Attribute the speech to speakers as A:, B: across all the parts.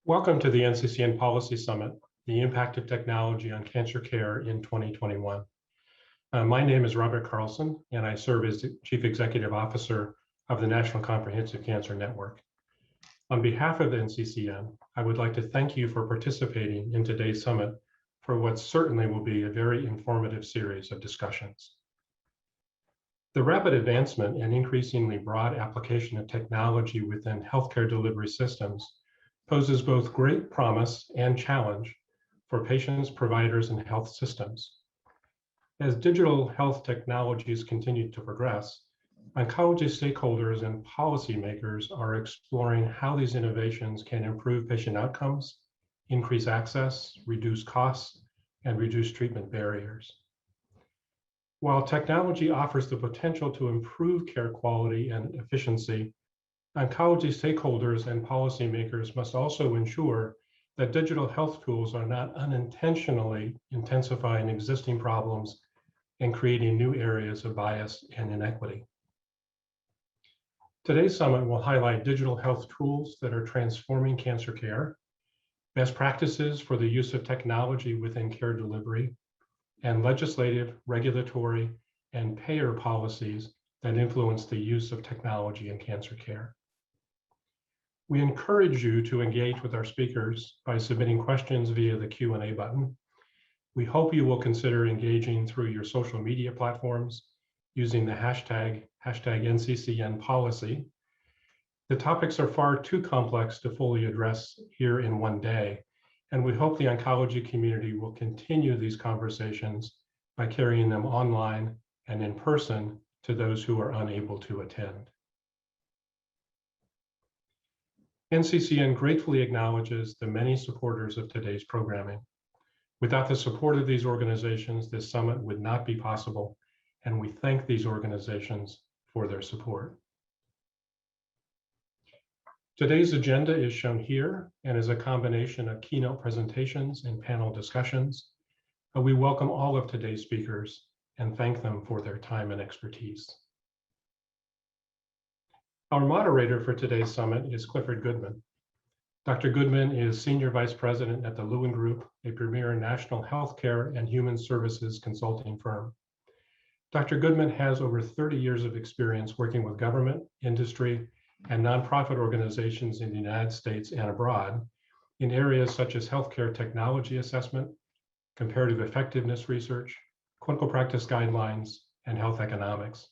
A: Welcome to the NCCN Policy Summit, the impact of technology on cancer care in 2021. My name is Robert Carlson, and I serve as the Chief Executive Officer of the National Comprehensive Cancer Network. On behalf of the NCCN, I would like to thank you for participating in today's summit for what certainly will be a very informative series of discussions. The rapid advancement and increasingly broad application of technology within healthcare delivery systems poses both great promise and challenge for patients, providers, and health systems. As digital health technologies continue to progress, oncology stakeholders and policymakers are exploring how these innovations can improve patient outcomes, increase access, reduce costs, and reduce treatment barriers. While technology offers the potential to improve care quality and efficiency, oncology stakeholders and policymakers must also ensure that digital health tools are not unintentionally intensifying existing problems and creating new areas of bias and inequity. Today's summit will highlight digital health tools that are transforming cancer care, best practices for the use of technology within care delivery, and legislative, regulatory, and payer policies that influence the use of technology in cancer care. We encourage you to engage with our speakers by submitting questions via the Q&A button. We hope you will consider engaging through your social media platforms using the hashtag NCCN policy. The topics are far too complex to fully address here in one day, and we hope the oncology community will continue these conversations by carrying them online and in person to those who are unable to attend. NCCN gratefully acknowledges the many supporters of today's programming. Without the support of these organizations, this summit would not be possible, and we thank these organizations for their support. Today's agenda is shown here and is a combination of keynote presentations and panel discussions. We welcome all of today's speakers and thank them for their time and expertise. Our moderator for today's summit is Clifford Goodman. Dr. Goodman is Senior Vice President at the Lewin Group, a premier national healthcare and human services consulting firm. Dr. Goodman has over 30 years of experience working with government, industry, and nonprofit organizations in the United States and abroad in areas such as healthcare technology assessment, comparative effectiveness research, clinical practice guidelines, and health economics.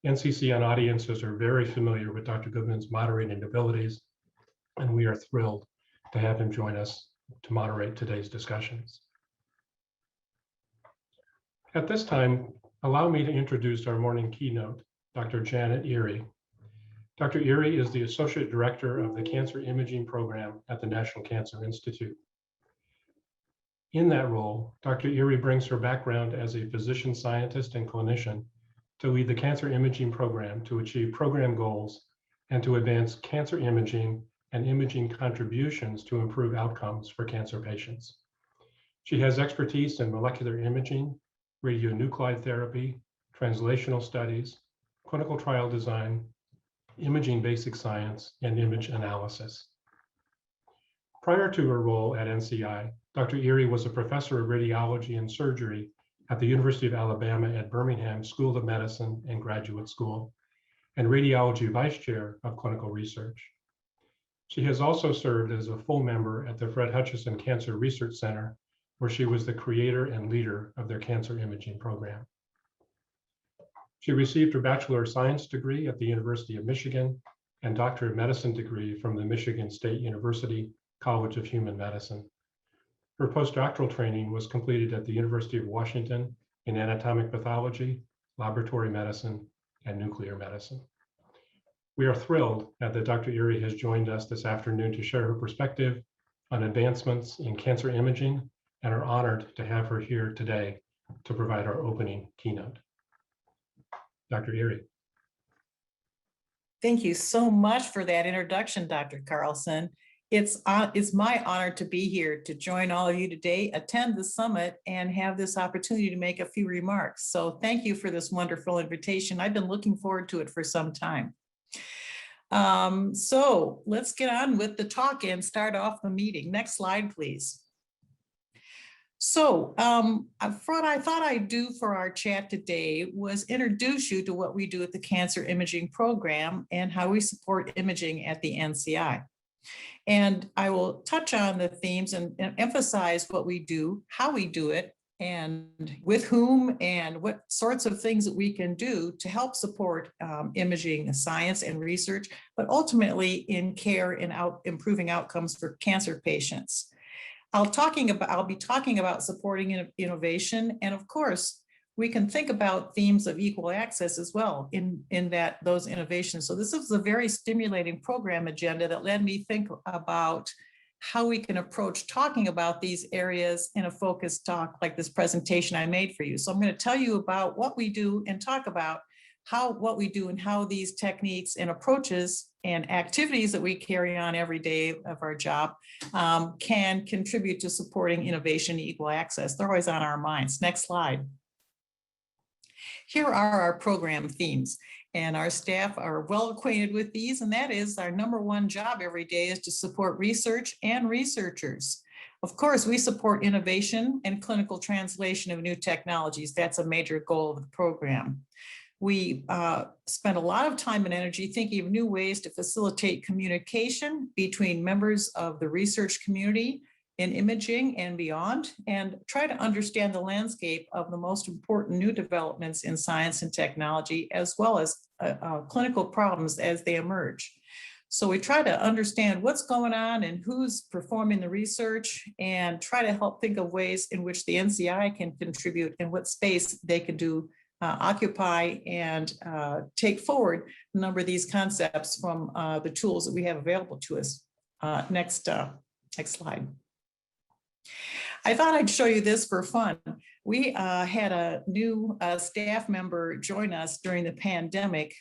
A: NCCN audiences are very familiar with Dr. Goodman's moderating abilities, and we are thrilled to have him join us to moderate today's discussions. At this time, allow me to introduce our morning keynote, Dr. Janet Erie. Dr. Erie is the Associate Director of the Cancer Imaging Program at the National Cancer Institute. In that role, Dr. Erie brings her background as a physician scientist and clinician to lead the cancer imaging program to achieve program goals and to advance cancer imaging and imaging contributions to improve outcomes for cancer patients. She has expertise in molecular imaging, radionuclide therapy, translational studies, clinical trial design, imaging basic science, and image analysis. Prior to her role at NCI, Dr. Erie was a professor of radiology and surgery at the University of Alabama at Birmingham School of Medicine and Graduate School, and radiology vice chair of clinical research. She has also served as a full member at the Fred Hutchinson Cancer Research Center, where she was the creator and leader of their cancer imaging program. She received her Bachelor of Science degree at the University of Michigan and Doctor of Medicine degree from the Michigan State University College of Human Medicine. Her postdoctoral training was completed at the University of Washington in anatomic pathology, laboratory medicine, and nuclear medicine. We are thrilled that Dr. Erie has joined us this afternoon to share her perspective on advancements in cancer imaging and are honored to have her here today to provide our opening keynote. Dr. Erie.
B: Thank you so much for that introduction, Dr. Carlson. It's my honor to be here to join all of you today, attend the summit, and have this opportunity to make a few remarks. So thank you for this wonderful invitation. I've been looking forward to it for some time. So let's get on with the talk and start off the meeting. Next slide, please. So what I thought I'd do for our chat today was introduce you to what we do at the Cancer Imaging Program and how we support imaging at the NCI. And I will touch on the themes and emphasize what we do, how we do it, and with whom, and what sorts of things that we can do to help support imaging science and research, but ultimately in care and improving outcomes for cancer patients. I'll be talking about supporting innovation, and of course, we can think about themes of equal access as well in those innovations. So this is a very stimulating program agenda that led me think about how we can approach talking about these areas in a focused talk like this presentation I made for you. So I'm going to tell you about what we do and talk about what we do and how these techniques and approaches and activities that we carry on every day of our job can contribute to supporting innovation and equal access. They're always on our minds. Next slide. Here are our program themes, and our staff are well acquainted with these, and that is our number one job every day is to support research and researchers. Of course, we support innovation and clinical translation of new technologies. That's a major goal of the program. We spend a lot of time and energy thinking of new ways to facilitate communication between members of the research community in imaging and beyond, and try to understand the landscape of the most important new developments in science and technology, as well as clinical problems as they emerge. So we try to understand what's going on and who's performing the research, and try to help think of ways in which the NCI can contribute and what space they can do, occupy and take forward a number of these concepts from the tools that we have available to us. Next slide. I thought I'd show you this for fun. We had a new staff member join us during the pandemic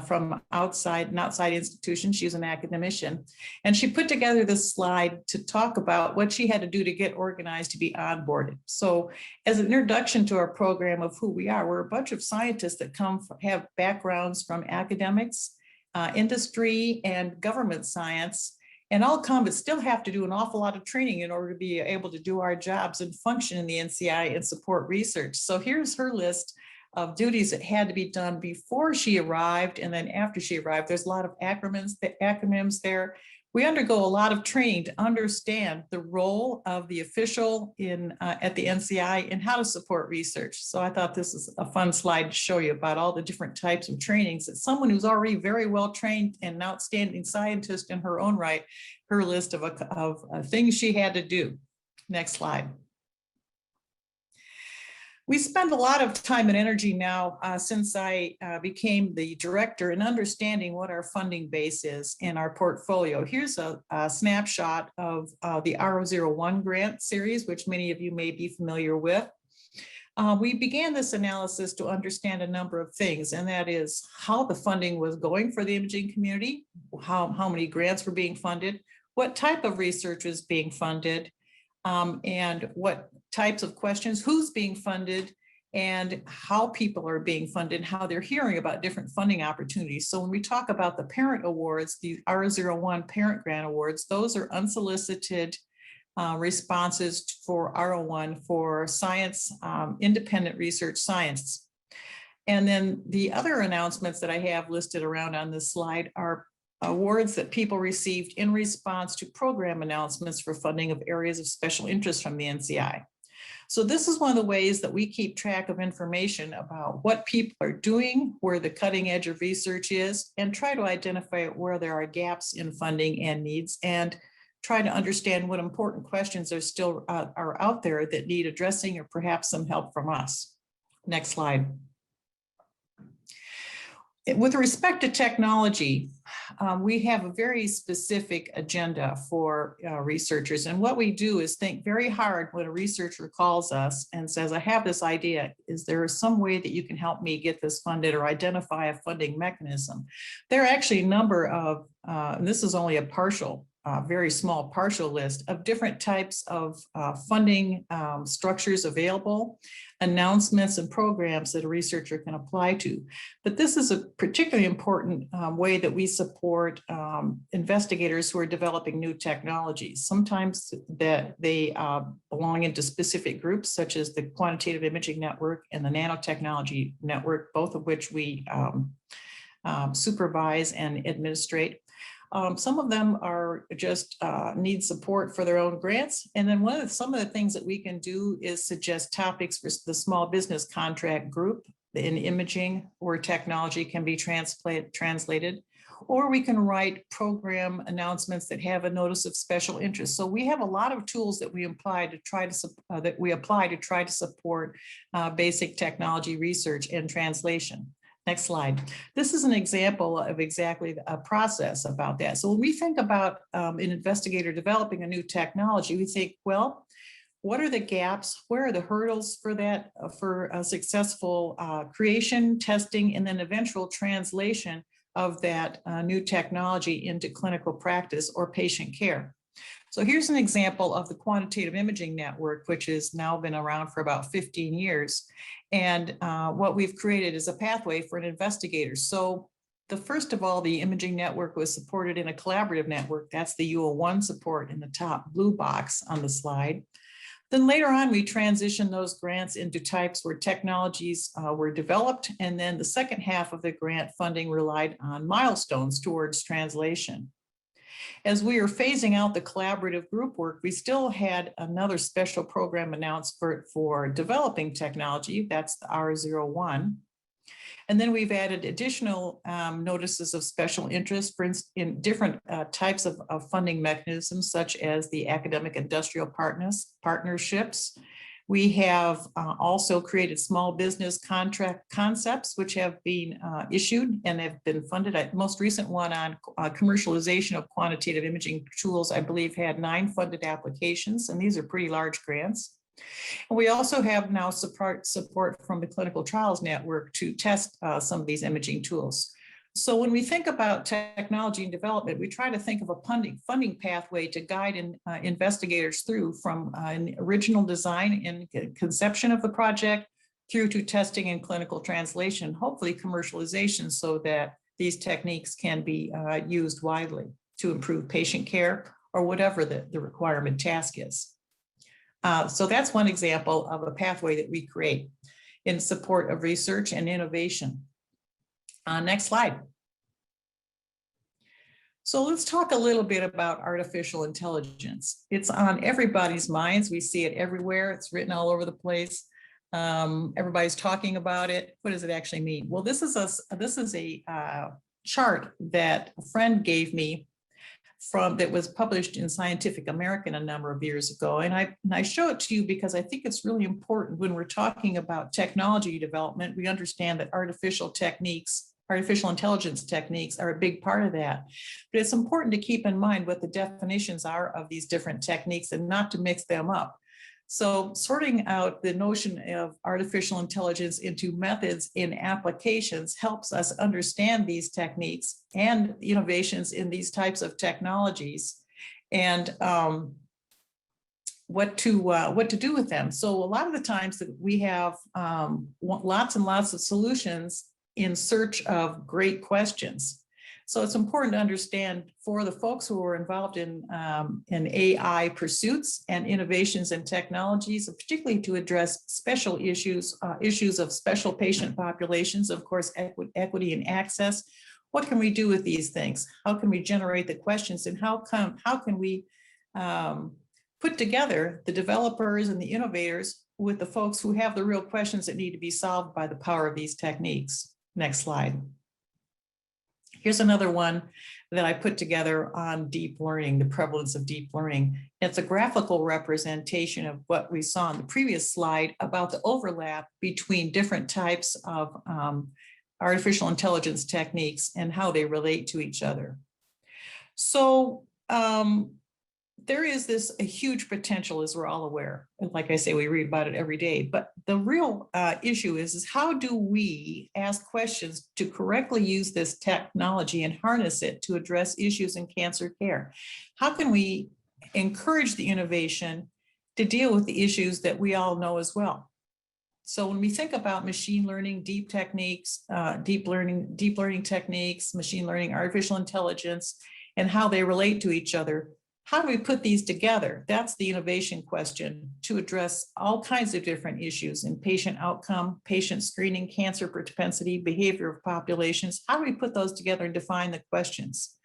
B: from an outside institution. She's an academician, and she put together this slide to talk about what she had to do to get organized to be onboarded. So as an introduction to our program of who we are, we're a bunch of scientists that have backgrounds from academics, industry, and government science, and all come but still have to do an awful lot of training in order to be able to do our jobs and function in the NCI and support research. So here's her list of duties that had to be done before she arrived and then after she arrived. There's a lot of acronyms there. We undergo a lot of training to understand the role of the official at the NCI and how to support research. So I thought this is a fun slide to show you about all the different types of trainings that someone who's already very well trained and an outstanding scientist in her own right, her list of things she had to do. Next slide. We spend a lot of time and energy now since I became the director in understanding what our funding base is in our portfolio. Here's a snapshot of the R01 grant series, which many of you may be familiar with. We began this analysis to understand a number of things, and that is how the funding was going for the imaging community, how many grants were being funded, what type of research was being funded, and what types of questions, who's being funded, and how people are being funded, how they're hearing about different funding opportunities. So when we talk about the parent awards, the R01 parent grant awards, those are unsolicited responses for R01 for science, independent research science. And then the other announcements that I have listed around on this slide are awards that people received in response to program announcements for funding of areas of special interest from the NCI. So this is one of the ways that we keep track of information about what people are doing, where the cutting edge of research is, and try to identify where there are gaps in funding and needs, and try to understand what important questions are still are out there that need addressing or perhaps some help from us. Next slide. With respect to technology, we have a very specific agenda for researchers. And what we do is think very hard when a researcher calls us and says, I have this idea. Is there some way that you can help me get this funded or identify a funding mechanism? There are actually a number of, and this is only a partial very small partial list of different types of funding structures available, announcements and programs that a researcher can apply to. But this is a particularly important way that we support investigators who are developing new technologies. Sometimes that they belong into specific groups, such as the Quantitative Imaging Network and the Nanotechnology Network, both of which we supervise and administrate. Some of them are just need support for their own grants. And then some of the things that we can do is suggest topics for the small business contract group in imaging where technology can be translated, or we can write program announcements that have a notice of special interest. So we have a lot of tools that we apply to try to support basic technology research and translation. Next slide. This is an example of exactly a process about that. So when we think about an investigator developing a new technology, we think, well, what are the gaps? Where are the hurdles for that, for a successful creation, testing, and then eventual translation of that new technology into clinical practice or patient care? So here's an example of the Quantitative Imaging Network, which has now been around for about 15 years. And what we've created is a pathway for an investigator. So first of all, the imaging network was supported in a collaborative network. That's the UO1 support in the top blue box on the slide. Then later on, we transitioned those grants into types where technologies were developed. And then the second half of the grant funding relied on milestones towards translation. As we are phasing out the collaborative group work, we still had another special program announced for developing technology. That's the R01. And then we've added additional notices of special interest in different types of funding mechanisms, such as the academic industrial partnerships. We have also created small business contract concepts, which have been issued and have been funded. The most recent one on commercialization of quantitative imaging tools, I believe, had 9 funded applications, and these are pretty large grants. And we also have now support from the Clinical Trials Network to test some of these imaging tools. So when we think about technology and development, we try to think of a funding pathway to guide investigators through from an original design and conception of the project through to testing and clinical translation, hopefully commercialization, so that these techniques can be used widely to improve patient care or whatever the requirement task is. So that's one example of a pathway that we create in support of research and innovation. Next slide. So let's talk a little bit about artificial intelligence. It's on everybody's minds. We see it everywhere. It's written all over the place. Everybody's talking about it. What does it actually mean? Well, this is a chart that a friend gave me that was published in Scientific American a number of years ago. And I show it to you because I think it's really important when we're talking about technology development. We understand that artificial intelligence techniques are a big part of that. But it's important to keep in mind what the definitions are of these different techniques and not to mix them up. So sorting out the notion of artificial intelligence into methods in applications helps us understand these techniques and innovations in these types of technologies and what to do with them. So a lot of the times that we have lots and lots of solutions in search of great questions. So it's important to understand for the folks who are involved in AI pursuits and innovations and technologies, particularly to address special issues of special patient populations, of course, equity and access. What can we do with these things? How can we generate the questions, and how can we put together the developers and the innovators with the folks who have the real questions that need to be solved by the power of these techniques? Next slide. Here's another one that I put together on deep learning, the prevalence of deep learning. It's a graphical representation of what we saw in the previous slide about the overlap between different types of artificial intelligence techniques and how they relate to each other. So there is this a huge potential, as we're all aware. And like I say, we read about it every day. But the real issue is how do we ask questions to correctly use this technology and harness it to address issues in cancer care? How can we encourage the innovation to deal with the issues that we all know as well? So when we think about machine learning, deep learning techniques, machine learning, artificial intelligence, and how they relate to each other, how do we put these together? That's the innovation question to address all kinds of different issues in patient outcome, patient screening, cancer propensity, behavior of populations. How do we put those together and define the questions?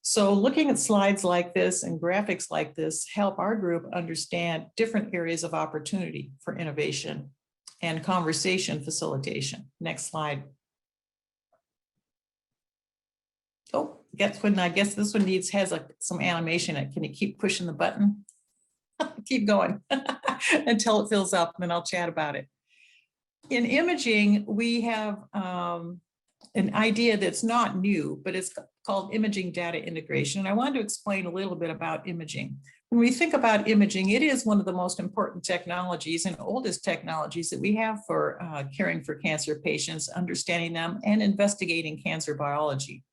B: So looking at slides like this and graphics like this help our group understand different areas of opportunity for innovation and conversation facilitation. Next slide. Oh, I guess this one has some animation. Can you keep pushing the button? Keep going until it fills up, and then I'll chat about it. In imaging, we have an idea that's not new, but it's called imaging data integration. And I wanted to explain a little bit about imaging. When we think about imaging, it is one of the most important technologies and oldest technologies that we have for caring for cancer patients, understanding them, and investigating cancer biology.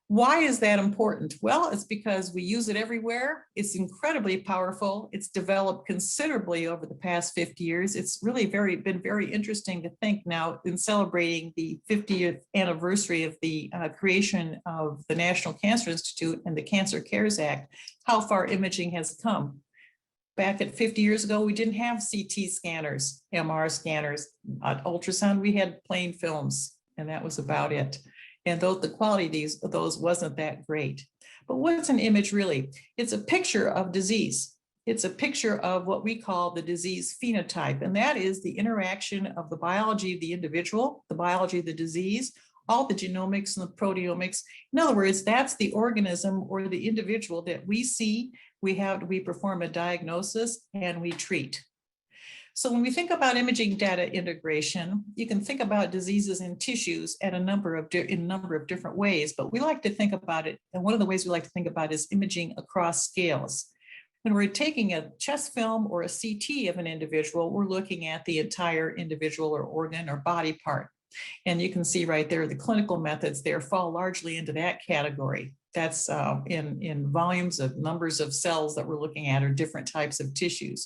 B: Why is that important? Well, it's because we use it everywhere. It's incredibly powerful. It's developed considerably over the past 50 years. It's really been very interesting to think now in celebrating the 50th anniversary of the creation of the National Cancer Institute and the Cancer Cares Act, how far imaging has come. Back at 50 years ago, we didn't have CT scanners, MR scanners, ultrasound. We had plain films, and that was about it. And though the quality of those wasn't that great. But what's an image really? It's a picture of disease. It's a picture of what we call the disease phenotype. And that is the interaction of the biology of the individual, the biology of the disease, all the genomics and the proteomics. In other words, that's the organism or the individual that we see, we perform a diagnosis and we treat. So when we think about imaging data integration, you can think about diseases in tissues in a number of different ways, but we like to think about it, and one of the ways we like to think about it is imaging across scales. When we're taking a chest film or a CT of an individual, we're looking at the entire individual or organ or body part. And you can see right there, the clinical methods there fall largely into that category. That's in volumes of numbers of cells that we're looking at or different types of tissues.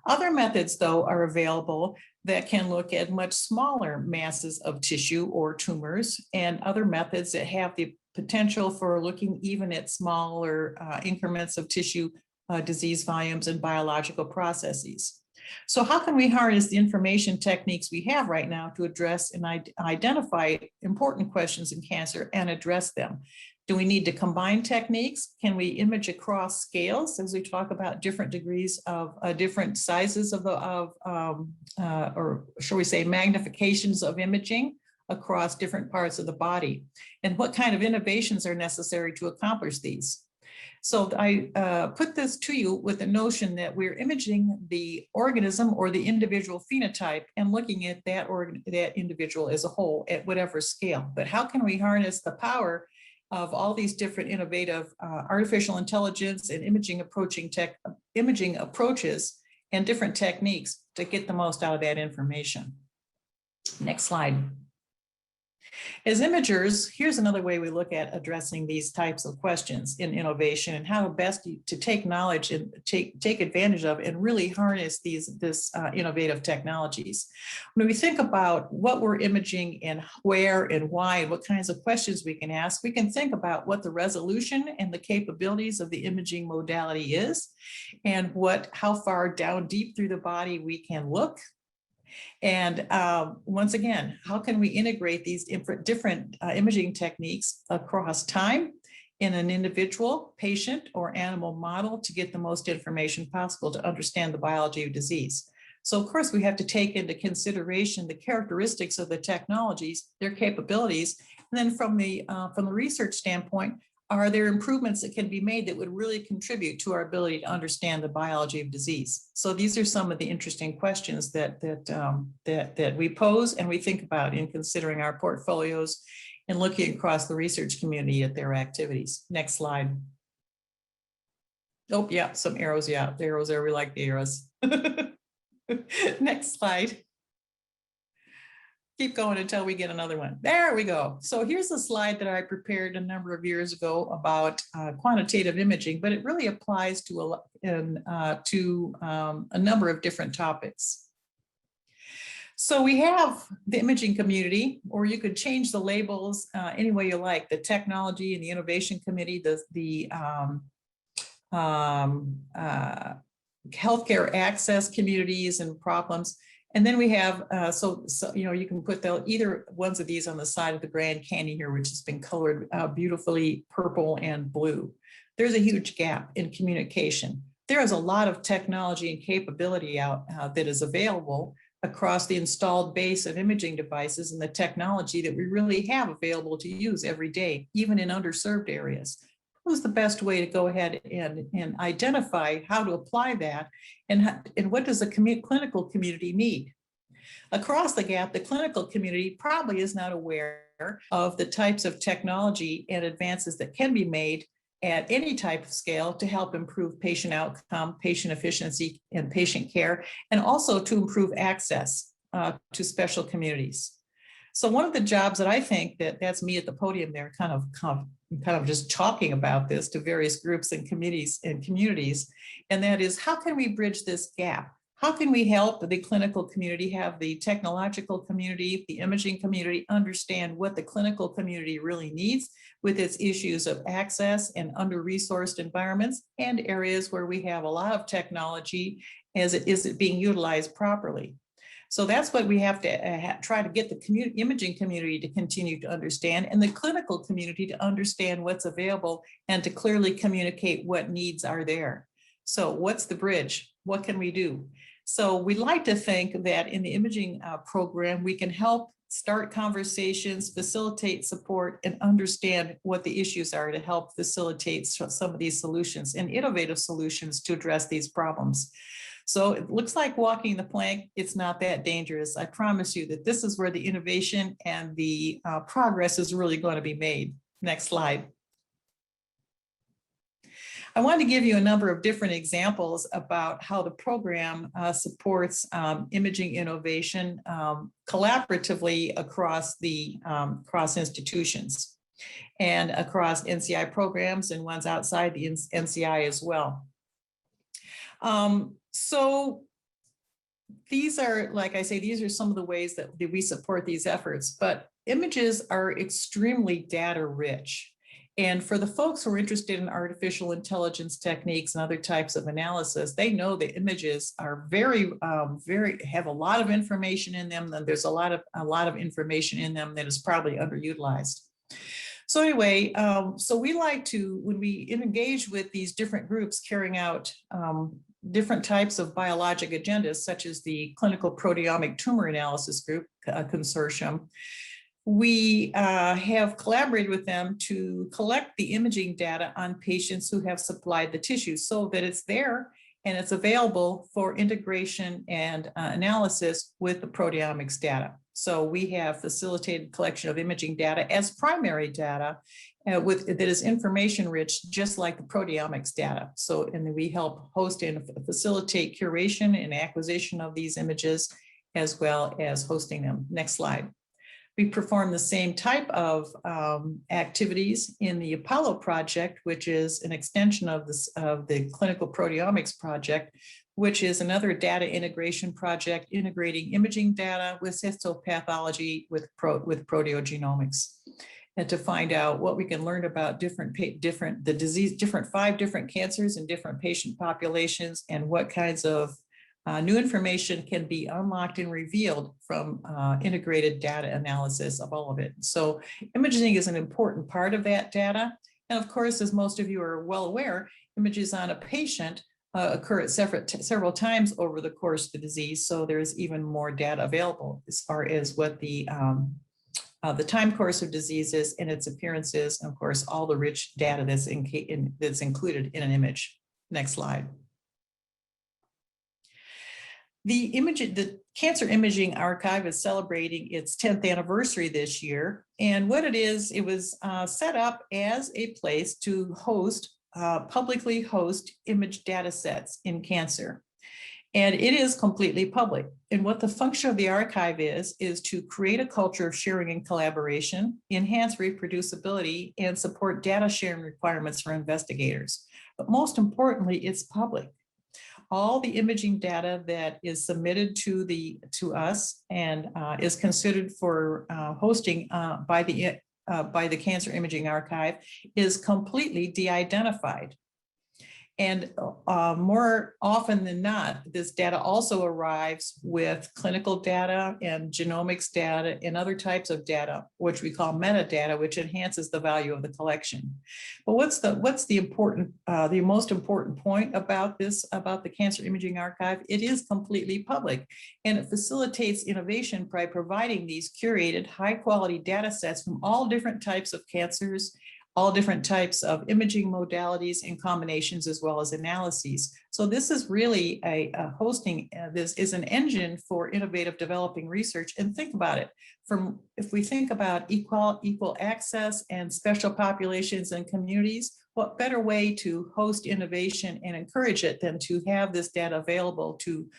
B: Other methods, though, are available that can look at much smaller masses of tissue or tumors, and other methods that have the potential for looking even at smaller increments of tissue, disease volumes, and biological processes. So how can we harness the information techniques we have right now to address and identify important questions in cancer and address them? Do we need to combine techniques? Can we image across scales as we talk about different degrees of different sizes of or shall we say magnifications of imaging across different parts of the body? And what kind of innovations are necessary to accomplish these? So I put this to you with the notion that we're imaging the organism or the individual phenotype and looking at that individual as a whole at whatever scale. But how can we harness the power of all these different innovative artificial intelligence and imaging approaches and different techniques to get the most out of that information? Next slide. As imagers, here's another way we look at addressing these types of questions in innovation and how best to take knowledge and take advantage of and really harness these innovative technologies. When we think about what we're imaging and where and why and what kinds of questions we can ask, we can think about what the resolution and the capabilities of the imaging modality is and how far down deep through the body we can look. And once again, how can we integrate these different imaging techniques across time in an individual, patient, or animal model to get the most information possible to understand the biology of disease? So of course, we have to take into consideration the characteristics of the technologies, their capabilities, and then from the research standpoint, are there improvements that can be made that would really contribute to our ability to understand the biology of disease? So these are some of the interesting questions that we pose and we think about in considering our portfolios and looking across the research community at their activities. Next slide. Oh, yeah, some arrows. Yeah, the arrows there. We like the arrows. Next slide. Keep going until we get another one. There we go. So here's a slide that I prepared a number of years ago about quantitative imaging, but it really applies to a number of different topics. So we have the imaging community, or you could change the labels any way you like, the technology and the innovation committee, the healthcare access communities and problems. And then we have, so you can put either ones of these on the side of the Grand Canyon here, which has been colored beautifully purple and blue. There's a huge gap in communication. There is a lot of technology and capability out that is available across the installed base of imaging devices and the technology that we really have available to use every day, even in underserved areas. Who's the best way to go ahead and identify how to apply that, and what does the clinical community need? Across the gap, the clinical community probably is not aware of the types of technology and advances that can be made at any type of scale to help improve patient outcome, patient efficiency, and patient care, and also to improve access to special communities. So one of the jobs that I think that's me at the podium there, kind of just talking about this to various groups and committees and communities, and that is, how can we bridge this gap? How can we help the clinical community, have the technological community, the imaging community understand what the clinical community really needs with its issues of access and under-resourced environments and areas where we have a lot of technology is it being utilized properly? So that's what we have to try to get the imaging community to continue to understand, and the clinical community to understand what's available and to clearly communicate what needs are there. So what's the bridge? What can we do? So we like to think that in the imaging program, we can help start conversations, facilitate support, and understand what the issues are to help facilitate some of these solutions and innovative solutions to address these problems. So it looks like walking the plank. It's not that dangerous. I promise you that this is where the innovation and the progress is really going to be made. Next slide. I want to give you a number of different examples about how the program supports imaging innovation collaboratively across across institutions and across NCI programs and ones outside the NCI as well. So these are, like I say, these are some of the ways that we support these efforts, but images are extremely data rich. And for the folks who are interested in artificial intelligence techniques and other types of analysis, they know the images are have a lot of information in them, and there's a lot of information in them that is probably underutilized. So anyway, so we like to, when we engage with these different groups carrying out different types of biologic agendas, such as the Clinical Proteomic Tumor Analysis Group Consortium, we have collaborated with them to collect the imaging data on patients who have supplied the tissue so that it's there and it's available for integration and analysis with the proteomics data. So we have facilitated collection of imaging data as primary data that is information rich, just like the proteomics data. So, and then we help host and facilitate curation and acquisition of these images, as well as hosting them. Next slide. We perform the same type of activities in the Apollo project, which is an extension of the Clinical Proteomics project, which is another data integration project integrating imaging data with histopathology with proteogenomics, and to find out what we can learn about different 5 different cancers and different patient populations, and what kinds of new information can be unlocked and revealed from integrated data analysis of all of it. So imaging is an important part of that data. And of course, as most of you are well aware, images on a patient occur at several times over the course of the disease. So there's even more data available as far as what the time course of disease is and its appearances, and of course, all the rich data that's included in an image. Next slide. The Cancer Imaging Archive is celebrating its 10th anniversary this year. And what it is, it was set up as a place to host publicly host image data sets in cancer. And it is completely public. And what the function of the archive is to create a culture of sharing and collaboration, enhance reproducibility, and support data sharing requirements for investigators. But most importantly, it's public. All the imaging data that is submitted to us and is considered for hosting by the Cancer Imaging Archive is completely de-identified. And more often than not, this data also arrives with clinical data and genomics data and other types of data, which we call metadata, which enhances the value of the collection. But what's the most important point about the Cancer Imaging Archive? It is completely public, and it facilitates innovation by providing these curated, high-quality data sets from all different types of cancers, all different types of imaging modalities and combinations, as well as analyses. So this is really a hosting, this is an engine for innovative developing research. And think about it, if we think about equal access and special populations and communities, what better way to host innovation and encourage it than to have this data available to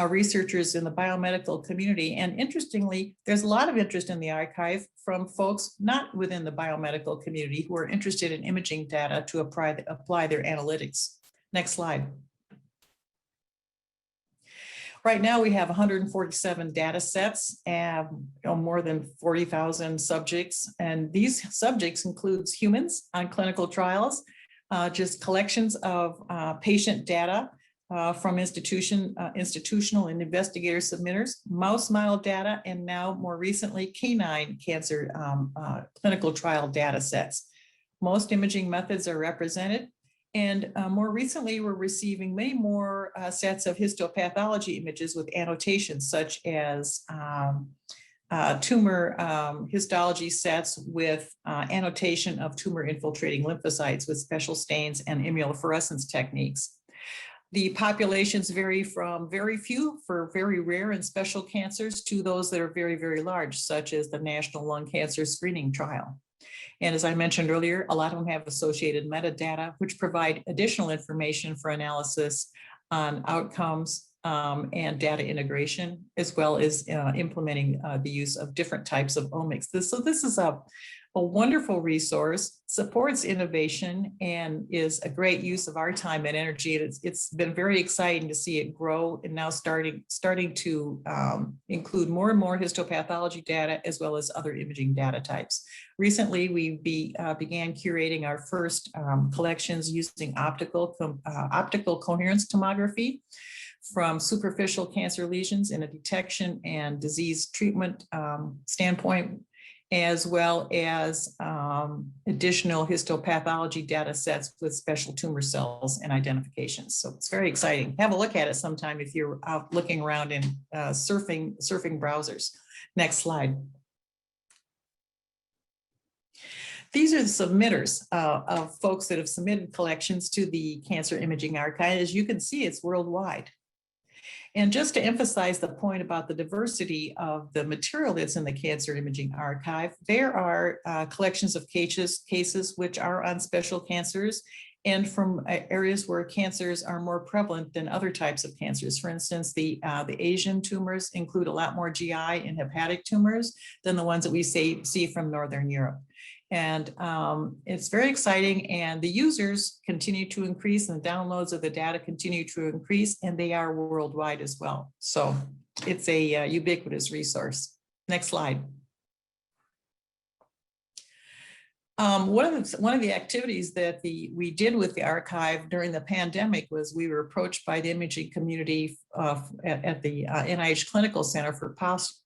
B: researchers in the biomedical community. And interestingly, there's a lot of interest in the archive from folks not within the biomedical community who are interested in imaging data to apply their analytics. Next slide. Right now we have 147 data sets and more than 40,000 subjects. And these subjects includes humans on clinical trials, just collections of patient data, from institutional and investigator submitters, mouse model data, and now more recently canine cancer clinical trial data sets. Most imaging methods are represented, and more recently we're receiving many more sets of histopathology images with annotations such as tumor histology sets with annotation of tumor infiltrating lymphocytes with special stains and immunofluorescence techniques. The populations vary from very few for very rare and special cancers to those that are very, very large, such as the National Lung Cancer Screening Trial. And as I mentioned earlier, a lot of them have associated metadata, which provide additional information for analysis on outcomes and data integration, as well as implementing the use of different types of omics. So this is a wonderful resource, supports innovation, and is a great use of our time and energy. It's been very exciting to see it grow, and now starting to include more and more histopathology data as well as other imaging data types. Recently, we began curating our first collections using optical coherence tomography from superficial cancer lesions in a detection and disease treatment standpoint, as well as additional histopathology data sets with special tumor cells and identifications. So it's very exciting. Have a look at it sometime if you're out looking around in surfing browsers. Next slide. These are the submitters of folks that have submitted collections to the Cancer Imaging Archive. As you can see, it's worldwide. And just to emphasize the point about the diversity of the material that's in the Cancer Imaging Archive, there are collections of cases which are on special cancers and from areas where cancers are more prevalent than other types of cancers. For instance, the Asian tumors include a lot more GI and hepatic tumors than the ones that we see from Northern Europe. And it's very exciting, and the users continue to increase and the downloads of the data continue to increase, and they are worldwide as well. So it's a ubiquitous resource. Next slide. One of the activities that we did with the archive during the pandemic was we were approached by the imaging community at the NIH Clinical Center for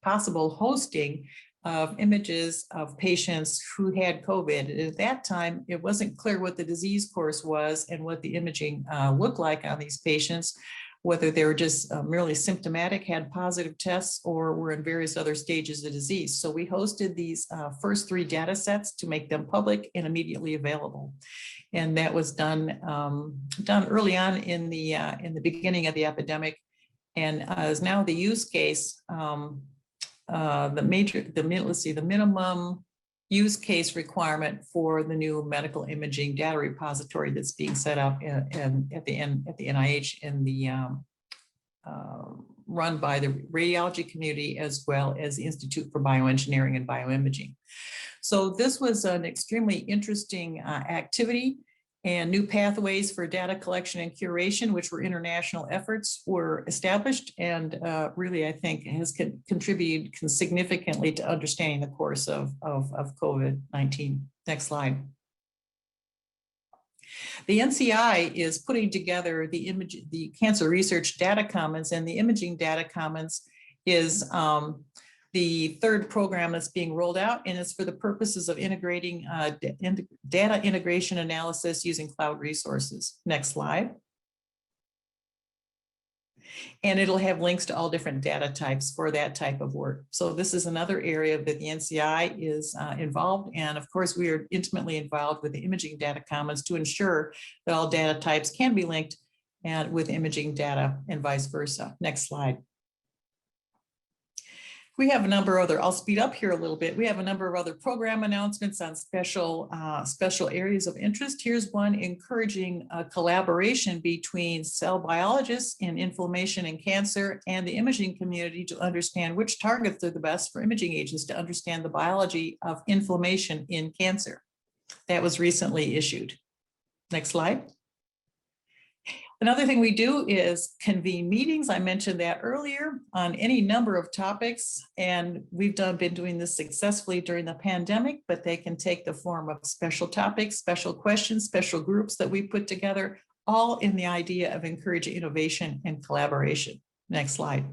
B: possible hosting of images of patients who had COVID. At that time, it wasn't clear what the disease course was and what the imaging looked like on these patients, whether they were just merely symptomatic, had positive tests, or were in various other stages of disease. So we hosted these first 3 data sets to make them public and immediately available. And that was done early on in the beginning of the epidemic, and is now the use case. The minimum use case requirement for the new medical imaging data repository that's being set up at the NIH in the run by the radiology community as well as the Institute for Bioengineering and Bioimaging. So this was an extremely interesting activity, and new pathways for data collection and curation, which were international efforts, were established, and really, I think, has contributed significantly to understanding the course of COVID-19. Next slide. The NCI is putting together the Cancer Research Data Commons, and the Imaging Data Commons is the third program that's being rolled out, and it's for the purposes of integrating data integration analysis using cloud resources. Next slide. And it'll have links to all different data types for that type of work. So this is another area that the NCI is involved. And of course, we are intimately involved with the Imaging Data Commons to ensure that all data types can be linked and with imaging data and vice versa. Next slide. We have a number of other, I'll speed up here a little bit. We have a number of other program announcements on special areas of interest. Here's one encouraging collaboration between cell biologists in inflammation and cancer and the imaging community to understand which targets are the best for imaging agents to understand the biology of inflammation in cancer. That was recently issued. Next slide. Another thing we do is convene meetings. I mentioned that earlier on any number of topics, and we've been doing this successfully during the pandemic, but they can take the form of special topics, special questions, special groups that we put together, all in the idea of encouraging innovation and collaboration. Next slide.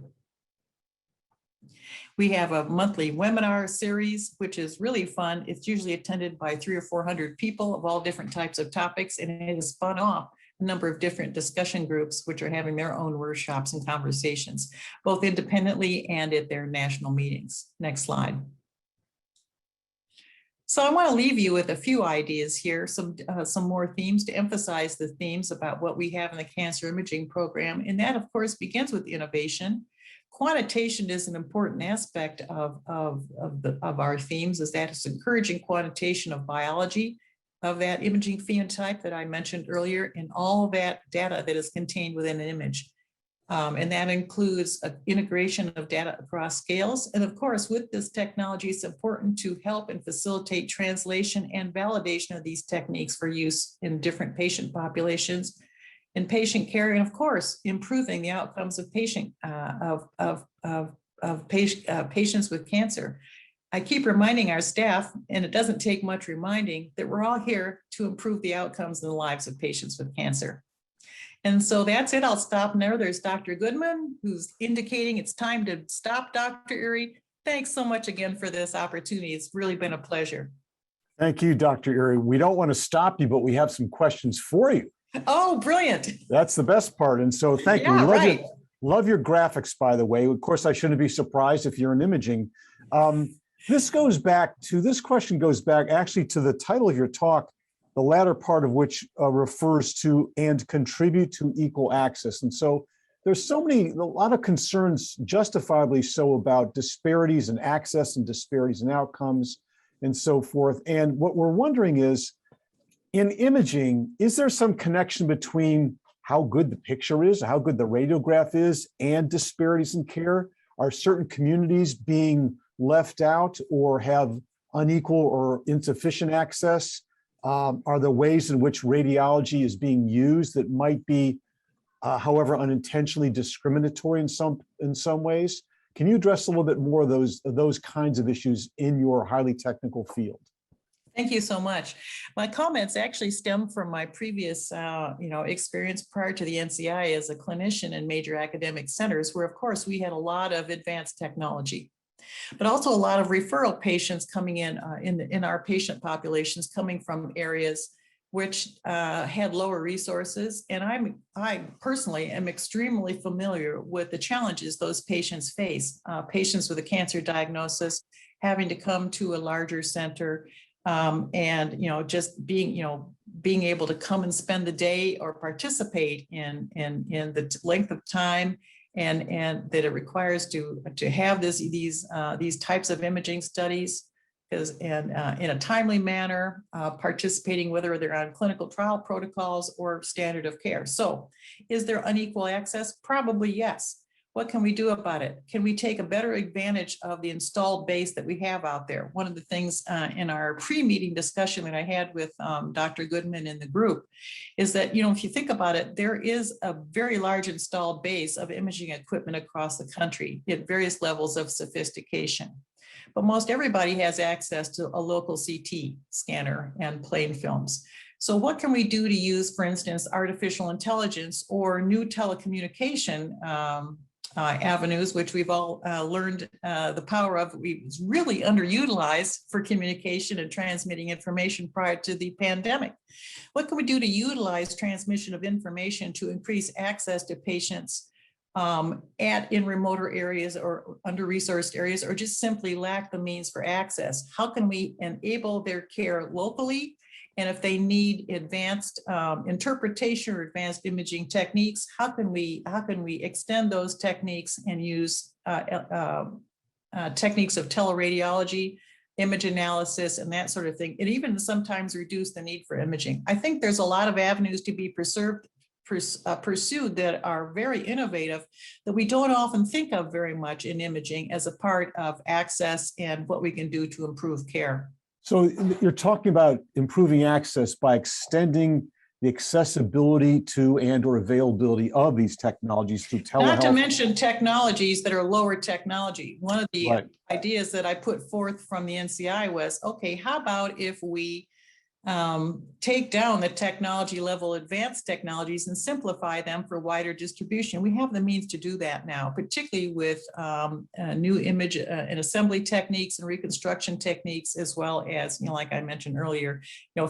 B: We have a monthly webinar series, which is really fun. It's usually attended by 300 or 400 people of all different types of topics, and it is spun off a number of different discussion groups which are having their own workshops and conversations, both independently and at their national meetings. Next slide. So I want to leave you with a few ideas here, some more themes to emphasize the themes about what we have in the cancer imaging program. And that, of course, begins with innovation. Quantitation is an important aspect of our themes, is that it's encouraging quantitation of biology, of that imaging phenotype that I mentioned earlier, and all of that data that is contained within an image. And that includes integration of data across scales. And of course, with this technology, it's important to help and facilitate translation and validation of these techniques for use in different patient populations and patient care, and of course, improving the outcomes of patients with cancer. I keep reminding our staff, and it doesn't take much reminding, that we're all here to improve the outcomes in the lives of patients with cancer. And so that's it. I'll stop there. There's Dr. Goodman, who's indicating it's time to stop, Dr. Erie. Thanks so much again for this opportunity. It's really been a pleasure.
C: Thank you, Dr. Erie. We don't want to stop you, but we have some questions for you.
B: Oh, brilliant.
C: That's the best part. And so thank you. Love your graphics, by the way. Of course, I shouldn't be surprised if you're in imaging. This question goes back actually to the title of your talk, the latter part of which refers to and contribute to equal access. And so there's a lot of concerns, justifiably so, about disparities in access and disparities in outcomes and so forth. And what we're wondering is, in imaging, is there some connection between how good the picture is, how good the radiograph is, and disparities in care? Are certain communities being left out or have unequal or insufficient access? Are there ways in which radiology is being used that might be, however, unintentionally discriminatory in some ways? Can you address a little bit more of those kinds of issues in your highly technical field?
B: Thank you so much. My comments actually stem from my previous experience prior to the NCI as a clinician in major academic centers, where of course we had a lot of advanced technology, but also a lot of referral patients coming in our patient populations coming from areas which had lower resources. And I personally am extremely familiar with the challenges those patients face, patients with a cancer diagnosis, having to come to a larger center, and just being able to come and spend the day or participate in the length of time and that it requires to have these types of imaging studies in a timely manner, participating whether they're on clinical trial protocols or standard of care. So is there unequal access? Probably yes. What can we do about it? Can we take a better advantage of the installed base that we have out there? One of the things in our pre-meeting discussion that I had with Dr. Goodman in the group is that, if you think about it, there is a very large installed base of imaging equipment across the country at various levels of sophistication. But most everybody has access to a local CT scanner and plain films. So what can we do to use, for instance, artificial intelligence or new telecommunication avenues, which we've all learned the power of? We was really underutilized for communication and transmitting information prior to the pandemic. What can we do to utilize transmission of information to increase access to patients in remoter areas or under-resourced areas, or just simply lack the means for access? How can we enable their care locally? And if they need advanced interpretation or advanced imaging techniques, how can we extend those techniques and use techniques of teleradiology, image analysis, and that sort of thing, and even sometimes reduce the need for imaging? I think there's a lot of avenues to be pursued that are very innovative that we don't often think of very much in imaging as a part of access and what we can do to improve care.
C: So you're talking about improving access by extending the accessibility to and/or availability of these technologies through telehealth.
B: Not to mention technologies that are lower technology. One of the ideas that I put forth from the NCI was, okay, how about if we take down the technology level advanced technologies and simplify them for wider distribution? We have the means to do that now, particularly with new image and assembly techniques and reconstruction techniques, as well as, like I mentioned earlier,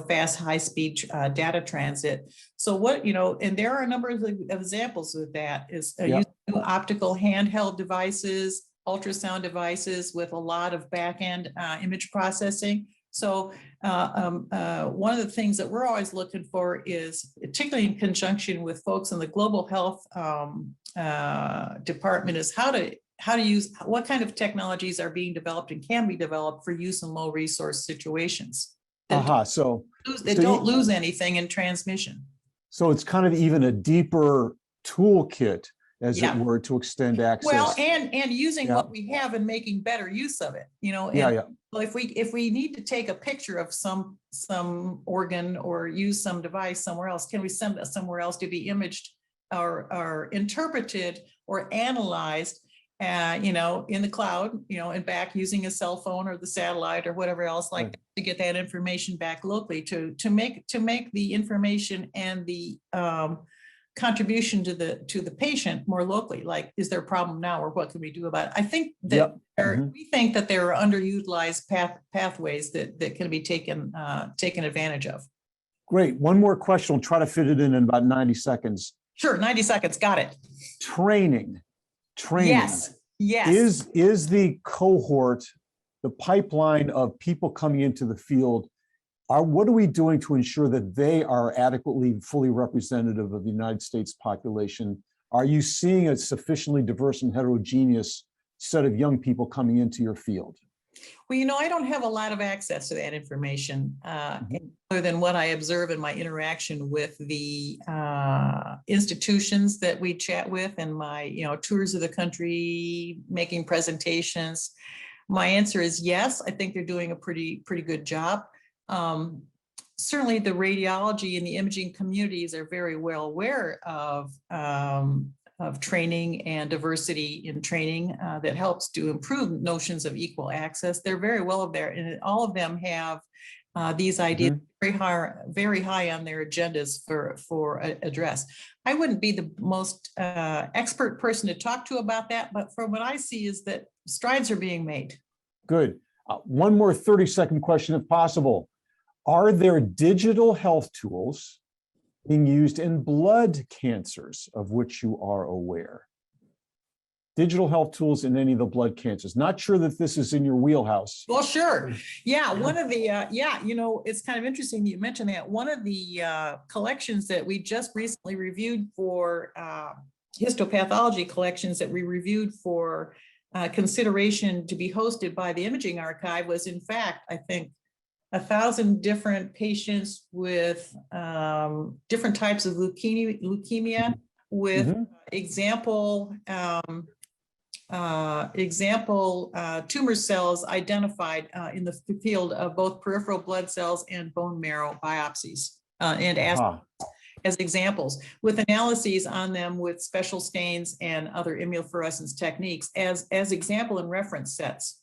B: fast, high-speed data transit. So and there are a number of examples of that is using new optical handheld devices, ultrasound devices with a lot of back-end image processing. So one of the things that we're always looking for is, particularly in conjunction with folks in the global health department, is how to use, what kind of technologies are being developed and can be developed for use in low resource situations that don't lose anything in transmission.
C: So it's kind of even a deeper toolkit, as it were, to extend access.
B: Well, and using what we have and making better use of it, Well, if we need to take a picture of some organ or use some device somewhere else, can we send it somewhere else to be imaged or interpreted or analyzed, in the cloud, and back using a cell phone or the satellite or whatever else like that, to get that information back locally to make the information and the contribution to the patient more locally. Like, is there a problem now, or what can we do about it? I think that we think that there are underutilized pathways that can be taken advantage of.
C: Great. One more question. We'll try to fit it in about 90 seconds.
B: Sure, 90 seconds. Got it.
C: Training.
B: Yes.
C: Is the cohort, the pipeline of people coming into the field, what are we doing to ensure that they are adequately, fully representative of the United States population? Are you seeing a sufficiently diverse and heterogeneous set of young people coming into your field?
B: Well, I don't have a lot of access to that information other than what I observe in my interaction with the institutions that we chat with and my, tours of the country, making presentations. My answer is yes. I think they're doing a pretty good job. Certainly the radiology and the imaging communities are very well aware of training and diversity in training that helps to improve notions of equal access. They're very well aware, and all of them have these ideas very high on their agendas for address. I wouldn't be the most expert person to talk to about that, but from what I see is that strides are being made.
C: Good. One more 30-second question, if possible. Are there digital health tools being used in blood cancers of which you are aware? Digital health tools in any of the blood cancers? Not sure that this is in your wheelhouse.
B: Well, sure. Yeah, one of the, it's kind of interesting you mentioned that. One of the collections that we just recently reviewed for histopathology collections that we reviewed for consideration to be hosted by the Imaging Archive was, in fact, I think, 1,000 different patients with different types of leukemia with example tumor cells identified in the field of both peripheral blood cells and bone marrow biopsies and as examples, with analyses on them with special stains and other immunofluorescence techniques as example and reference sets.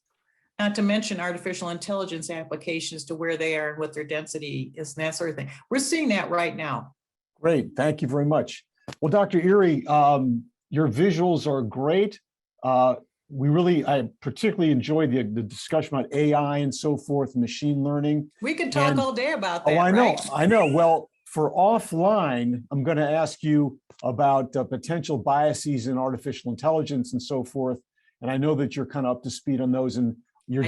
B: Not to mention artificial intelligence applications to where they are and what their density is and that sort of thing. We're seeing that right now.
C: Great, thank you very much. Well, Dr. Erie, your visuals are great. I particularly enjoyed the discussion about AI and so forth, machine learning.
B: We could talk all day about that.
C: Oh, I know,
B: right?
C: I know. Well, for offline, I'm going to ask you about potential biases in artificial intelligence and so forth. And I know that you're kind of up to speed on those. And your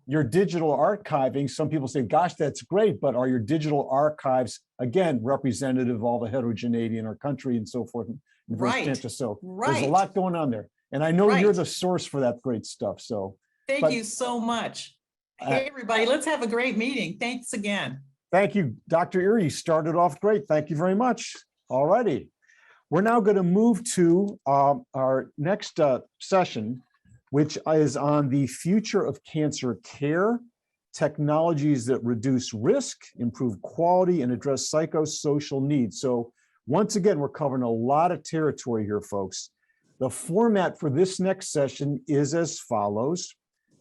C: your digital archiving, some people say, gosh, that's great, but are your digital archives, again, representative of all the heterogeneity in our country and so forth?
B: Right.
C: So there's a lot going on there. And I know you're the source for that great stuff. So
B: thank you so much. Hey, everybody, let's have a great meeting. Thanks again.
C: Thank you, Dr. Erie. You started off great. Thank you very much. All righty. We're now going to move to our next session, which is on the future of cancer care, technologies that reduce risk, improve quality, and address psychosocial needs. So once again, we're covering a lot of territory here, folks. The format for this next session is as follows.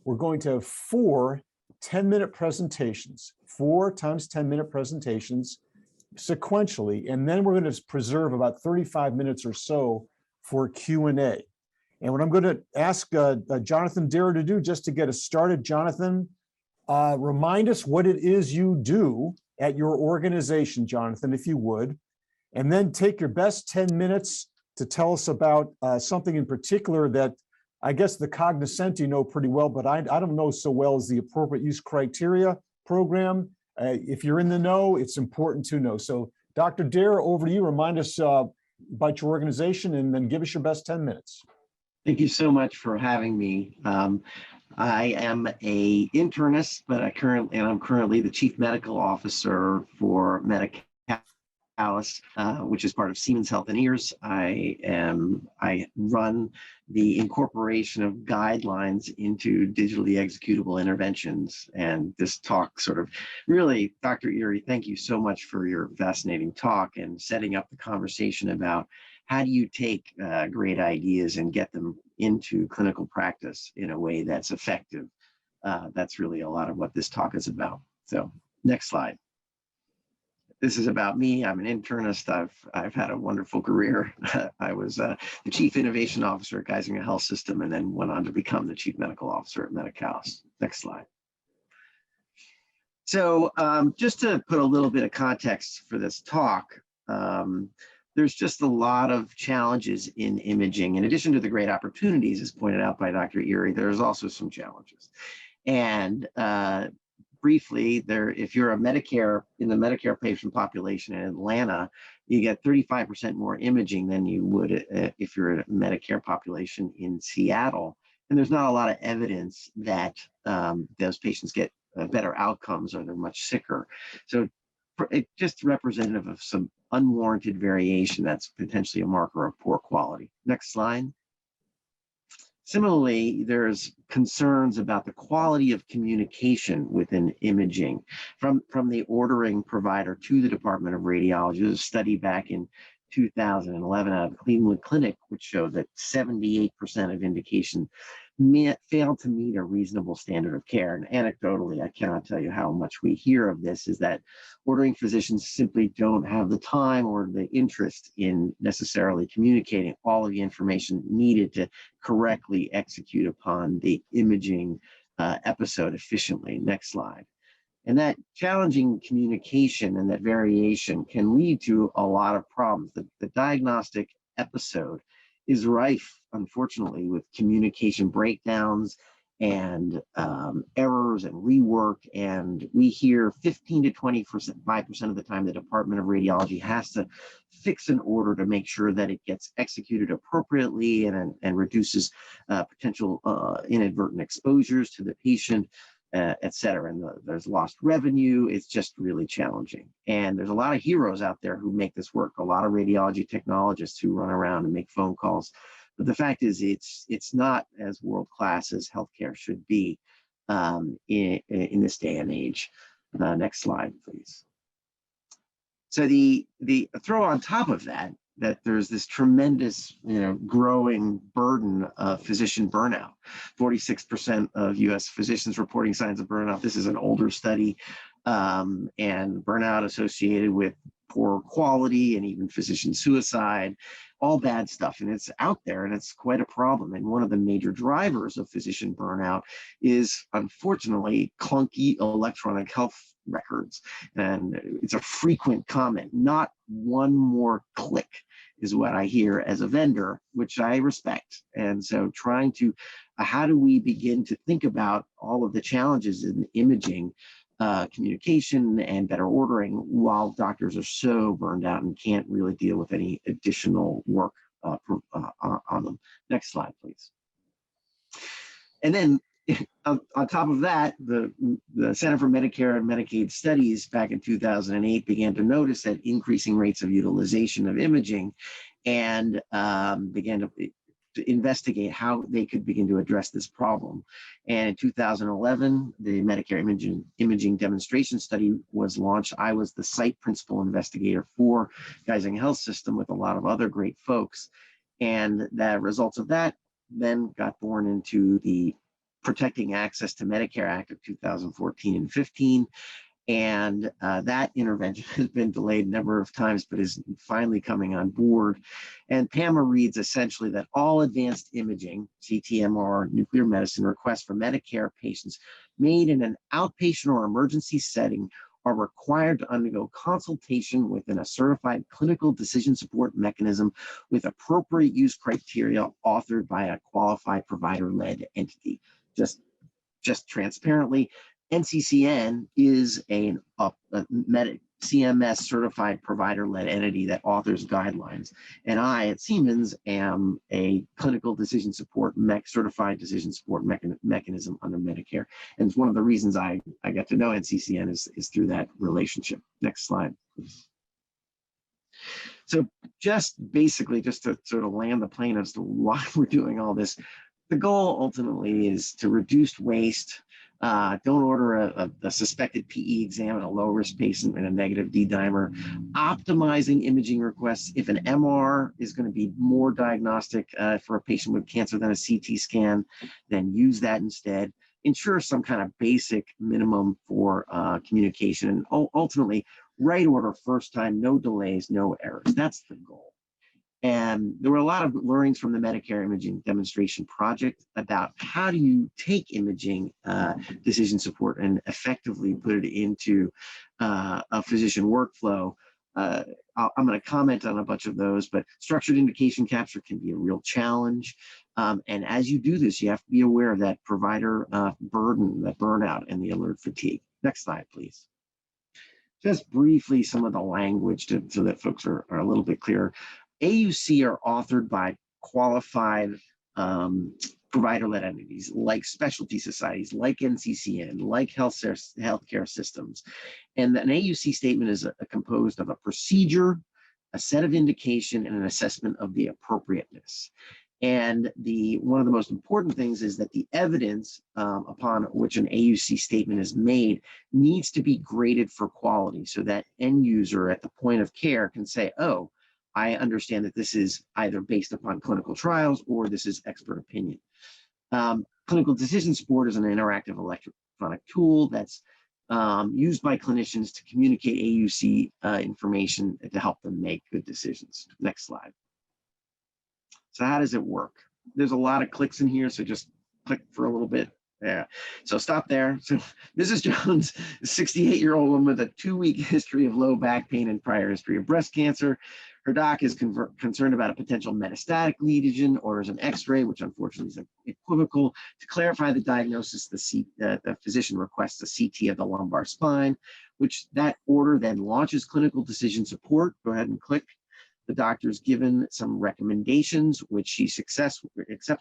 C: We're going to have 4 10-minute presentations, 4 times 10-minute presentations sequentially, and then we're going to preserve about 35 minutes or so for Q&A. And what I'm going to ask Jonathan Darrow to do, just to get us started, Jonathan, remind us what it is you do at your organization, Jonathan, if you would, and then take your best 10 minutes to tell us about something in particular that I guess the cognoscenti know pretty well, but I don't know so well as the appropriate use criteria program. If you're in the know, it's important to know. So Dr. Darrow, over to you. Remind us about your organization and then give us your best 10 minutes.
D: Thank you so much for having me. I am an internist, but I'm currently the Chief Medical Officer for Medi-Cal, which is part of Siemens Healthineers. I run the incorporation of guidelines into digitally executable interventions. And this talk sort of really, Dr. Erie, thank you so much for your fascinating talk and setting up the conversation about how do you take great ideas and get them into clinical practice in a way that's effective. That's really a lot of what this talk is about. So next slide. This is about me. I'm an internist. I've had a wonderful career. I was the Chief Innovation Officer at Geisinger Health System and then went on to become the Chief Medical Officer at Medi-Cal. Next slide. So just to put a little bit of context for this talk, there's just a lot of challenges in imaging. In addition to the great opportunities, as pointed out by Dr. Erie, there's also some challenges. And briefly, if you're in the Medicare patient population in Atlanta, you get 35% more imaging than you would if you're a Medicare population in Seattle. And there's not a lot of evidence that those patients get better outcomes or they're much sicker. So it's just representative of some unwarranted variation that's potentially a marker of poor quality. Next slide. Similarly, there's concerns about the quality of communication within imaging from the ordering provider to the Department of Radiology. There's a study back in 2011 out of the Cleveland Clinic, which showed that 78% of indications failed to meet a reasonable standard of care. And anecdotally, I cannot tell you how much we hear of this, is that ordering physicians simply don't have the time or the interest in necessarily communicating all of the information needed to correctly execute upon the imaging episode efficiently. Next slide. And that challenging communication and that variation can lead to a lot of problems. The diagnostic episode is rife, unfortunately, with communication breakdowns and errors and rework. And we hear 15 to 25% of the time the Department of Radiology has to fix an order to make sure that it gets executed appropriately and reduces potential inadvertent exposures to the patient, et cetera. And there's lost revenue. It's just really challenging. And there's a lot of heroes out there who make this work, a lot of radiology technologists who run around and make phone calls. But the fact is, it's not as world-class as healthcare should be in this day and age. Next slide, please. So the throw on top of that there's this tremendous, growing burden of physician burnout. 46% of U.S. physicians reporting signs of burnout. This is an older study, and burnout associated with poor quality and even physician suicide, all bad stuff. And it's out there and it's quite a problem. And one of the major drivers of physician burnout is, unfortunately, clunky electronic health records. And it's a frequent comment, not one more click is what I hear as a vendor, which I respect. And so trying to, how do we begin to think about all of the challenges in imaging, communication and better ordering while doctors are so burned out and can't really deal with any additional work on them. Next slide, please. And then on top of that, the Center for Medicare and Medicaid Studies back in 2008 began to notice that increasing rates of utilization of imaging and began to investigate how they could begin to address this problem. And in 2011, the Medicare imaging demonstration study was launched. I was the site principal investigator for Geisinger Health System with a lot of other great folks. And the results of that then got born into the Protecting Access to Medicare Act of 2014 and 15. And that intervention has been delayed a number of times, but is finally coming on board. And PAMA reads essentially that all advanced imaging, CT/MR, nuclear medicine requests for Medicare patients made in an outpatient or emergency setting are required to undergo consultation within a certified clinical decision support mechanism with appropriate use criteria authored by a qualified provider-led entity. Just transparently, NCCN is a CMS certified provider-led entity that authors guidelines. And I at Siemens am a clinical decision support certified decision support mechanism under Medicare. And it's one of the reasons I got to know NCCN is through that relationship. Next slide, please. So just basically, just to sort of land the plane as to why we're doing all this, the goal ultimately is to reduce waste. Don't order a suspected PE exam in a low-risk patient in a negative D-dimer. Optimizing imaging requests. If an MR is going to be more diagnostic for a patient with cancer than a CT scan, then use that instead. Ensure some kind of basic minimum for communication. And ultimately, right order first time, no delays, no errors. That's the goal. And there were a lot of learnings from the Medicare imaging demonstration project about how do you take imaging decision support and effectively put it into a physician workflow. I'm going to comment on a bunch of those, but structured indication capture can be a real challenge. And as you do this, you have to be aware of that provider burden, that burnout, and the alert fatigue. Next slide, please. Just briefly, some of the language so that folks are a little bit clearer. AUC are authored by qualified provider-led entities like specialty societies, like NCCN, like healthcare systems. And an AUC statement is composed of a procedure, a set of indication, and an assessment of the appropriateness. And one of the most important things is that the evidence upon which an AUC statement is made needs to be graded for quality so that end user at the point of care can say, oh, I understand that this is either based upon clinical trials or this is expert opinion. Clinical decision support is an interactive electronic tool that's used by clinicians to communicate AUC information to help them make good decisions. Next slide. So how does it work? There's a lot of clicks in here, so just click for a little bit Yeah. So stop there. So Mrs. Jones, a 68-year-old woman with a 2-week history of low back pain and prior history of breast cancer. Her doc is concerned about a potential metastatic lesion, orders an x-ray, which unfortunately is equivocal. To clarify the diagnosis, the physician requests a CT of the lumbar spine, which that order then launches clinical decision support. Go ahead and click. The doctor is given some recommendations, which she accepts,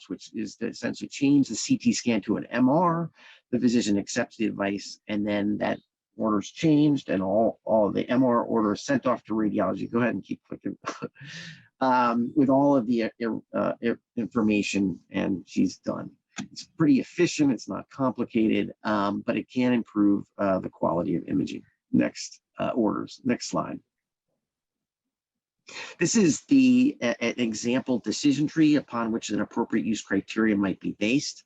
D: which is to essentially change the CT scan to an MR. The physician accepts the advice, and then that order's changed, and all the MR order is sent off to radiology. Go ahead and keep clicking with all of the information, and she's done. It's pretty efficient. It's not complicated, but it can improve the quality of imaging. Next orders. Next slide. This is the example decision tree upon which an appropriate use criteria might be based.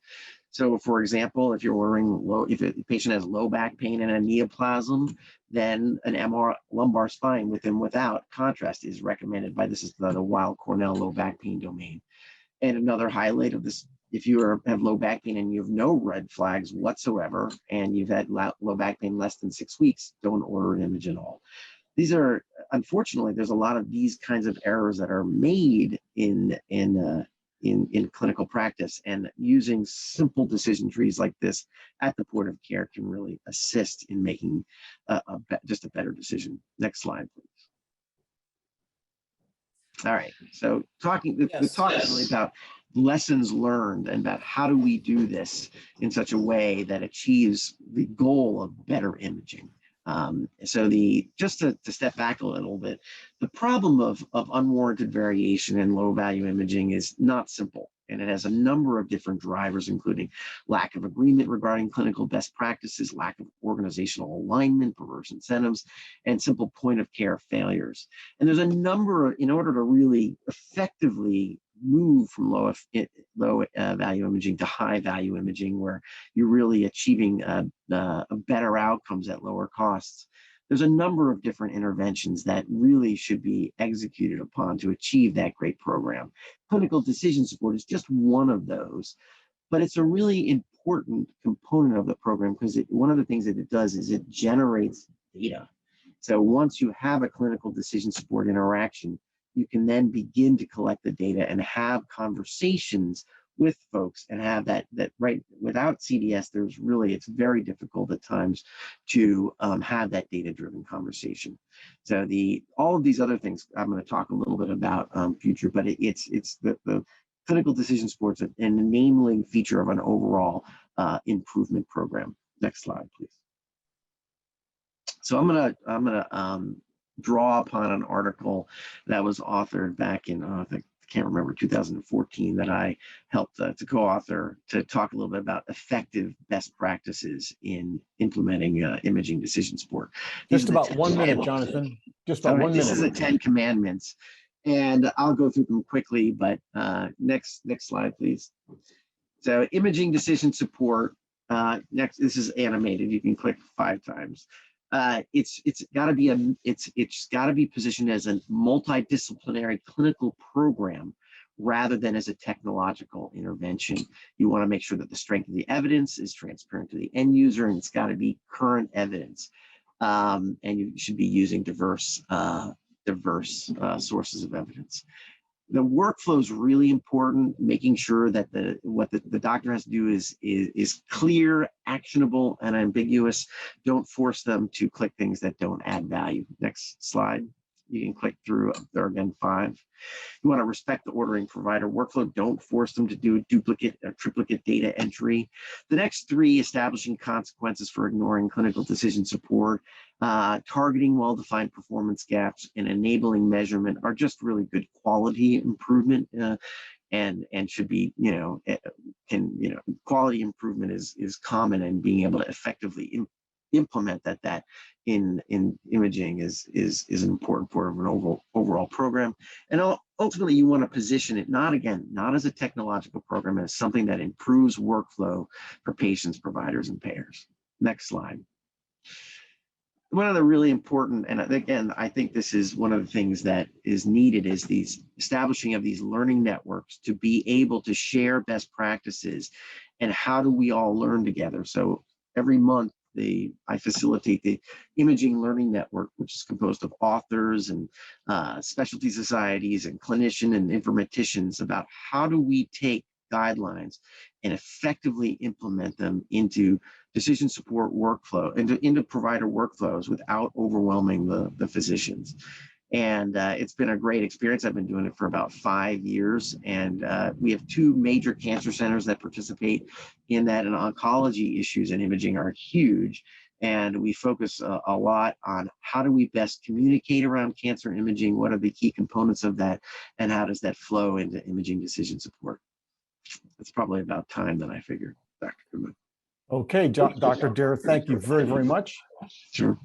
D: So, for example, if you're ordering if a patient has low back pain and a neoplasm, then an MR lumbar spine with and without contrast is recommended by this is the Weill Cornell low back pain domain. And another highlight of this, if you have low back pain and you have no red flags whatsoever, and you've had low back pain less than 6 weeks, don't order an image at all. These are, unfortunately, there's a lot of these kinds of errors that are made in clinical practice, and using simple decision trees like this at the point of care can really assist in making just a better decision. Next slide, please. All right, so the talk is really about lessons learned and about how do we do this in such a way that achieves the goal of better imaging. So just to step back a little bit, the problem of unwarranted variation in low value imaging is not simple, and it has a number of different drivers, including lack of agreement regarding clinical best practices, lack of organizational alignment, perverse incentives, and simple point of care failures. And there's a number in order to really effectively move from low value imaging to high value imaging, where you're really achieving better outcomes at lower costs. There's a number of different interventions that really should be executed upon to achieve that great program. Clinical decision support is just one of those, but it's a really important component of the program because one of the things that it does is it generates data. So once you have a clinical decision support interaction, you can then begin to collect the data and have conversations with folks and have that right. Without CDS, it's very difficult at times to have that data-driven conversation. So all of these other things I'm going to talk a little bit about future, but it's the clinical decision support's an enabling feature of an overall improvement program. Next slide, please. So I'm gonna draw upon an article that was authored back in, I can't remember, 2014, that I helped to co-author to talk a little bit about effective best practices in implementing imaging decision support.
C: Just about 1 minute, Jonathan. Just about 1 minute.
D: This is the 10 commandments, and I'll go through them quickly, but next slide, please. So imaging decision support, next, this is animated. You can click 5 times. It's got to be positioned as a multidisciplinary clinical program rather than as a technological intervention. You want to make sure that the strength of the evidence is transparent to the end user, and it's got to be current evidence. And you should be using diverse sources of evidence. The workflow is really important, making sure that what the doctor has to do is clear, actionable, and ambiguous. Don't force them to click things that don't add value. Next slide. You can click through. There again, 5. You want to respect the ordering provider workflow. Don't force them to do duplicate or triplicate data entry. The next 3, establishing consequences for ignoring clinical decision support, targeting well-defined performance gaps, and enabling measurement are just really good quality improvement, and should be, quality improvement is common, and being able to effectively implement that in imaging is an important part of an overall program. And ultimately, you want to position it not as a technological program, as something that improves workflow for patients, providers, and payers. Next slide. One of the really important, and again, I think this is one of the things that is needed, is these establishing of these learning networks to be able to share best practices and how do we all learn together? So every month, I facilitate the Imaging Learning Network, which is composed of authors and specialty societies and clinician and informaticians about how do we take guidelines and effectively implement them into decision support workflow, into provider workflows without overwhelming the physicians. And it's been a great experience. I've been doing it for about 5 years. And we have 2 major cancer centers that participate in that, and oncology issues and imaging are huge. And we focus a lot on how do we best communicate around cancer imaging, what are the key components of that, and how does that flow into imaging decision support. It's probably about time that I figured, Dr. Goodman.
C: Okay, Dr. Dare, thank you very, very much.
D: Sure.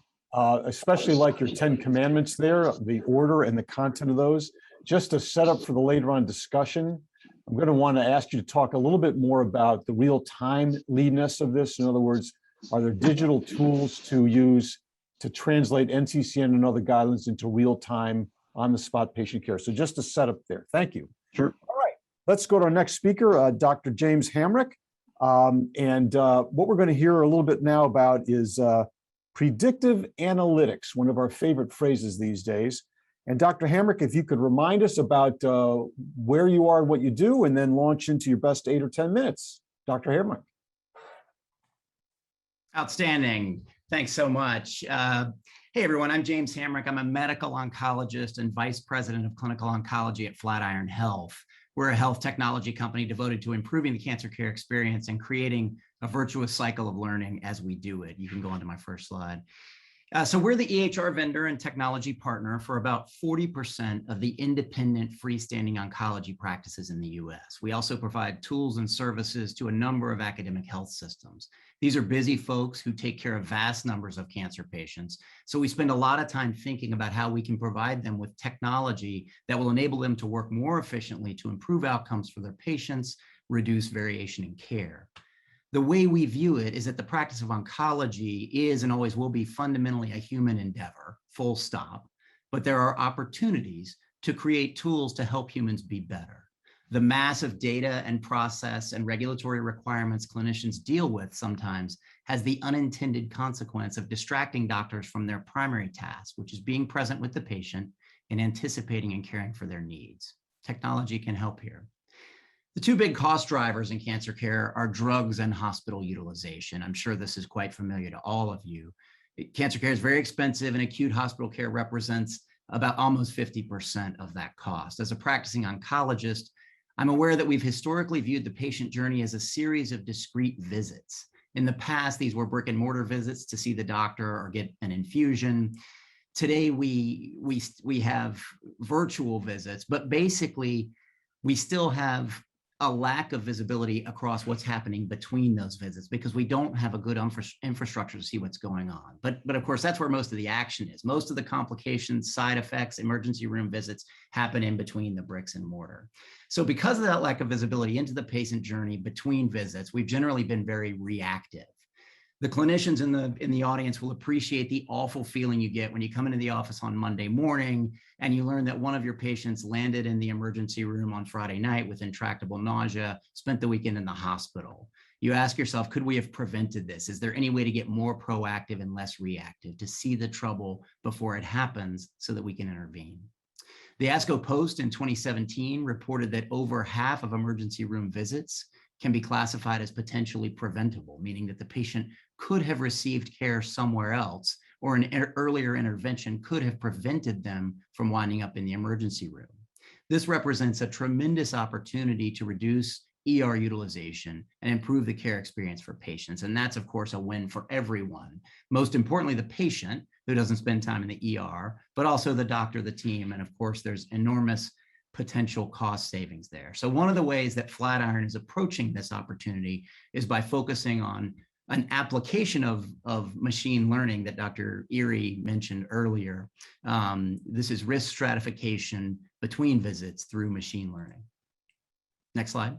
C: Especially like your 10 commandments there, the order and the content of those. Just to set up for the later on discussion, I'm going to want to ask you to talk a little bit more about the real-time leadness of this. In other words, are there digital tools to use to translate NCCN and other guidelines into real-time, on-the-spot patient care? So just to set up there. Thank you.
D: Sure.
C: All right, let's go to our next speaker, Dr. James Hamrick. What we're going to hear a little bit now about is predictive analytics, one of our favorite phrases these days. And Dr. Hamrick, if you could remind us about where you are, what you do, and then launch into your best 8 or 10 minutes. Dr. Hamrick.
E: Outstanding. Thanks so much. Hey, everyone, I'm James Hamrick. I'm a medical oncologist and vice president of clinical oncology at Flatiron Health. We're a health technology company devoted to improving the cancer care experience and creating a virtuous cycle of learning as we do it. You can go on to my first slide. So we're the EHR vendor and technology partner for about 40% of the independent freestanding oncology practices in the US. We also provide tools and services to a number of academic health systems. These are busy folks who take care of vast numbers of cancer patients. So we spend a lot of time thinking about how we can provide them with technology that will enable them to work more efficiently to improve outcomes for their patients, reduce variation in care. The way we view it is that the practice of oncology is and always will be fundamentally a human endeavor, full stop, but there are opportunities to create tools to help humans be better. The massive data and process and regulatory requirements clinicians deal with sometimes has the unintended consequence of distracting doctors from their primary task, which is being present with the patient and anticipating and caring for their needs. Technology can help here. The 2 big cost drivers in cancer care are drugs and hospital utilization. I'm sure this is quite familiar to all of you. Cancer care is very expensive, and acute hospital care represents about almost 50% of that cost. As a practicing oncologist, I'm aware that we've historically viewed the patient journey as a series of discrete visits. In the past, these were brick and mortar visits to see the doctor or get an infusion. Today, we have virtual visits, but basically, we still have a lack of visibility across what's happening between those visits because we don't have a good infrastructure to see what's going on. But of course, that's where most of the action is. Most of the complications, side effects, emergency room visits happen in between the bricks and mortar. So because of that lack of visibility into the patient journey between visits, we've generally been very reactive. The clinicians in the audience will appreciate the awful feeling you get when you come into the office on Monday morning and you learn that one of your patients landed in the emergency room on Friday night with intractable nausea, spent the weekend in the hospital. You ask yourself, could we have prevented this? Is there any way to get more proactive and less reactive, to see the trouble before it happens so that we can intervene? The ASCO Post in 2017 reported that over half of emergency room visits can be classified as potentially preventable, meaning that the patient could have received care somewhere else, or an earlier intervention could have prevented them from winding up in the emergency room. This represents a tremendous opportunity to reduce ER utilization and improve the care experience for patients. And that's, of course, a win for everyone. Most importantly, the patient who doesn't spend time in the ER, but also the doctor, the team, and of course, there's enormous potential cost savings there. So one of the ways that Flatiron is approaching this opportunity is by focusing on an application of machine learning that Dr. Erie mentioned earlier. This is risk stratification between visits through machine learning. Next slide.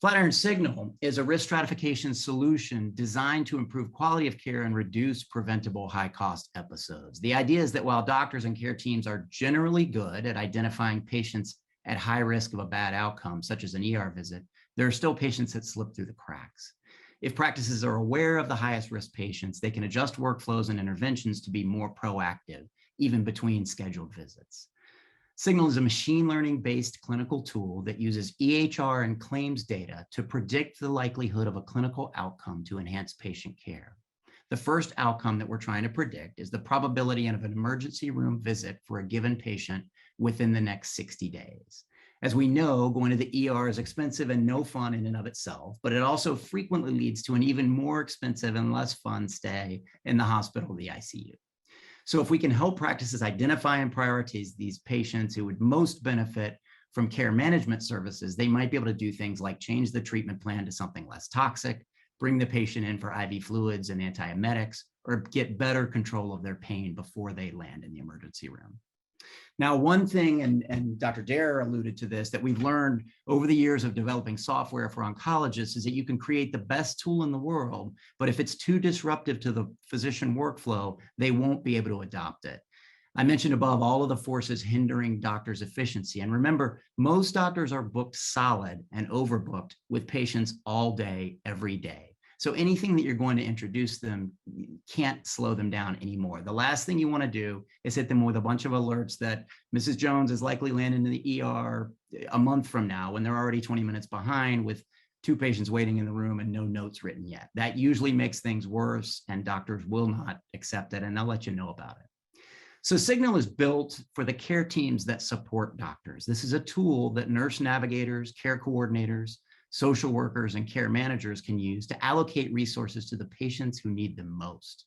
E: Flatiron Signal is a risk stratification solution designed to improve quality of care and reduce preventable high-cost episodes. The idea is that while doctors and care teams are generally good at identifying patients at high risk of a bad outcome, such as an ER visit, there are still patients that slip through the cracks. If practices are aware of the highest risk patients, they can adjust workflows and interventions to be more proactive, even between scheduled visits. Signal is a machine learning-based clinical tool that uses EHR and claims data to predict the likelihood of a clinical outcome to enhance patient care. The first outcome that we're trying to predict is the probability of an emergency room visit for a given patient within the next 60 days. As we know, going to the ER is expensive and no fun in and of itself, but it also frequently leads to an even more expensive and less fun stay in the hospital or the ICU. So if we can help practices identify and prioritize these patients who would most benefit from care management services, they might be able to do things like change the treatment plan to something less toxic, bring the patient in for IV fluids and antiemetics, or get better control of their pain before they land in the emergency room. Now, one thing, and Dr. Dare alluded to this, that we've learned over the years of developing software for oncologists is that you can create the best tool in the world, but if it's too disruptive to the physician workflow, they won't be able to adopt it. I mentioned above all of the forces hindering doctors' efficiency. And remember, most doctors are booked solid and overbooked with patients all day, every day. So anything that you're going to introduce them can't slow them down anymore. The last thing you want to do is hit them with a bunch of alerts that Mrs. Jones is likely landing in the ER a month from now when they're already 20 minutes behind with 2 patients waiting in the room and no notes written yet. That usually makes things worse, and doctors will not accept it, and they'll let you know about it. So Signal is built for the care teams that support doctors. This is a tool that nurse navigators, care coordinators, social workers, and care managers can use to allocate resources to the patients who need them most.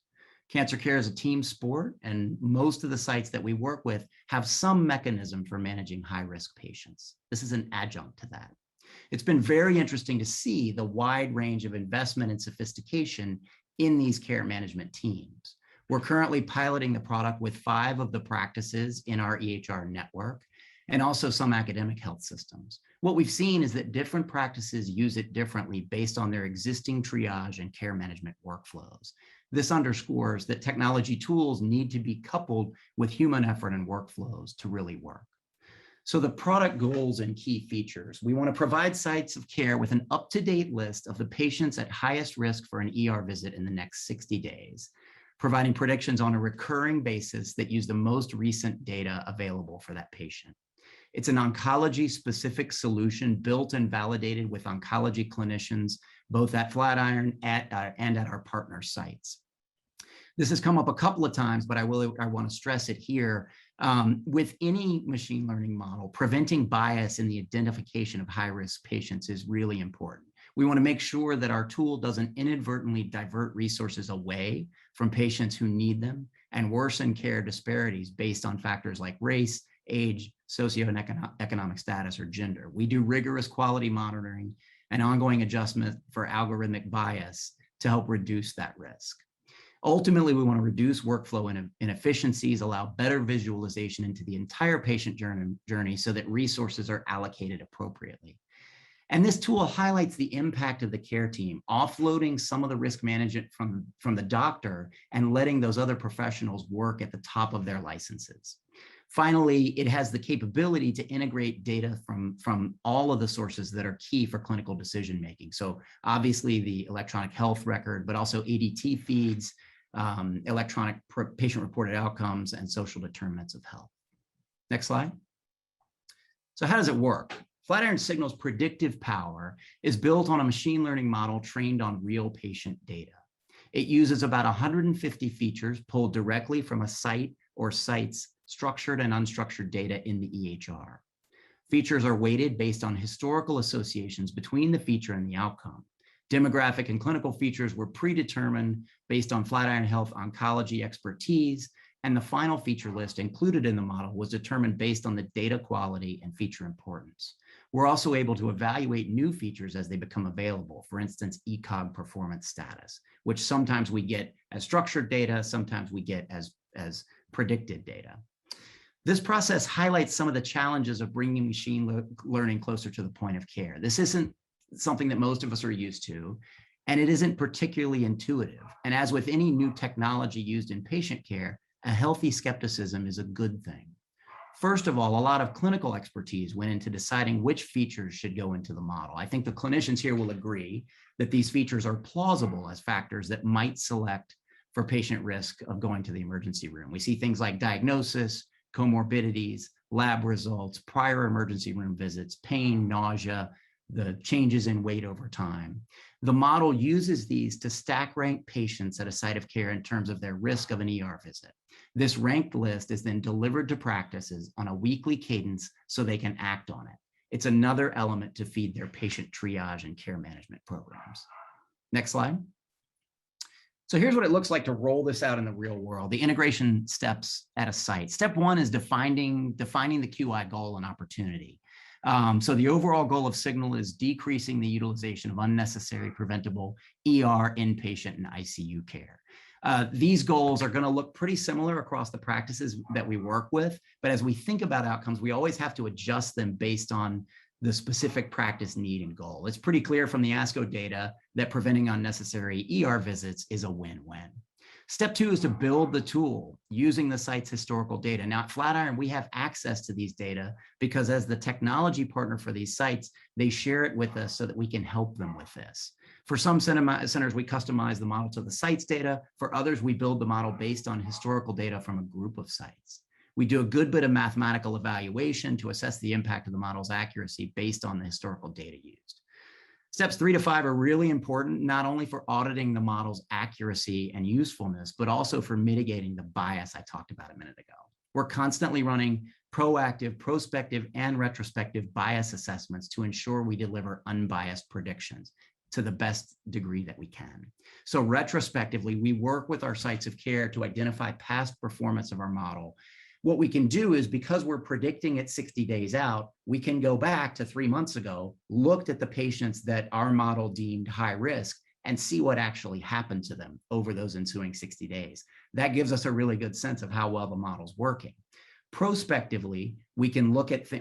E: Cancer care is a team sport, and most of the sites that we work with have some mechanism for managing high-risk patients. This is an adjunct to that. It's been very interesting to see the wide range of investment and sophistication in these care management teams. We're currently piloting the product with 5 of the practices in our EHR network, and also some academic health systems. What we've seen is that different practices use it differently based on their existing triage and care management workflows. This underscores that technology tools need to be coupled with human effort and workflows to really work. So the product goals and key features: we want to provide sites of care with an up-to-date list of the patients at highest risk for an ER visit in the next 60 days, providing predictions on a recurring basis that use the most recent data available for that patient. It's an oncology-specific solution built and validated with oncology clinicians, both at Flatiron and at our partner sites. This has come up a couple of times, but I want to stress it here. With any machine learning model, preventing bias in the identification of high-risk patients is really important. We want to make sure that our tool doesn't inadvertently divert resources away from patients who need them and worsen care disparities based on factors like race, age, socioeconomic status, or gender. We do rigorous quality monitoring and ongoing adjustment for algorithmic bias to help reduce that risk. Ultimately, we want to reduce workflow inefficiencies, allow better visualization into the entire patient journey so that resources are allocated appropriately. And this tool highlights the impact of the care team, offloading some of the risk management from the doctor and letting those other professionals work at the top of their licenses. Finally, it has the capability to integrate data from all of the sources that are key for clinical decision-making. So obviously the electronic health record, but also ADT feeds, electronic patient-reported outcomes, and social determinants of health. Next slide. So how does it work? Flatiron Signal's predictive power is built on a machine learning model trained on real patient data. It uses about 150 features pulled directly from a site or sites' structured and unstructured data in the EHR. Features are weighted based on historical associations between the feature and the outcome. Demographic and clinical features were predetermined based on Flatiron Health oncology expertise, and the final feature list included in the model was determined based on the data quality and feature importance. We're also able to evaluate new features as they become available, for instance, ECOG performance status, which sometimes we get as structured data, sometimes we get as predicted data. This process highlights some of the challenges of bringing machine learning closer to the point of care. This isn't something that most of us are used to, and it isn't particularly intuitive. And as with any new technology used in patient care, a healthy skepticism is a good thing. First of all, a lot of clinical expertise went into deciding which features should go into the model. I think the clinicians here will agree that these features are plausible as factors that might select for patient risk of going to the emergency room. We see things like diagnosis, comorbidities, lab results, prior emergency room visits, pain, nausea, the changes in weight over time. The model uses these to stack rank patients at a site of care in terms of their risk of an ER visit. This ranked list is then delivered to practices on a weekly cadence so they can act on it. It's another element to feed their patient triage and care management programs. Next slide. So here's what it looks like to roll this out in the real world, the integration steps at a site. Step one is defining the QI goal and opportunity. So the overall goal of Signal is decreasing the utilization of unnecessary preventable ER, inpatient, and ICU care. These goals are going to look pretty similar across the practices that we work with, but as we think about outcomes, we always have to adjust them based on the specific practice need and goal. It's pretty clear from the ASCO data that preventing unnecessary ER visits is a win-win. Step two is to build the tool using the site's historical data. Now at Flatiron, we have access to these data because as the technology partner for these sites, they share it with us so that we can help them with this. For some centers, we customize the model to the site's data. For others, we build the model based on historical data from a group of sites. We do a good bit of mathematical evaluation to assess the impact of the model's accuracy based on the historical data used. Steps 3 to 5 are really important, not only for auditing the model's accuracy and usefulness, but also for mitigating the bias I talked about a minute ago. We're constantly running proactive, prospective, and retrospective bias assessments to ensure we deliver unbiased predictions to the best degree that we can. So retrospectively, we work with our sites of care to identify past performance of our model. What we can do is, because we're predicting it 60 days out, we can go back to 3 months ago, looked at the patients that our model deemed high risk, and see what actually happened to them over those ensuing 60 days. That gives us a really good sense of how well the model's working. Prospectively, we can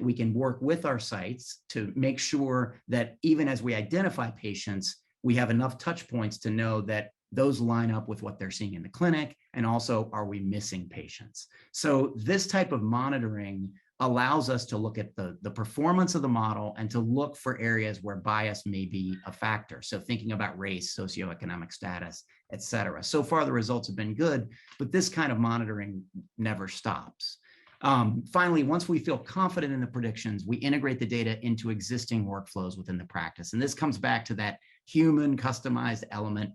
E: we can work with our sites to make sure that even as we identify patients, we have enough touch points to know that those line up with what they're seeing in the clinic, and also are we missing patients? So this type of monitoring allows us to look at the performance of the model and to look for areas where bias may be a factor. So thinking about race, socioeconomic status, et cetera. So far, the results have been good, but this kind of monitoring never stops. Finally, once we feel confident in the predictions, we integrate the data into existing workflows within the practice. And this comes back to that human customized element.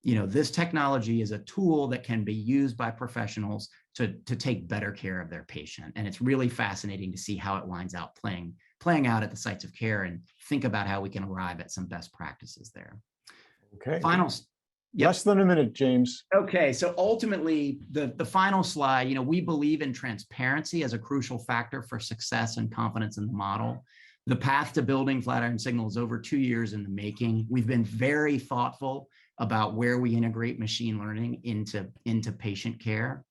E: You know, this technology is a tool that can be used by professionals to take better care of their patient. And it's really fascinating to see how it winds out playing out at the sites of care, and think about how we can arrive at some best practices there.
C: Okay.
E: Yep.
C: Less than a minute, James.
E: Okay, so ultimately, the final slide, you know, we believe in transparency as a crucial factor for success and confidence in the model. The path to building Flatiron Signal is over 2 years in the making. We've been very thoughtful about where we integrate machine learning into patient care.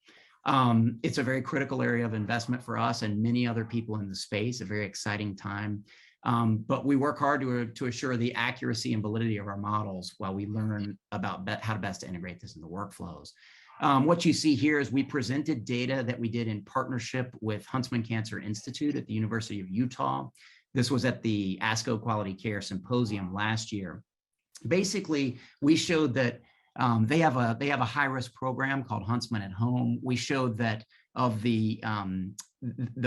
E: It's a very critical area of investment for us and many other people in the space, a very exciting time. But we work hard to assure the accuracy and validity of our models while we learn about how to best integrate this in the workflows. What you see here is we presented data that we did in partnership with Huntsman Cancer Institute at the University of Utah. This was at the ASCO Quality Care Symposium last year. Basically, we showed that they have a high-risk program called Huntsman at Home. We showed that of the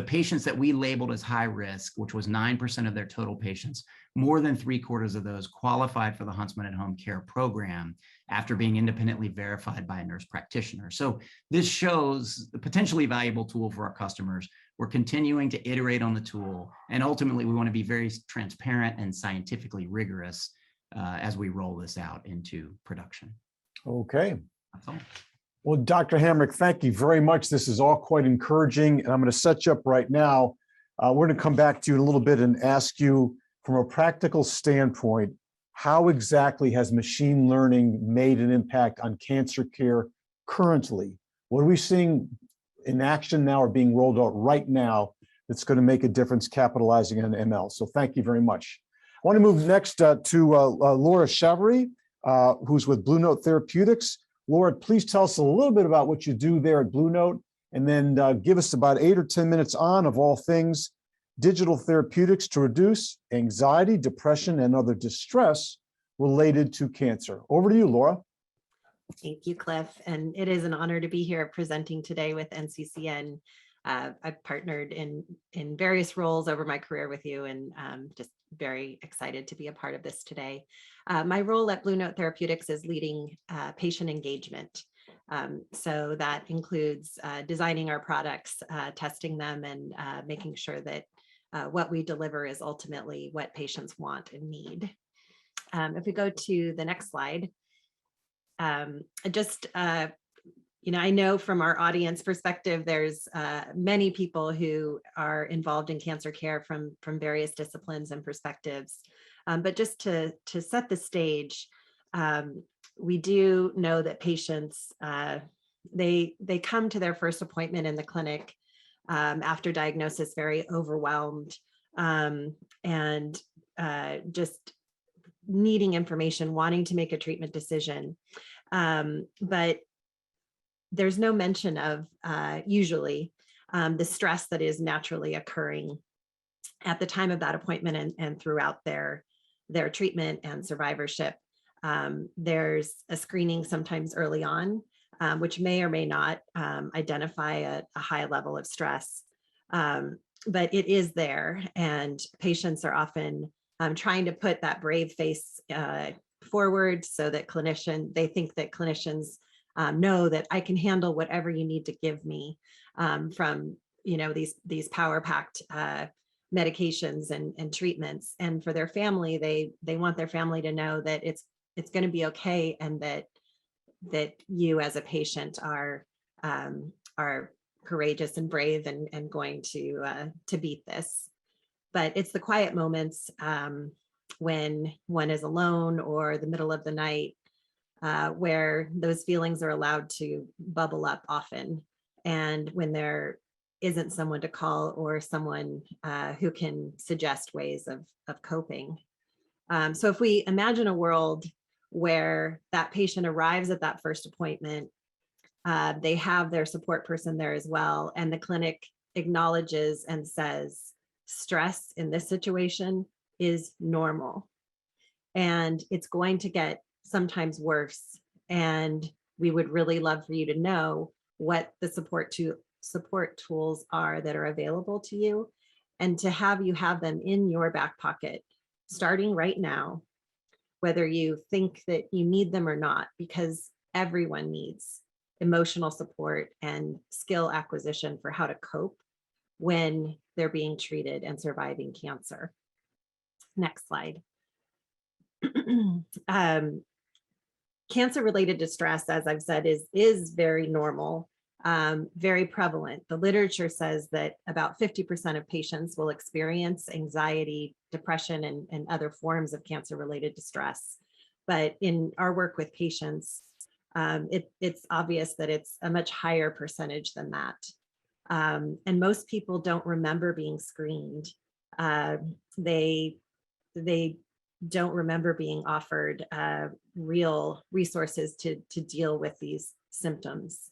E: patients that we labeled as high risk, which was 9% of their total patients, more than 3/4 of those qualified for the Huntsman at Home care program after being independently verified by a nurse practitioner. So this shows the potentially valuable tool for our customers. We're continuing to iterate on the tool, and ultimately we want to be very transparent and scientifically rigorous as we roll this out into production.
C: Okay.
E: That's all.
C: Well, Dr. Hamrick, thank you very much. This is all quite encouraging, and I'm going to set you up right now. We're going to come back to you in a little bit and ask you, from a practical standpoint, how exactly has machine learning made an impact on cancer care currently? What are we seeing in action now or being rolled out right now that's going to make a difference capitalizing on ML? So thank you very much. I want to move next to Laura Chavarie, who's with Blue Note Therapeutics. Laura, please tell us a little bit about what you do there at Blue Note and then give us about 8 or 10 minutes on of all things digital therapeutics to reduce anxiety, depression, and other distress related to cancer. Over to you, Laura.
F: Thank you, Cliff. And it is an honor to be here presenting today with NCCN. I've partnered in various roles over my career with you, and just very excited to be a part of this today. My role at Blue Note Therapeutics is leading patient engagement. So that includes designing our products, testing them, and making sure that what we deliver is ultimately what patients want and need. If we go to the next slide, I know from our audience perspective, there's many people who are involved in cancer care from various disciplines and perspectives. But just to set the stage, we do know that patients, they come to their first appointment in the clinic after diagnosis very overwhelmed and just needing information, wanting to make a treatment decision. But there's no mention of usually the stress that is naturally occurring at the time of that appointment and throughout their treatment and survivorship. There's a screening sometimes early on, which may or may not identify a high level of stress, but it is there, and patients are often trying to put that brave face forward so that they think that clinicians know that I can handle whatever you need to give me from these power-packed medications and treatments. And for their family, they want their family to know that it's going to be okay, and that you as a patient are courageous and brave and going to beat this. But it's the quiet moments when one is alone or the middle of the night where those feelings are allowed to bubble up often, and when there isn't someone to call or someone who can suggest ways of coping. So if we imagine a world where that patient arrives at that first appointment, they have their support person there as well, and the clinic acknowledges and says, stress in this situation is normal, and it's going to get sometimes worse. And we would really love for you to know what the support tools are that are available to you, and to have you have them in your back pocket starting right now, whether you think that you need them or not, because everyone needs emotional support and skill acquisition for how to cope when they're being treated and surviving cancer. Next slide. Cancer-related distress, as I've said, is very normal, very prevalent. The literature says that about 50% of patients will experience anxiety, depression, and other forms of cancer-related distress. But in our work with patients, it's obvious that it's a much higher percentage than that. And most people don't remember being screened. They don't remember being offered real resources to deal with these symptoms.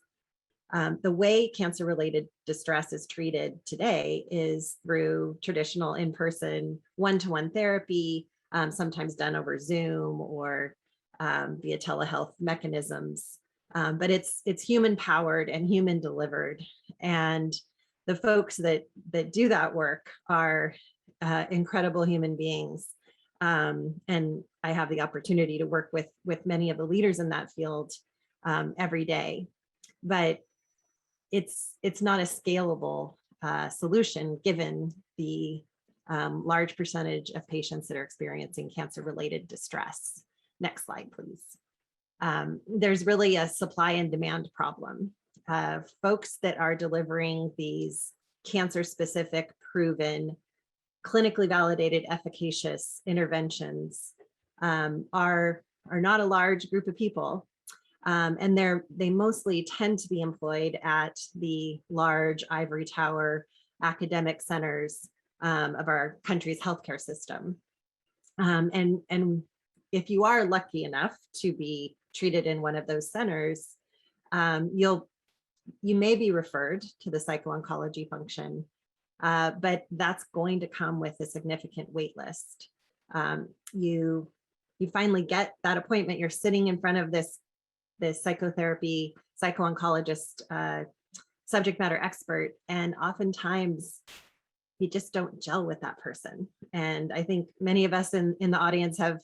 F: The way cancer-related distress is treated today is through traditional in-person one-to-one therapy, sometimes done over Zoom or via telehealth mechanisms. But it's human-powered and human-delivered. And the folks that do that work are incredible human beings. And I have the opportunity to work with many of the leaders in that field every day. But it's not a scalable solution given the large percentage of patients that are experiencing cancer-related distress. Next slide, please. There's really a supply and demand problem. Folks that are delivering these cancer-specific, proven, clinically validated, efficacious interventions are not a large group of people. And they mostly tend to be employed at the large ivory tower academic centers of our country's healthcare system. And if you are lucky enough to be treated in one of those centers, you'll you may be referred to the psycho-oncology function, but that's going to come with a significant wait list. You finally get that appointment. You're sitting in front of this psychotherapy, psycho-oncologist, subject matter expert, and oftentimes you just don't gel with that person. And I think many of us in the audience have,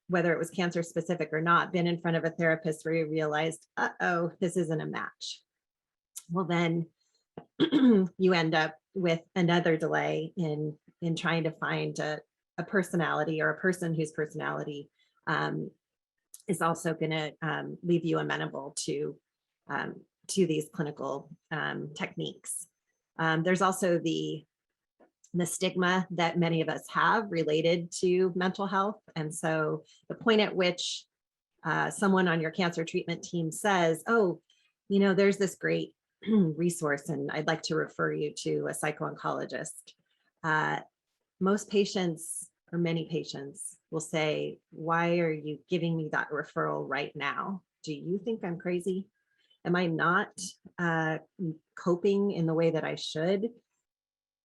F: whether it was cancer specific or not, been in front of a therapist where you realized, uh-oh, this isn't a match. Well, then you end up with another delay in trying to find a personality, or a person whose personality is also going to leave you amenable to these clinical techniques. There's also the stigma that many of us have related to mental health. And so the point at which someone on your cancer treatment team says, oh, there's this great resource and I'd like to refer you to a psycho-oncologist. Most patients, or many patients, will say, why are you giving me that referral right now? Do you think I'm crazy? Am I not coping in the way that I should?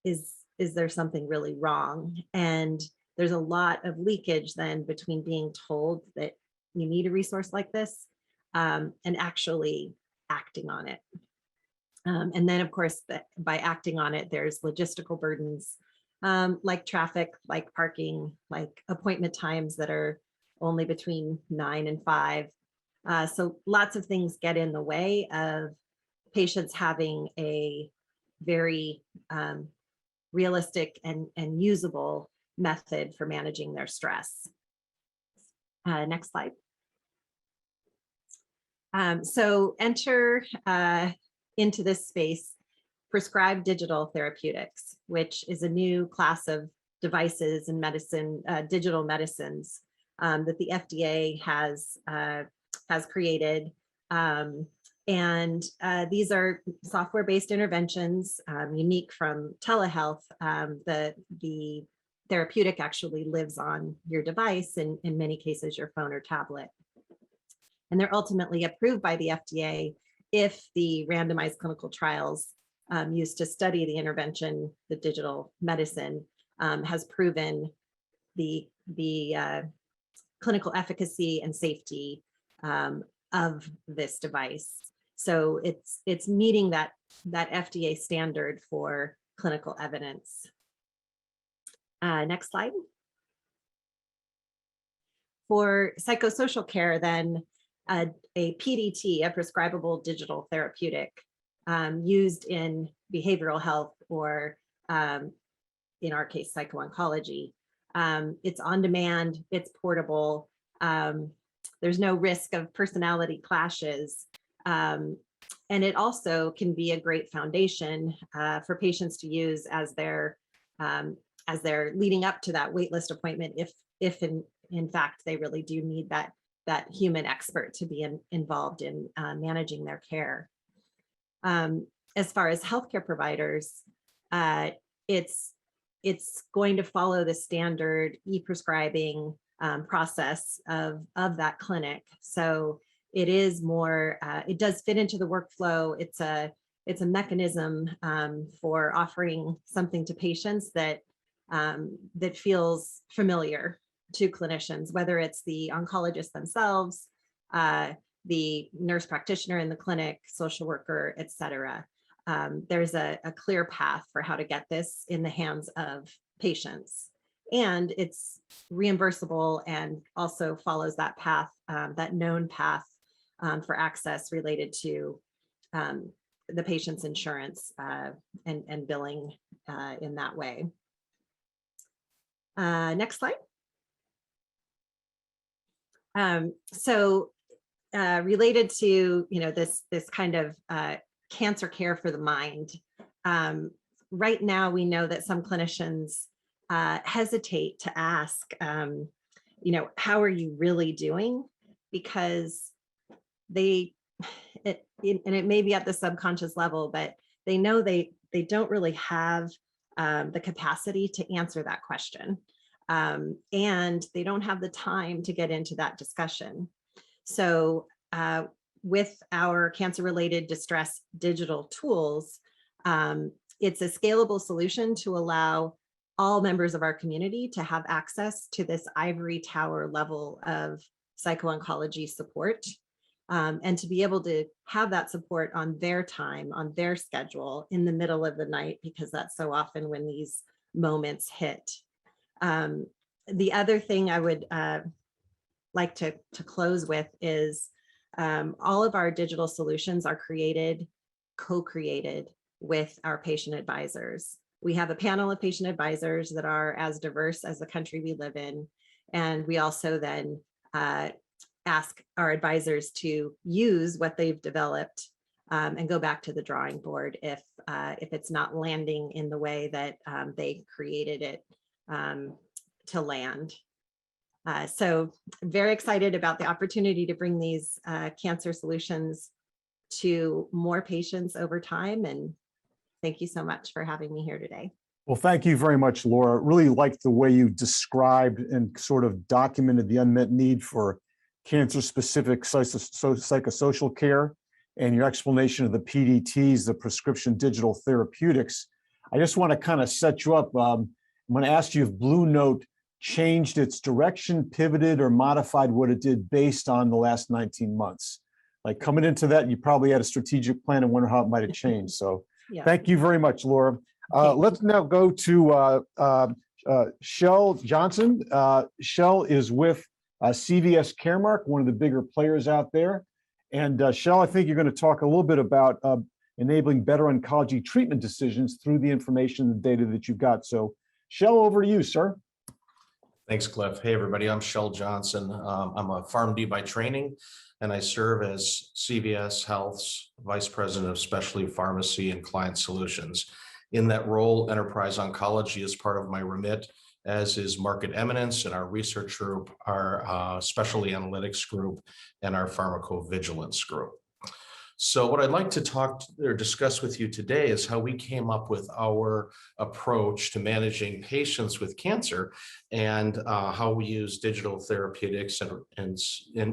F: Is there something really wrong? And there's a lot of leakage then between being told that you need a resource like this and actually acting on it. And then, of course, by acting on it, there's logistical burdens like traffic, like parking, like appointment times that are only between 9 and 5. So lots of things get in the way of patients having a very realistic and usable method for managing their stress. Next slide. So enter into this space prescribed digital therapeutics, which is a new class of devices and medicine, digital medicines that the FDA has created. And these are software-based interventions, unique from telehealth. The therapeutic actually lives on your device, and in many cases, your phone or tablet. And they're ultimately approved by the FDA if the randomized clinical trials used to study the intervention, the digital medicine, has proven the clinical efficacy and safety of this device. So it's meeting that FDA standard for clinical evidence. Next slide. For psychosocial care, then a PDT, a prescribable digital therapeutic, used in behavioral health, or in our case, psycho-oncology. It's on demand, it's portable. There's no risk of personality clashes. And it also can be a great foundation for patients to use as they're leading up to that waitlist appointment, if in fact they really do need that human expert to be involved in managing their care. As far as healthcare providers, it's going to follow the standard e-prescribing process of that clinic. So it is more, it does fit into the workflow. It's a mechanism for offering something to patients that feels familiar to cleanicians, whether it's the oncologists themselves, the nurse practitioner in the clinic, social worker, et cetera. There's a clear path for how to get this in the hands of patients. And it's reimbursable and also follows that path, that known path for access related to the patient's insurance and billing in that way. Next slide. So related to this kind of cancer care for the mind, right now we know that some clinicians hesitate to ask, how are you really doing? Because and it may be at the subconscious level, but they know they don't really have the capacity to answer that question. And they don't have the time to get into that discussion. So with our cancer-related distress digital tools, it's a scalable solution to allow all members of our community to have access to this ivory tower level of psycho-oncology support, and to be able to have that support on their time, on their schedule, in the middle of the night, because that's so often when these moments hit. The other thing I would like to close with is all of our digital solutions are co-created with our patient advisors. We have a panel of patient advisors that are as diverse as the country we live in. And we also then ask our advisors to use what they've developed and go back to the drawing board if it's not landing in the way that they created it to land. So I'm very excited about the opportunity to bring these cancer solutions to more patients over time. And thank you so much for having me here today.
C: Well, thank you very much, Laura. Really liked the way you described and sort of documented the unmet need for cancer-specific psychosocial care and your explanation of the PDTs, the prescription digital therapeutics. I just want to kind of set you up. I'm going to ask you if Blue Note changed its direction, pivoted, or modified what it did based on the last 19 months. Like coming into that, you probably had a strategic plan and wonder how it might have changed. So yeah. Thank you very much, Laura. Let's now go to Shell Johnson. Shell is with CVS Caremark, one of the bigger players out there. And Shell, I think you're going to talk a little bit about enabling better oncology treatment decisions through the information and data that you've got. So Shell, over to you, sir.
G: Thanks, Cliff. Hey, everybody, I'm Shell Johnson. I'm a PharmD by training, and I serve as CVS Health's Vice President of Specialty Pharmacy and Client Solutions. In that role, enterprise oncology is part of my remit, as is market eminence and our research group, our specialty analytics group, and our pharmacovigilance group. So what I'd like to talk or discuss with you today is how we came up with our approach to managing patients with cancer and how we use digital therapeutics and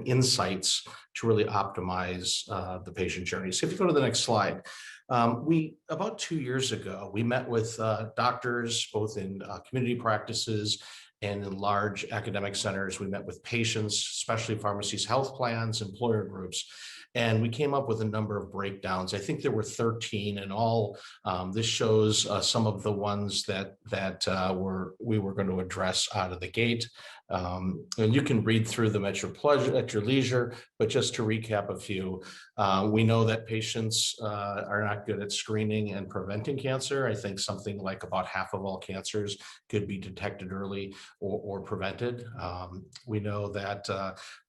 G: insights to really optimize the patient journey. So if you go to the next slide. About 2 years ago, we met with doctors, both in community practices and in large academic centers. We met with patients, specialty pharmacies, health plans, employer groups, and we came up with a number of breakdowns. I think there were 13 in all. This shows some of the ones that we were going to address out of the gate. And you can read through them at your pleasure, at your leisure, but just to recap a few, we know that patients are not good at screening and preventing cancer. I think something like about half of all cancers could be detected early or prevented. We know that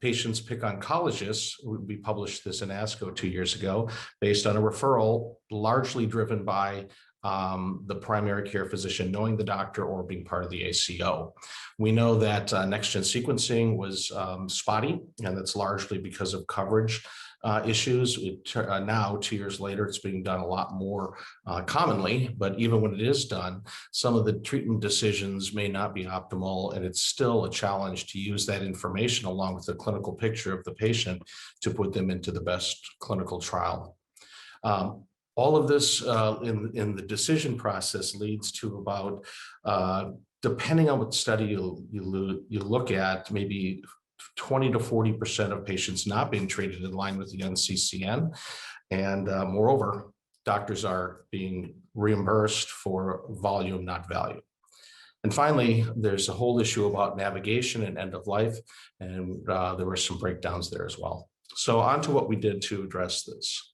G: patients pick oncologists. We published this in ASCO 2 years ago based on a referral largely driven by the primary care physician knowing the doctor or being part of the ACO. We know that next-gen sequencing was spotty, and that's largely because of coverage issues. Now, 2 years later, it's being done a lot more commonly, but even when it is done, some of the treatment decisions may not be optimal, and it's still a challenge to use that information along with the clinical picture of the patient to put them into the best clinical trial. All of this in the decision process leads to about, depending on what study you look at, maybe 20 to 40% of patients not being treated in line with the NCCN. And moreover, doctors are being reimbursed for volume, not value. And finally, there's a whole issue about navigation and end of life, and there were some breakdowns there as well. So on to what we did to address this.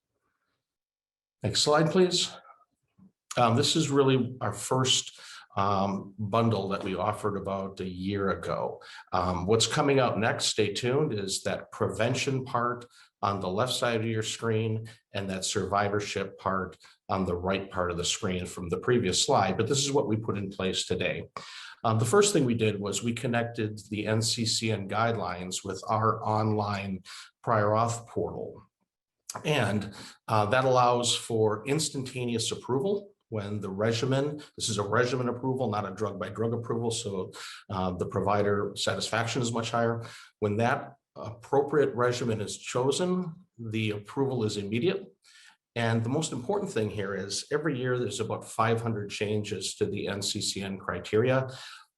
G: Next slide, please. This is really our first bundle that we offered about a year ago. What's coming out next, stay tuned, is that prevention part on the left side of your screen and that survivorship part on the right part of the screen from the previous slide. But this is what we put in place today. The first thing we did was we connected the NCCN guidelines with our online prior auth portal. And that allows for instantaneous approval when the regimen, this is a regimen approval, not a drug by drug approval, so the provider satisfaction is much higher. When that appropriate regimen is chosen, the approval is immediate. And the most important thing here is every year there's about 500 changes to the NCCN criteria.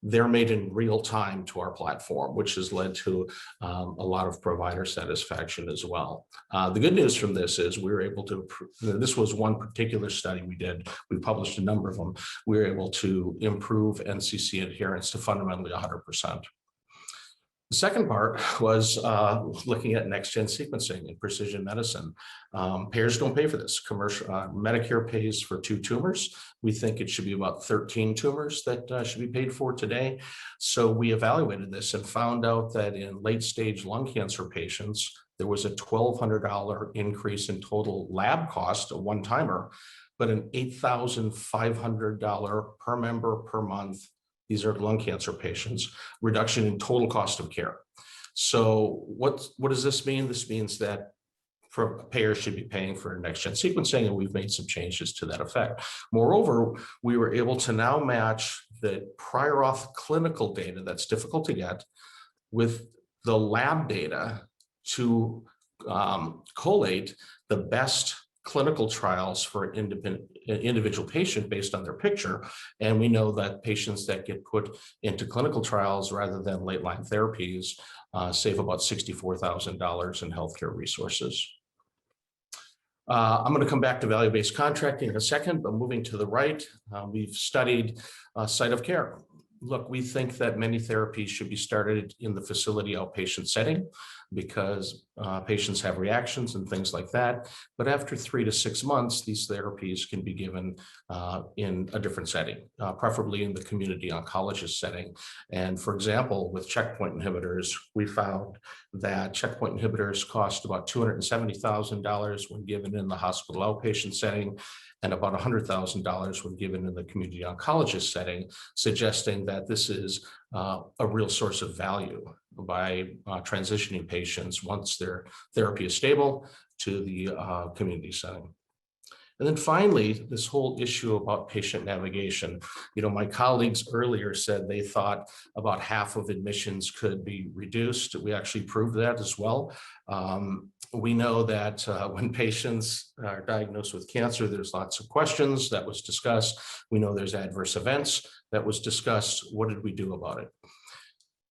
G: They're made in real time to our platform, which has led to a lot of provider satisfaction as well. The good news from this is we were able to, this was one particular study we did, we published a number of them, we were able to improve NCC adherence to fundamentally 100%. The second part was looking at next-gen sequencing and precision medicine. Payers don't pay for this. Medicare pays for 2 tumors. We think it should be about 13 tumors that should be paid for today. So we evaluated this and found out that in late-stage lung cancer patients, there was a $1,200 increase in total lab cost, a one-timer, but an $8,500 per member per month. These are lung cancer patients, reduction in total cost of care. So what does this mean? This means that payers should be paying for next-gen sequencing, and we've made some changes to that effect. Moreover, we were able to now match the prior auth clinical data that's difficult to get with the lab data to collate the best clinical trials for an individual patient based on their picture. And we know that patients that get put into clinical trials rather than late line therapies save about $64,000 in healthcare resources. I'm going to come back to value-based contracting in a second, but moving to the right, we've studied site of care. Look, we think that many therapies should be started in the facility outpatient setting because patients have reactions and things like that. But after 3 to 6 months, these therapies can be given in a different setting, preferably in the community oncologist setting. And for example, with checkpoint inhibitors, we found that checkpoint inhibitors cost about $270,000 when given in the hospital outpatient setting, and about $100,000 when given in the community oncologist setting, suggesting that this is a real source of value by transitioning patients once their therapy is stable to the community setting. And then finally, this whole issue about patient navigation. You know, my colleagues earlier said they thought about half of admissions could be reduced. We actually proved that as well. We know that when patients are diagnosed with cancer, there's lots of questions that was discussed. We know there's adverse events that was discussed. What did we do about it?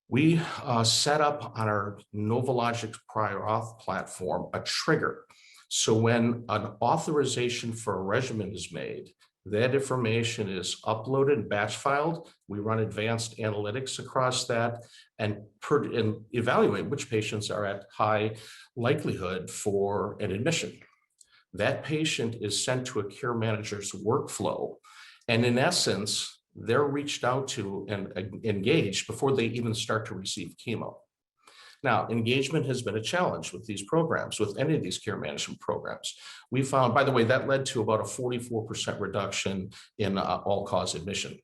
G: We set up on our Novologic prior auth platform a trigger. So when an authorization for a regimen is made, that information is uploaded and batch filed. We run advanced analytics across that and evaluate which patients are at high likelihood for an admission. That patient is sent to a care manager's workflow. And in essence, they're reached out to and engaged before they even start to receive chemo. Now, engagement has been a challenge with these programs, with any of these care management programs. We found, by the way, that led to about a 44% reduction in all-cause admission.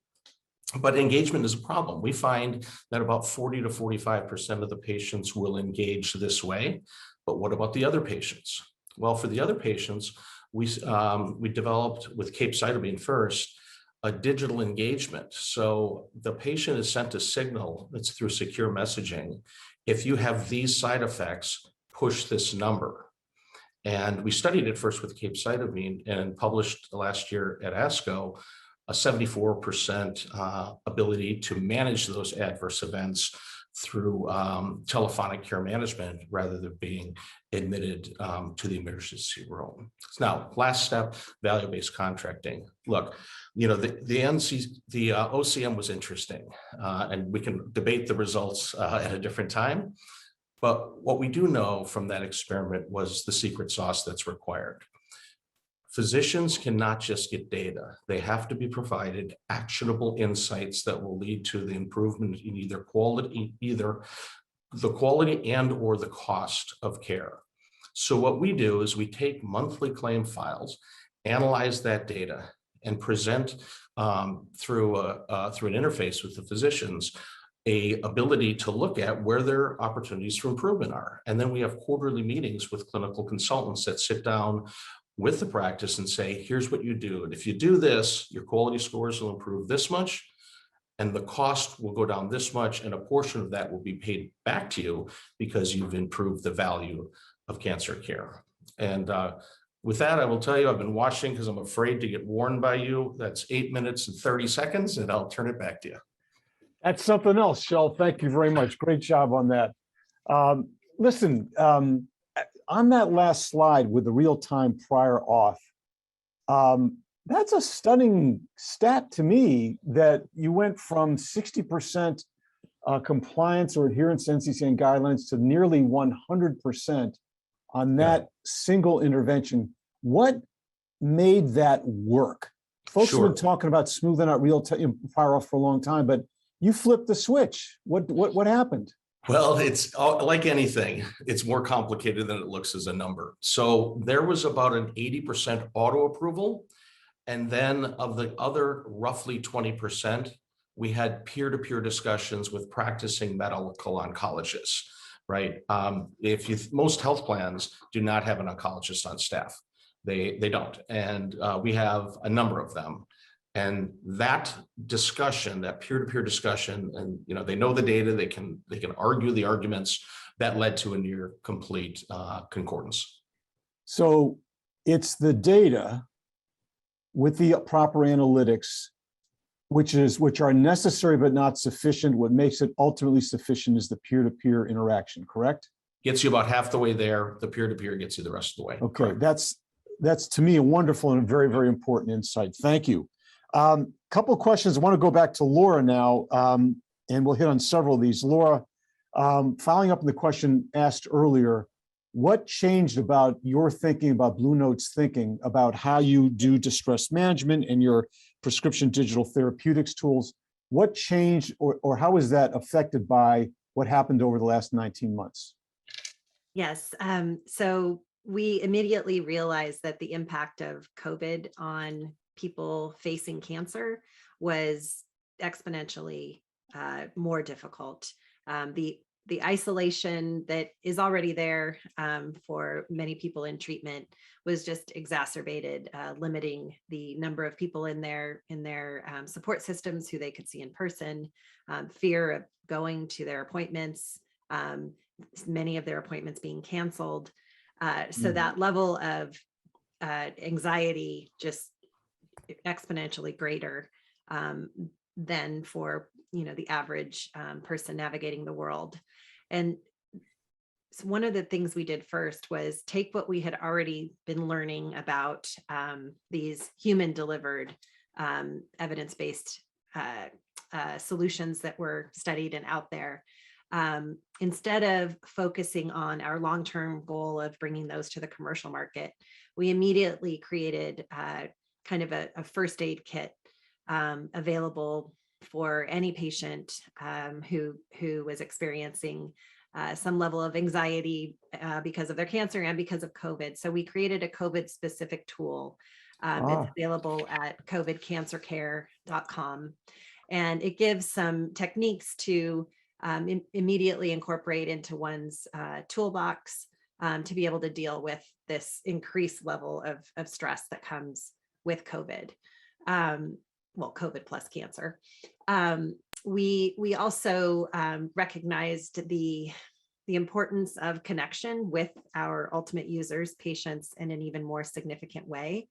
G: But engagement is a problem. We find that about 40 to 45% of the patients will engage this way. But what about the other patients? Well, for the other patients, we developed with capecitabine first, a digital engagement. So the patient is sent a signal that's through secure messaging. If you have these side effects, push this number. And we studied it first with capecitabine and published last year at ASCO a 74% ability to manage those adverse events through telephonic care management rather than being admitted to the emergency room. Now, last step, value-based contracting. Look, you know, the OCM was interesting, and we can debate the results at a different time. But what we do know from that experiment was the secret sauce that's required. Physicians cannot just get data. They have to be provided actionable insights that will lead to the improvement in either the quality and or the cost of care. So what we do is we take monthly claim files, analyze that data, and present through an interface with the physicians a ability to look at where their opportunities for improvement are. And then we have quarterly meetings with clinical consultants that sit down with the practice and say, here's what you do. And if you do this, your quality scores will improve this much. and the cost will go down this much, and a portion of that will be paid back to you because you've improved the value of cancer care. And with that, I will tell you, I've been watching because I'm afraid to get warned by you. That's 8 minutes and 30 seconds, and I'll turn it back to you.
C: That's something else, Shel. Thank you very much. Great job on that. Listen, on that last slide with the real-time prior auth, that's a stunning stat to me that you went from 60% compliance or adherence to NCCN guidelines to nearly 100% on that single intervention. What made that work? Folks have been talking about smoothing out real-time prior auth for a long time, but you flipped the switch. What happened?
G: Well, it's like anything, it's more complicated than it looks as a number. So there was about an 80% auto approval. And then of the other roughly 20%, we had peer-to-peer discussions with practicing medical oncologists, right? Most health plans do not have an oncologist on staff. They don't. And we have a number of them. And that discussion, that peer-to-peer discussion, and they know the data, they can argue the arguments, that led to a near complete concordance.
C: So it's the data with the proper analytics, which are necessary but not sufficient. What makes it ultimately sufficient is the peer-to-peer interaction, correct?
G: Gets you about half the way there. The peer-to-peer gets you the rest of the way.
C: Okay,
G: correct.
C: that's to me a wonderful and very, very important insight. Thank you. Couple of questions. I want to go back to Laura now, and we'll hit on several of these. Laura, following up on the question asked earlier, what changed about your thinking, about Blue Note's thinking about how you do distress management and your prescription digital therapeutics tools? What changed, or how is that affected by what happened over the last 19 months?
F: Yes. So we immediately realized that the impact of COVID on people facing cancer was exponentially more difficult. The isolation that is already there for many people in treatment was just exacerbated, limiting the number of people in their support systems who they could see in person, fear of going to their appointments, many of their appointments being canceled. So that level of anxiety just exponentially greater than for the average person navigating the world. And so one of the things we did first was take what we had already been learning about these human delivered evidence-based solutions that were studied and out there. Instead of focusing on our long-term goal of bringing those to the commercial market, we immediately created kind of a first aid kit available for any patient who was experiencing some level of anxiety because of their cancer and because of COVID. So we created a COVID specific tool. It's available at covidcancercare.com. And it gives some techniques to immediately incorporate into one's toolbox to be able to deal with this increased level of stress that comes with COVID. Well, COVID plus cancer. We also recognized the importance of connection with our ultimate users, patients, in an even more significant way,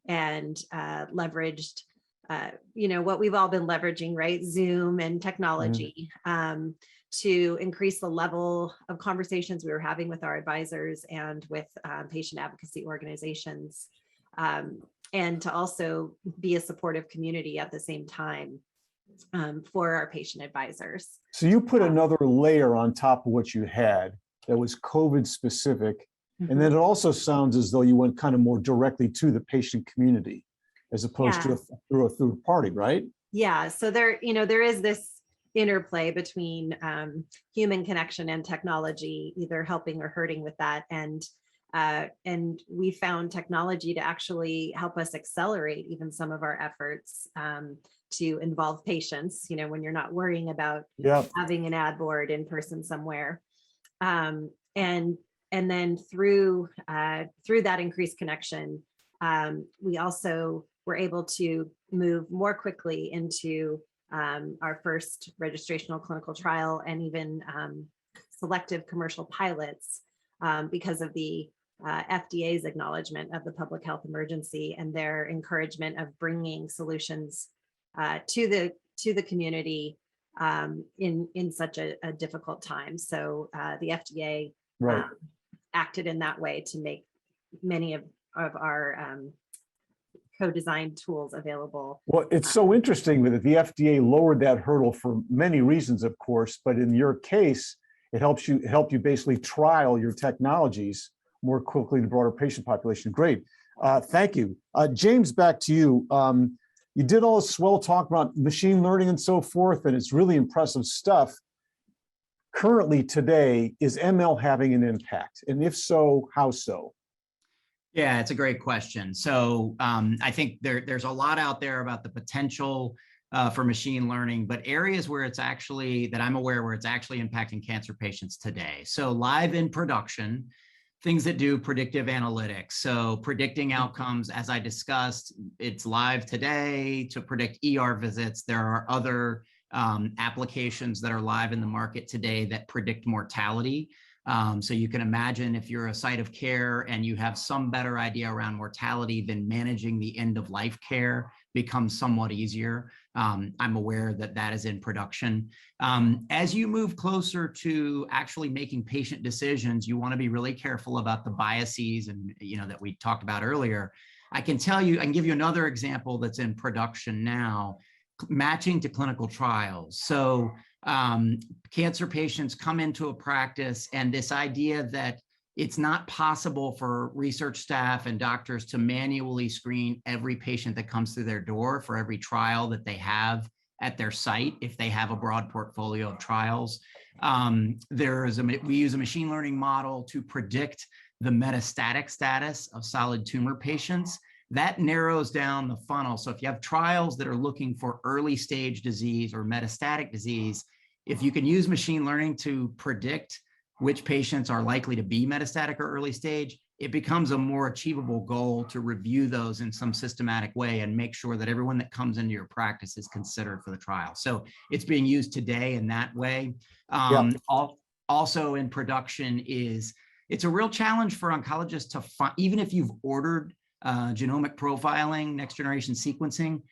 F: and leveraged, what we've all been leveraging, right? Zoom and technology to increase the level of conversations we were having with our advisors and with patient advocacy organizations. And to also be a supportive community at the same time for our patient advisors.
C: So you put another layer on top of what you had that was COVID specific. And then it also sounds as though you went kind of more directly to the patient community as opposed to through a third party, right?
F: Yeah, so there is this interplay between human connection and technology, either helping or hurting with that. And we found technology to actually help us accelerate even some of our efforts to involve patients, when you're not worrying about having an ad board in person somewhere. And then through that increased connection, we also were able to move more quickly into our first registrational clinical trial, and even selective commercial pilots because of the FDA's acknowledgement of the public health emergency and their encouragement of bringing solutions to the community in such a difficult time. So the FDA acted in that way to make many of our co-designed tools available.
C: Well, it's so interesting that the FDA lowered that hurdle for many reasons, of course, but in your case, it helped you basically trial your technologies more quickly to broader patient population. Great. Thank you. James, back to you. You did all this swell talk about machine learning and so forth, and it's really impressive stuff. Currently today, is ML having an impact? And if so, how so?
E: Yeah, it's a great question. So I think there's a lot out there about the potential for machine learning, but areas where it's actually, that I'm aware where it's actually impacting cancer patients today. So live in production, things that do predictive analytics. So predicting outcomes, as I discussed, it's live today to predict ER visits. There are other applications that are live in the market today that predict mortality. So you can imagine if you're a site of care and you have some better idea around mortality, then managing the end of life care becomes somewhat easier. I'm aware that that is in production. As you move closer to actually making patient decisions, you want to be really careful about the biases and that we talked about earlier. I can give you another example that's in production now, matching to clinical trials. So cancer patients come into a practice, and this idea that it's not possible for research staff and doctors to manually screen every patient that comes through their door for every trial that they have at their site, if they have a broad portfolio of trials. We use a machine learning model to predict the metastatic status of solid tumor patients. That narrows down the funnel. So if you have trials that are looking for early stage disease or metastatic disease, if you can use machine learning to predict which patients are likely to be metastatic or early stage, it becomes a more achievable goal to review those in some systematic way and make sure that everyone that comes into your practice is considered for the trial. So it's being used today in that way. Also in production it's a real challenge for oncologists to find, even if you've ordered genomic profiling, next generation sequencing,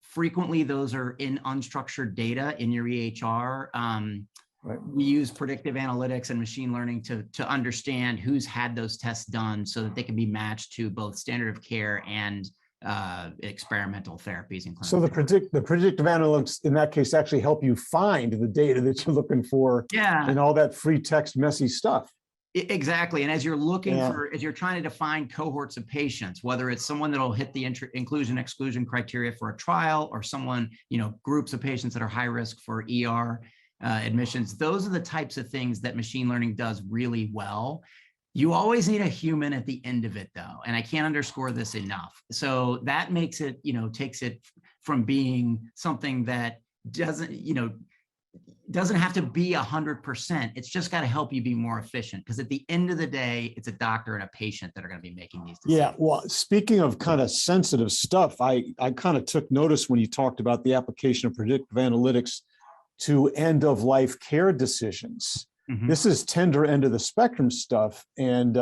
E: frequently those are in unstructured data in your EHR. We use predictive analytics and machine learning to understand who's had those tests done so that they can be matched to both standard of care and experimental therapies.
C: So the predictive analytics in that case actually help you find the data that you're looking for, and all that free text messy stuff.
E: Exactly. And as you're looking as you're trying to define cohorts of patients, whether it's someone that'll hit the inclusion exclusion criteria for a trial, or someone, groups of patients that are high risk for ER admissions, those are the types of things that machine learning does really well. You always need a human at the end of it though. And I can't underscore this enough. So that makes it, takes it from being something that doesn't have to be 100%. It's just got to help you be more efficient, because at the end of the day, it's a doctor and a patient that are going to be making these decisions.
C: Yeah, well, speaking of kind of sensitive stuff, I kind of took notice when you talked about the application of predictive analytics to end of life care decisions. Mm-hmm. This is tender end of the spectrum stuff. And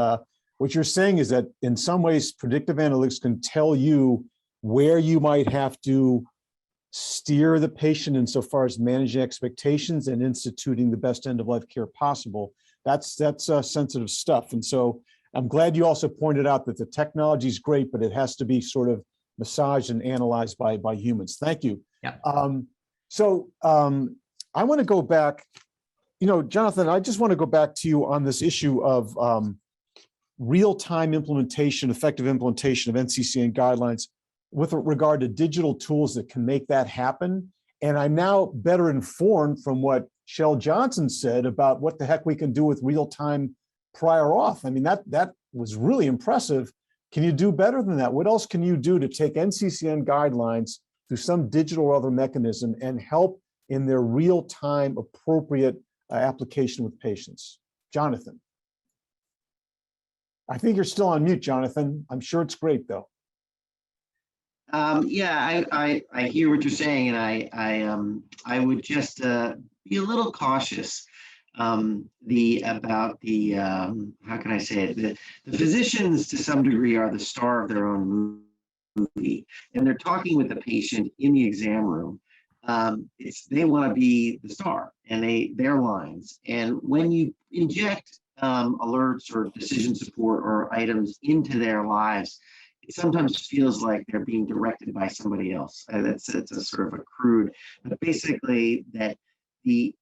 C: what you're saying is that in some ways, predictive analytics can tell you where you might have to steer the patient insofar as managing expectations and instituting the best end of life care possible. That's sensitive stuff. And so I'm glad you also pointed out that the technology is great, but it has to be sort of massaged and analyzed by humans. Thank you.
E: Yeah.
C: I want to go back, Jonathan, I just want to go back to you on this issue of real-time implementation, effective implementation of NCCN guidelines with regard to digital tools that can make that happen. And I'm now better informed from what Shell Johnson said about what the heck we can do with real-time prior auth. I mean, that was really impressive. Can you do better than that? What else can you do to take NCCN guidelines through some digital or other mechanism and help in their real-time appropriate application with patients? Jonathan. I think you're still on mute, Jonathan. I'm sure it's great though.
D: Yeah, I hear what you're saying, and I would just be a little cautious about the how can I say it? The physicians to some degree are the star of their own movie, and they're talking with the patient in the exam room. They want to be the star, and their lines. And when you inject alerts or decision support or items into their lives, it sometimes feels like they're being directed by somebody else. It's a sort of a crude, but basically that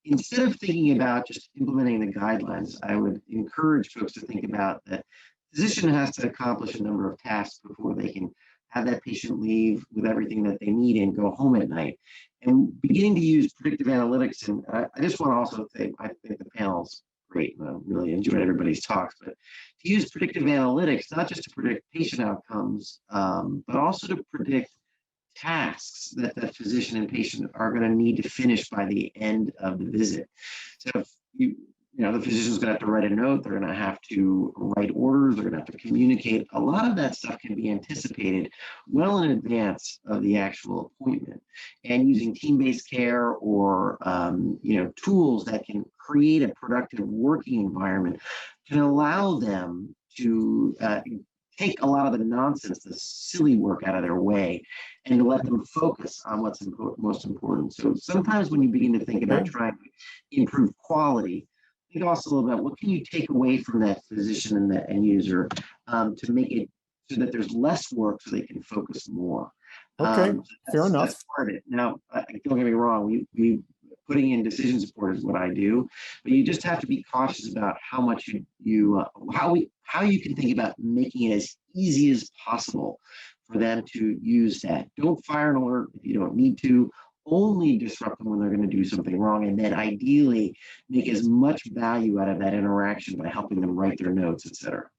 D: instead of thinking about just implementing the guidelines, I would encourage folks to think about that physician has to accomplish a number of tasks before they can have that patient leave with everything that they need and go home at night. And beginning to use predictive analytics, and I just want to also think, I think the panel's great, and I really enjoyed everybody's talks, but to use predictive analytics, not just to predict patient outcomes, but also to predict tasks that the physician and patient are going to need to finish by the end of the visit. So if the physician's going to have to write a note, they're going to have to write orders, they're going to have to communicate. A lot of that stuff can be anticipated well in advance of the actual appointment. And using team-based care or tools that can create a productive working environment can allow them to take a lot of the nonsense, the silly work out of their way, and to let them focus on what's most important. So sometimes when you begin to think about trying to improve quality, think also a little about what can you take away from that physician and that end user to make it so that there's less work so they can focus more.
C: Okay, fair enough.
D: That's part of it. Now, don't get me wrong, we putting in decision support is what I do, but you just have to be cautious about how much how you can think about making it as easy as possible for them to use that. Don't fire an alert if you don't need to. Only disrupt them when they're going to do something wrong, and then ideally make as much value out of that interaction by helping them write their notes, et cetera.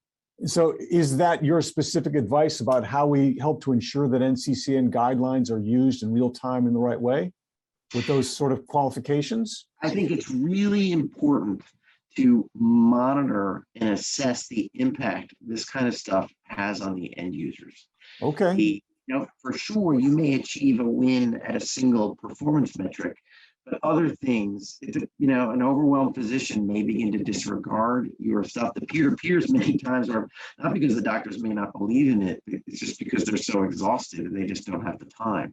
C: So is that your specific advice about how we help to ensure that NCCN guidelines are used in real time in the right way with those sort of qualifications?
D: I think it's really important to monitor and assess the impact this kind of stuff has on the end users.
C: Okay.
D: For sure, you may achieve a win at a single performance metric, but other things, an overwhelmed physician may begin to disregard your stuff. The peer-to-peers many times are not because the doctors may not believe in it, it's just because they're so exhausted and they just don't have the time.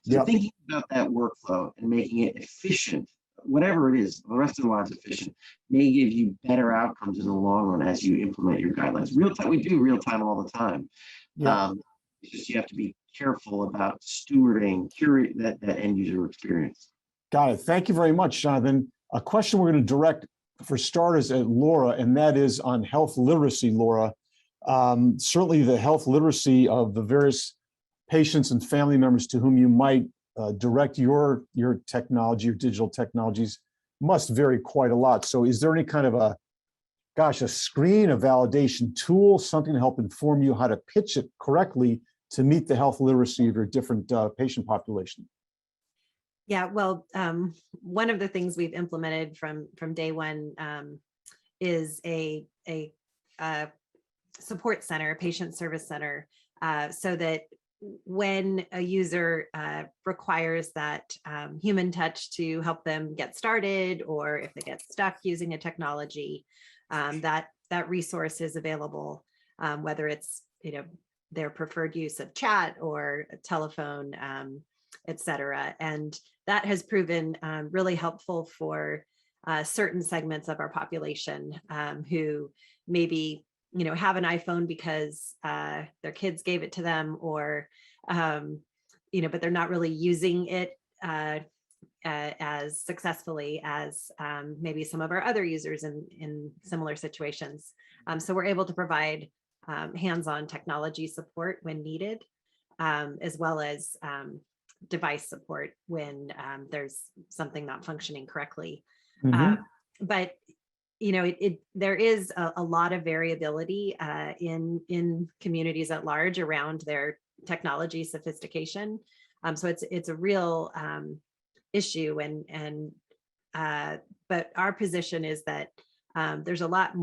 D: So thinking about that workflow and making it efficient, whatever it is, the rest of the lives efficient, may give you better outcomes in the long run as you implement your guidelines. Real time, we do real time all the time. It's just you have to be careful about stewarding, curate that end user experience.
C: Got it. Thank you very much, Jonathan. A question we're going to direct for starters at Laura, and that is on health literacy, Laura. Certainly the health literacy of the various patients and family members to whom you might direct your technology, your digital technologies must vary quite a lot. So is there any kind of a screen, a validation tool, something to help inform you how to pitch it correctly to meet the health literacy of your different patient population?
F: Yeah, well, one of the things we've implemented from day one is a support center, a patient service center, so that when a user requires that human touch to help them get started, or if they get stuck using a technology, that resource is available, whether it's their preferred use of chat or telephone, et cetera. And that has proven really helpful for certain segments of our population who maybe have an iPhone because their kids gave it to them, or but they're not really using it as successfully as maybe some of our other users in similar situations. So we're able to provide hands-on technology support when needed, as well as device support when there's something not functioning correctly. But there is a lot of variability in communities at large around their technology sophistication. So it's a real issue, but our position is that there's a lot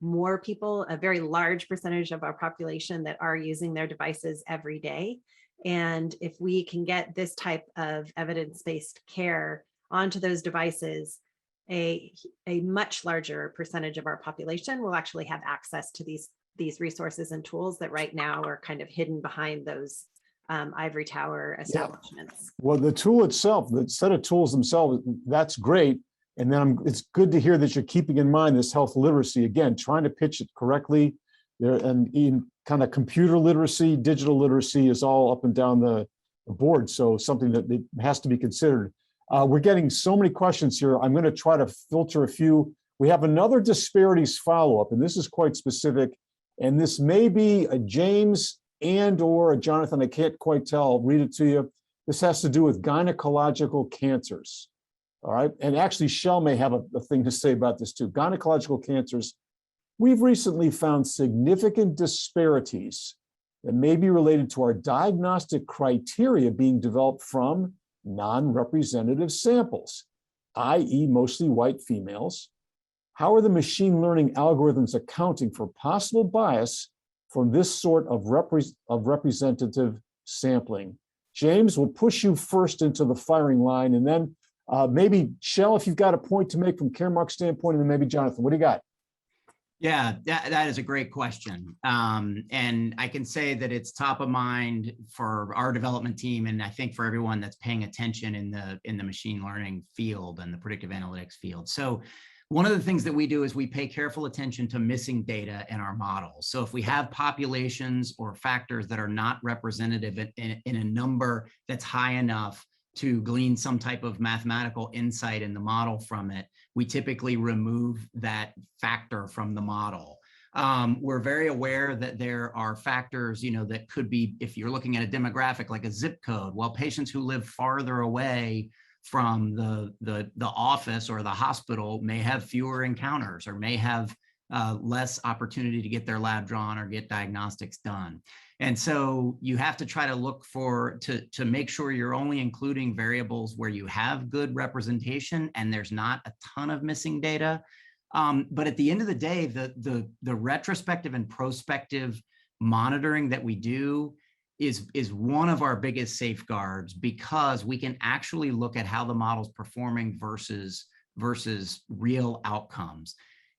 F: more people, a very large percentage of our population that are using their devices every day. And if we can get this type of evidence-based care onto those devices, a much larger percentage of our population will actually have access to these resources and tools that right now are kind of hidden behind those ivory tower establishments.
C: Well, the tool itself, the set of tools themselves, that's great. And then it's good to hear that you're keeping in mind this health literacy, again, trying to pitch it correctly there, and in kind of computer literacy, digital literacy is all up and down the board. So something that it has to be considered. We're getting so many questions here. I'm going to try to filter a few. We have another disparities follow-up, and this is quite specific. And this may be a James and or a Jonathan, I can't quite tell. I'll read it to you. This has to do with gynecological cancers. All right. And actually, Shell may have a thing to say about this too. Gynecological cancers. We've recently found significant disparities that may be related to our diagnostic criteria being developed from non-representative samples, i.e. mostly white females. How are the machine learning algorithms accounting for possible bias from this sort of representative sampling? James, we'll push you first into the firing line, and then maybe Shell, if you've got a point to make from Caremark's standpoint, and then maybe Jonathan, what do you got?
E: Yeah, that is a great question. And I can say that it's top of mind for our development team, and I think for everyone that's paying attention in the machine learning field and the predictive analytics field. So one of the things that we do is we pay careful attention to missing data in our models. So if we have populations or factors that are not representative in a number that's high enough to glean some type of mathematical insight in the model from it, we typically remove that factor from the model. We're very aware that there are factors, that could be, if you're looking at a demographic like a zip code, well, patients who live farther away from the office or the hospital may have fewer encounters or may have less opportunity to get their lab drawn or get diagnostics done. And so you have to try to look to make sure you're only including variables where you have good representation and there's not a ton of missing data. But at the end of the day, the retrospective and prospective monitoring that we do is one of our biggest safeguards, because we can actually look at how the model's performing versus real outcomes.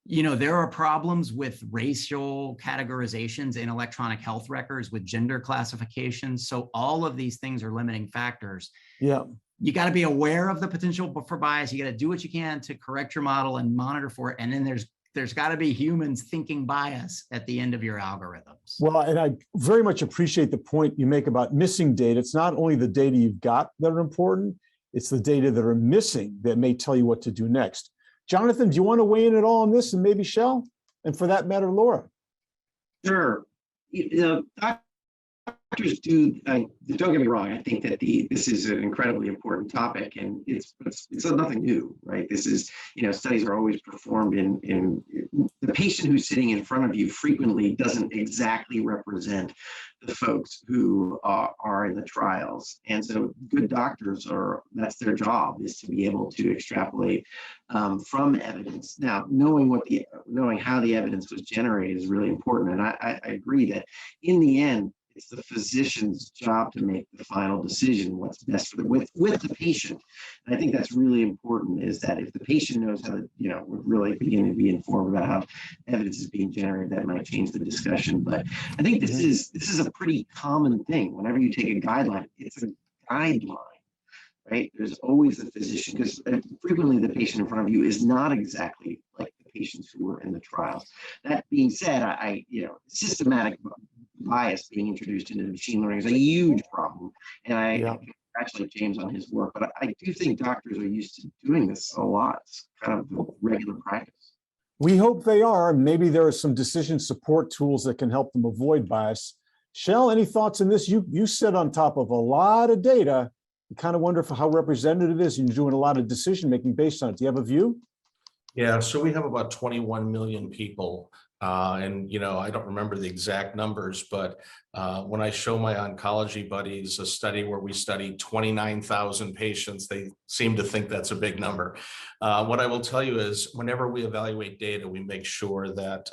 E: There are problems with racial categorizations in electronic health records, with gender classifications. So all of these things are limiting factors.
C: Yeah.
E: You got to be aware of the potential for bias. You got to do what you can to correct your model and monitor for it. And then there's got to be humans thinking bias at the end of your algorithms.
C: Well, and I very much appreciate the point you make about missing data. It's not only the data you've got that are important, it's the data that are missing that may tell you what to do next. Jonathan, do you want to weigh in at all on this, and maybe Shell? And for that matter, Laura? Sure.
D: Doctors do, don't get me wrong, I think that this is an incredibly important topic, and it's nothing new, right? This is, studies are always performed in the patient who's sitting in front of you frequently doesn't exactly represent the folks who are in the trials. And so good doctors that's their job, is to be able to extrapolate from evidence. Now, knowing how the evidence was generated is really important. And I agree that in the end, it's the physician's job to make the final decision what's best for with the patient. And I think that's really important, is that if the patient knows how to, we're really beginning to be informed about how evidence is being generated, that might change the discussion. But I think this is a pretty common thing. Whenever you take a guideline, it's a guideline, right? There's always the physician, because frequently the patient in front of you is not exactly like the patients who were in the trials. That being said, systematic bias being introduced into machine learning is a huge problem. And I congratulate James on his work, but I do think doctors are used to doing this a lot. It's kind of regular practice.
C: We hope they are. Maybe there are some decision support tools that can help them avoid bias. Shell, any thoughts on this? You sit on top of a lot of data. You kind of wonder how representative it is, and you're doing a lot of decision making based on it. Do you have a view?
G: Yeah, so we have about 21 million people. And, I don't remember the exact numbers, but when I show my oncology buddies a study where we studied 29,000 patients, they seem to think that's a big number. What I will tell you is, whenever we evaluate data, we make sure that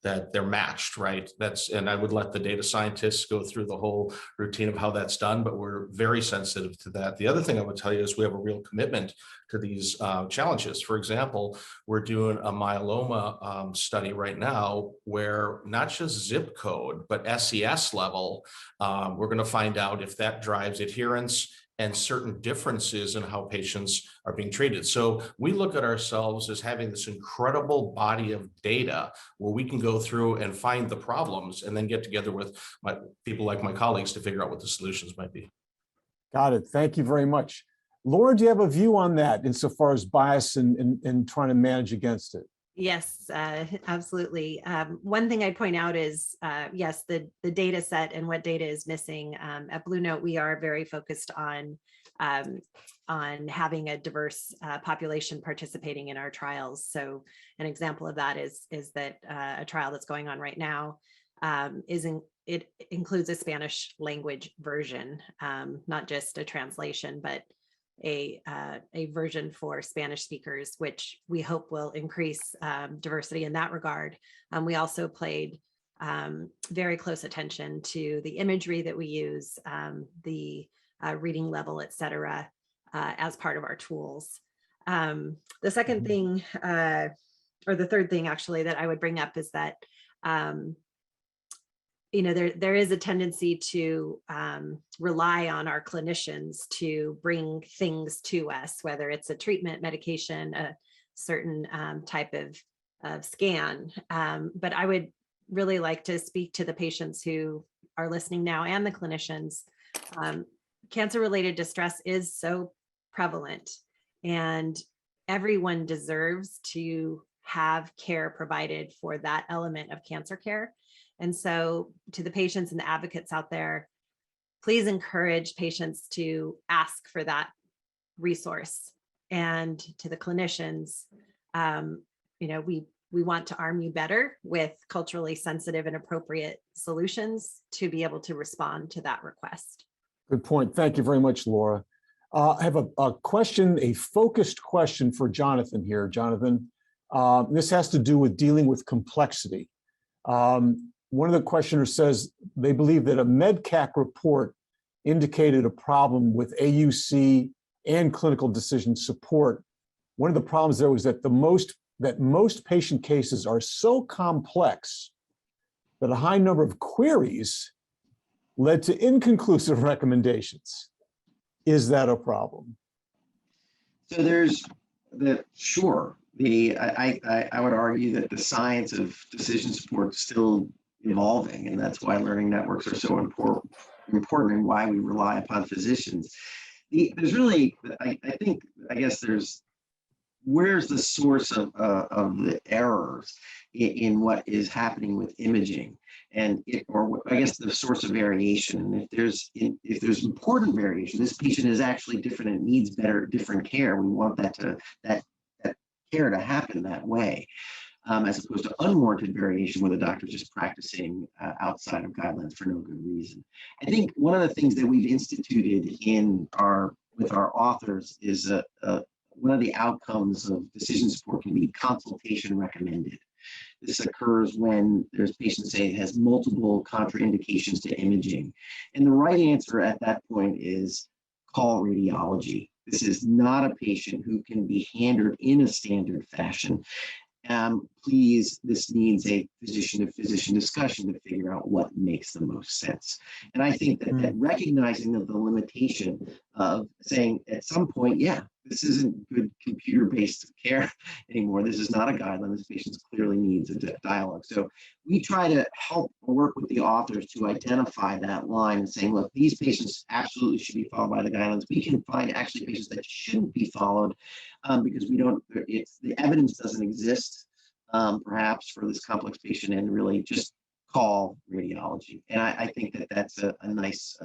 G: that they're matched, right? And I would let the data scientists go through the whole routine of how that's done, but we're very sensitive to that. The other thing I would tell you is we have a real commitment to these challenges. For example, we're doing a myeloma study right now where not just zip code, but SES level, we're going to find out if that drives adherence and certain differences in how patients are being treated. So we look at ourselves as having this incredible body of data where we can go through and find the problems and then get together with people like my colleagues to figure out what the solutions might be.
C: Got it. Thank you very much. Laura, do you have a view on that insofar as bias and trying to manage against it?
F: Yes, absolutely. One thing I'd point out is, yes, the data set and what data is missing. At Blue Note, we are very focused on having a diverse population participating in our trials. So an example of that is that a trial that's going on right now it includes a Spanish language version, not just a translation, but a version for Spanish speakers, which we hope will increase diversity in that regard. We also paid very close attention to the imagery that we use, the reading level, et cetera, as part of our tools. The second thing, or the third thing actually that I would bring up is that there is a tendency to rely on our clinicians to bring things to us, whether it's a treatment, medication, a certain type of scan. But I would really like to speak to the patients who are listening now and the clinicians. Cancer-related distress is so prevalent, and everyone deserves to have care provided for that element of cancer care. And so to the patients and the advocates out there, please encourage patients to ask for that resource. And to the clinicians, we want to arm you better with culturally sensitive and appropriate solutions to be able to respond to that request.
C: Good point. Thank you very much, Laura. I have a question, a focused question for Jonathan here. Jonathan, this has to do with dealing with complexity. One of the questioners says they believe that a MedCAC report indicated a problem with AUC and clinical decision support. One of the problems there was that most patient cases are so complex that a high number of queries led to inconclusive recommendations. Is that a problem?
D: So sure. I would argue that the science of decision support is still evolving, and that's why learning networks are so important and why we rely upon physicians. There's really, where's the source of the errors in what is happening with imaging, the source of variation. And if there's important variation, this patient is actually different and needs different care. We want that care to happen that way, as opposed to unwarranted variation where the doctor's just practicing outside of guidelines for no good reason. I think one of the things that we've instituted with our authors is one of the outcomes of decision support can be consultation recommended. This occurs when there's patients say it has multiple contraindications to imaging. And the right answer at that point is call radiology. This is not a patient who can be handled in a standard fashion. Please, this needs a physician-to-physician discussion to figure out what makes the most sense. And I think that recognizing of the limitation of saying at some point, yeah, this isn't good computer-based care anymore. This is not a guideline. This patient clearly needs a dialogue. So we try to help work with the authors to identify that line and saying, look, these patients absolutely should be followed by the guidelines. We can find actually patients that shouldn't be followed because the evidence doesn't exist, perhaps for this complex patient, and really just call radiology. And I think that that's a nice,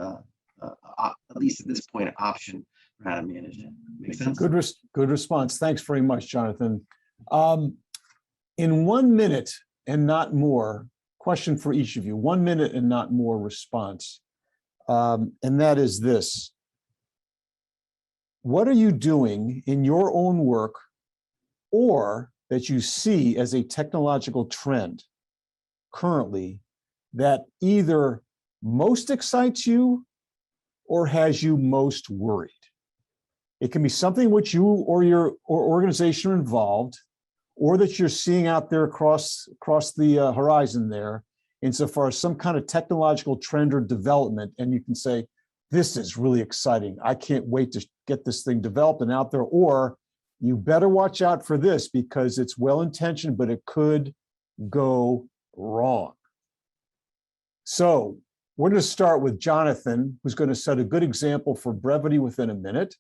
D: at least at this point, option for how to manage it. Make sense?
C: Good response. Thanks very much, Jonathan. In 1 minute and not more, question for each of you, 1 minute and not more response. And that is this. What are you doing in your own work or that you see as a technological trend currently that either most excites you or has you most worried? It can be something which you or your organization are involved, or that you're seeing out there across the horizon there, insofar as some kind of technological trend or development, and you can say, this is really exciting. I can't wait to get this thing developed and out there, or you better watch out for this because it's well-intentioned, but it could go wrong. So we're going to start with Jonathan, who's going to set a good example for brevity within a minute.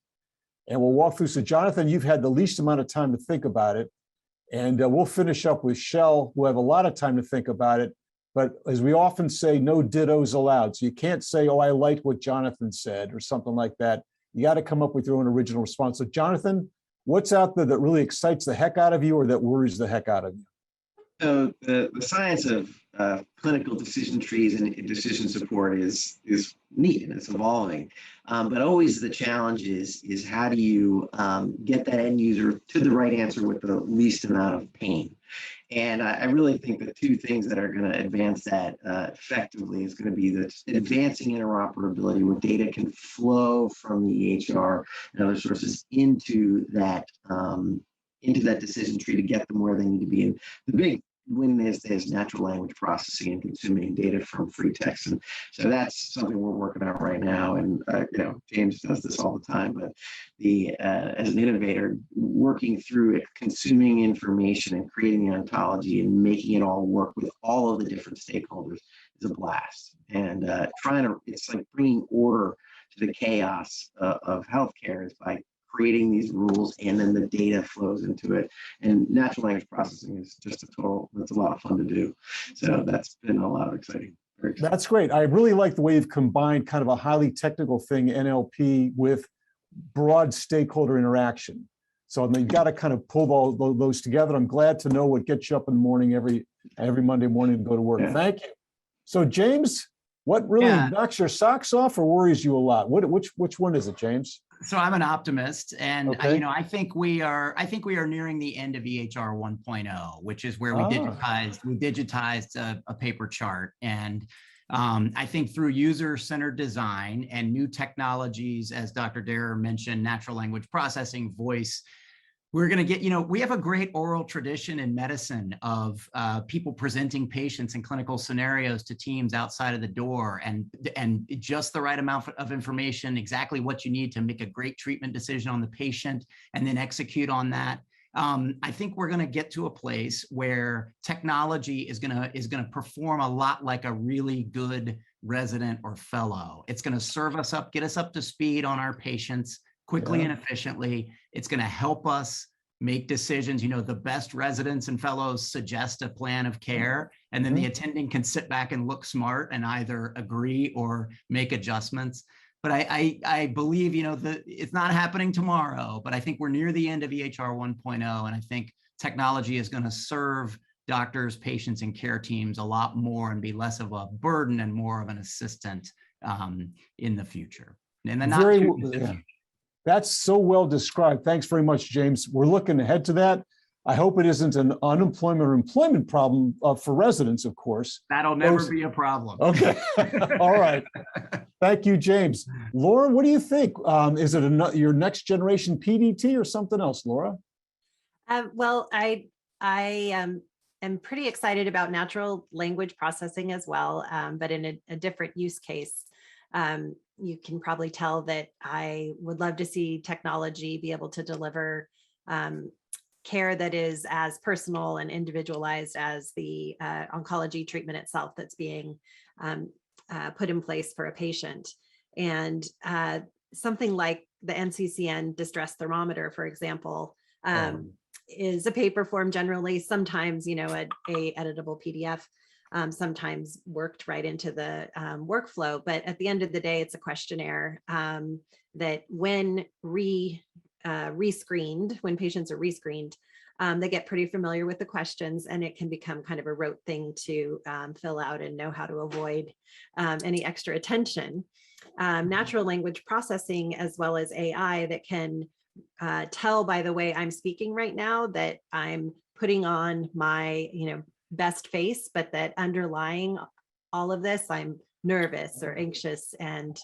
C: And we'll walk through. So Jonathan, you've had the least amount of time to think about it. And we'll finish up with Shell, who have a lot of time to think about it. But as we often say, no dittos allowed. So you can't say, oh, I liked what Jonathan said or something like that. You got to come up with your own original response. So Jonathan, what's out there that really excites the heck out of you or that worries the heck out of you?
D: So the science of clinical decision trees and decision support is neat and it's evolving, but always the challenge is how do you get that end user to the right answer with the least amount of pain. And I really think the two things that are going to advance that effectively is going to be the advancing interoperability where data can flow from the EHR and other sources into that decision tree to get them where they need to be. And the big win is natural language processing and consuming data from free text. And so that's something we're working on right now. And James does this all the time, but as an innovator, working through it, consuming information and creating the ontology and making it all work with all of the different stakeholders is a blast. And it's like bringing order to the chaos of healthcare is by creating these rules, and then the data flows into it. And natural language processing is just it's a lot of fun to do. So that's been a lot of exciting.
C: That's great. I really like the way you've combined kind of a highly technical thing, NLP, with broad stakeholder interaction. So you've got to kind of pull all those together. I'm glad to know what gets you up in the morning every Monday morning to go to work. Yeah. Thank you. So James, what really knocks your socks off or worries you a lot? Which one is it, James?
E: So I'm an optimist, and okay. I think we are nearing the end of EHR 1.0, which is where we digitized a paper chart. And I think through user-centered design and new technologies, as Dr. Derer mentioned, natural language processing, voice, we're going to get, we have a great oral tradition in medicine of people presenting patients in clinical scenarios to teams outside of the door and just the right amount of information, exactly what you need to make a great treatment decision on the patient and then execute on that. I think we're going to get to a place where technology is going to perform a lot like a really good resident or fellow. It's going to serve us up, get us up to speed on our patients quickly and efficiently. It's going to help us make decisions. The best residents and fellows suggest a plan of care, and then the attending can sit back and look smart and either agree or make adjustments. But I believe, it's not happening tomorrow, but I think we're near the end of EHR 1.0, and I think technology is going to serve doctors, patients, and care teams a lot more and be less of a burden and more of an assistant in the future. And then
C: That's so well described. Thanks very much, James. We're looking ahead to that. I hope it isn't an unemployment or employment problem for residents, of course.
E: That'll never be a problem.
C: Okay. All right. Thank you, James. Laura, what do you think? Is it your next generation PDT or something else, Laura?
F: Well, I am pretty excited about natural language processing as well, but in a different use case. You can probably tell that I would love to see technology be able to deliver care that is as personal and individualized as the oncology treatment itself that's being put in place for a patient. And something like the NCCN distress thermometer, for example, is a paper form generally, sometimes, a editable PDF. Sometimes worked right into the workflow, but at the end of the day, it's a questionnaire that when rescreened, when patients are rescreened, they get pretty familiar with the questions, and it can become kind of a rote thing to fill out and know how to avoid any extra attention. Natural language processing, as well as AI, that can tell by the way I'm speaking right now that I'm putting on my, best face, but that underlying all of this, I'm nervous or anxious and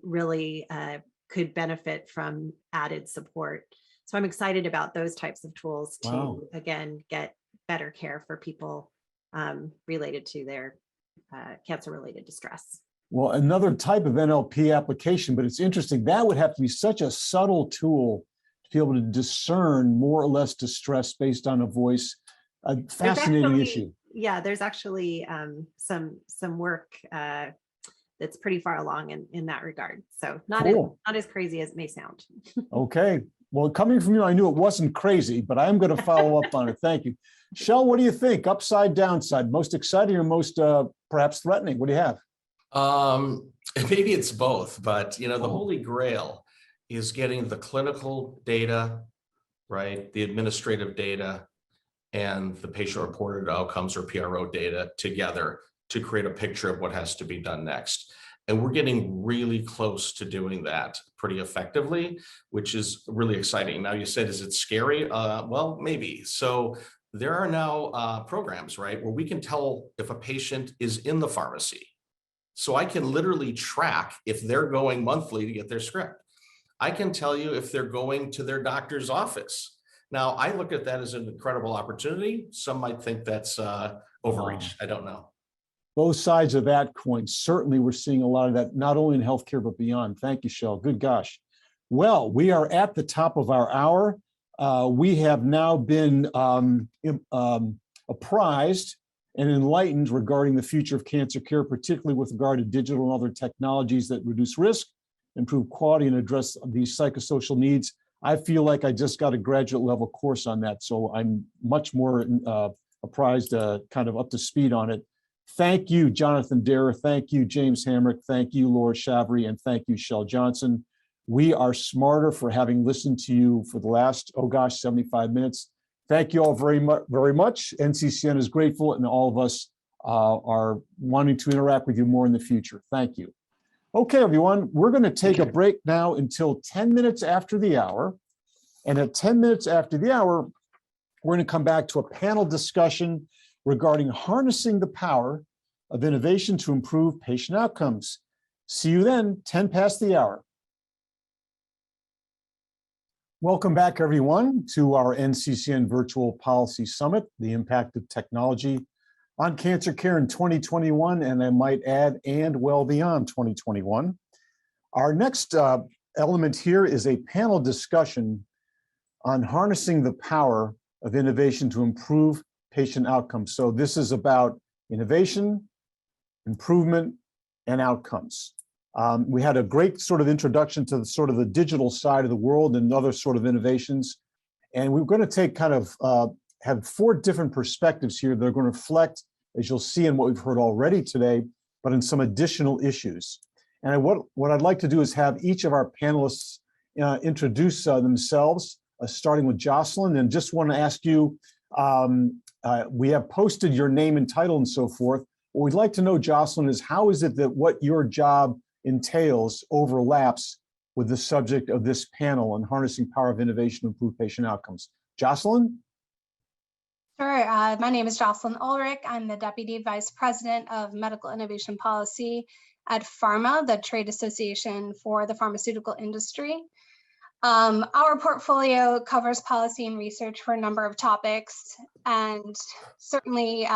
F: really could benefit from added support. So I'm excited about those types of tools to, again, get better care for people related to their cancer-related distress.
C: Well, another type of NLP application, but it's interesting. That would have to be such a subtle tool to be able to discern more or less distress based on a voice. A fascinating issue.
F: Yeah, there's actually some work that's pretty far along in that regard. So not as crazy as it may sound.
C: Okay. Well, coming from you, I knew it wasn't crazy, but I'm going to follow up on it. Thank you. Shel, what do you think? Upside, downside, most exciting or most perhaps threatening? What do you have?
G: Maybe it's both, but the holy grail is getting the clinical data, right? The administrative data and the patient-reported outcomes or PRO data together to create a picture of what has to be done next. And we're getting really close to doing that pretty effectively, which is really exciting. Now, you said, is it scary? Well, maybe. So there are now programs, right, where we can tell if a patient is in the pharmacy. So I can literally track if they're going monthly to get their script. I can tell you if they're going to their doctor's office. Now, I look at that as an incredible opportunity. Some might think that's overreach. I don't know.
C: Both sides of that coin. Certainly, we're seeing a lot of that, not only in healthcare, but beyond. Thank you, Shel. Good gosh. Well, we are at the top of our hour. We have now been apprised and enlightened regarding the future of cancer care, particularly with regard to digital and other technologies that reduce risk, improve quality, and address these psychosocial needs. I feel like I just got a graduate level course on that, so I'm much more apprised, kind of up to speed on it. Thank you, Jonathan Derrer. Thank you, James Hamrick. Thank you, Laura Chavry, and thank you, Shel Johnson. We are smarter for having listened to you for the last, 75 minutes. Thank you all very much. NCCN is grateful, and all of us are wanting to interact with you more in the future. Thank you. Okay, everyone, we're going to take a break now until 10 minutes after the hour. And at 10 minutes after the hour, we're going to come back to a panel discussion regarding harnessing the power of innovation to improve patient outcomes. See you then, 10 past the hour. Welcome back, everyone, to our NCCN Virtual Policy Summit, the impact of technology on cancer care in 2021, and I might add, and well beyond 2021. Our next element here is a panel discussion on harnessing the power of innovation to improve patient outcomes. So this is about innovation, improvement, and outcomes. We had a great sort of introduction to the sort of the digital side of the world and other sort of innovations. And we're going to take kind of have 4 different perspectives here that are going to reflect, as you'll see in what we've heard already today, but in some additional issues. And what I'd like to do is have each of our panelists introduce themselves, starting with Jocelyn. And just want to ask you, we have posted your name and title and so forth. What we'd like to know, Jocelyn, is how is it that what your job entails overlaps with the subject of this panel on harnessing power of innovation to improve patient outcomes? Jocelyn?
H: Sure. My name is Jocelyn Ulrich. I'm the Deputy Vice President of Medical Innovation Policy at PhRMA, the trade association for the pharmaceutical industry. Our portfolio covers policy and research for a number of topics, and certainly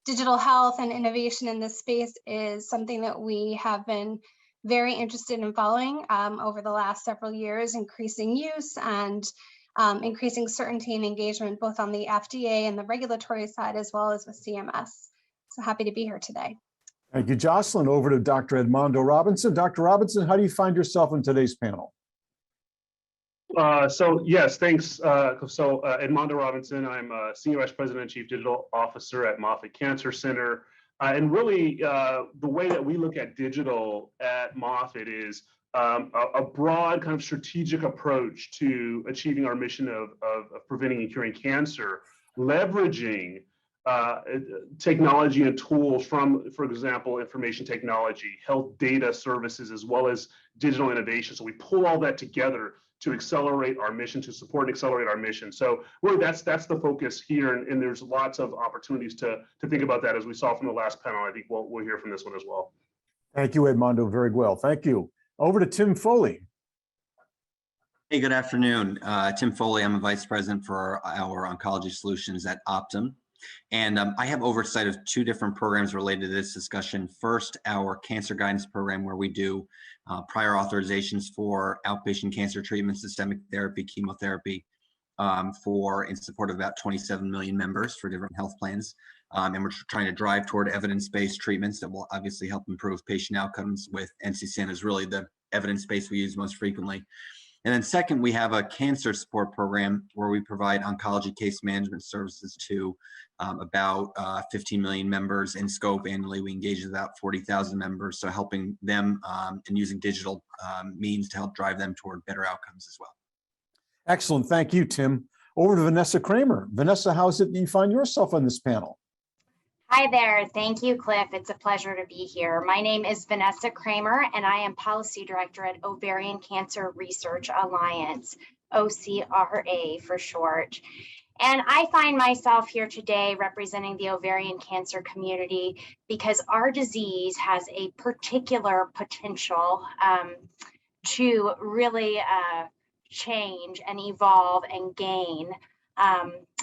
H: digital health and innovation in this space is something that we have been very interested in following over the last several years, increasing use and increasing certainty and engagement, both on the FDA and the regulatory side, as well as with CMS. So happy to be here today.
C: Thank you, Jocelyn. Over to Dr. Edmondo Robinson. Dr. Robinson, how do you find yourself in today's panel?
I: So yes, thanks. Edmondo Robinson, I'm Senior Vice President and Chief Digital Officer at Moffitt Cancer Center. And really, the way that we look at digital at Moffitt is a broad kind of strategic approach to achieving our mission of preventing and curing cancer, leveraging technology and tools from, for example, information technology, health data services, as well as digital innovation. So we pull all that together to accelerate our mission, to support and accelerate our mission. So really that's the focus here. And there's lots of opportunities to think about that, as we saw from the last panel. I think we'll hear from this one as well.
C: Thank you, Edmondo. Very well. Thank you. Over to Tim Foley.
J: Hey, good afternoon. Tim Foley. I'm a vice president for our oncology solutions at Optum. And I have oversight of two different programs related to this discussion. First, our cancer guidance program, where we do prior authorizations for outpatient cancer treatment, systemic therapy, chemotherapy, in support of about 27 million members for different health plans. And we're trying to drive toward evidence-based treatments that will obviously help improve patient outcomes, with NCCN is really the evidence base we use most frequently. And then second, we have a cancer support program where we provide oncology case management services to about 15 million members in scope. Annually, we engage with about 40,000 members, so helping them and using digital means to help drive them toward better outcomes as well.
C: Excellent. Thank you, Tim. Over to Vanessa Kramer. Vanessa, how is it that you find yourself on this panel?
K: Hi there. Thank you, Cliff. It's a pleasure to be here. My name is Vanessa Kramer, and I am Policy Director at Ovarian Cancer Research Alliance, OCRA for short. And I find myself here today representing the ovarian cancer community because our disease has a particular potential to really change and evolve and gain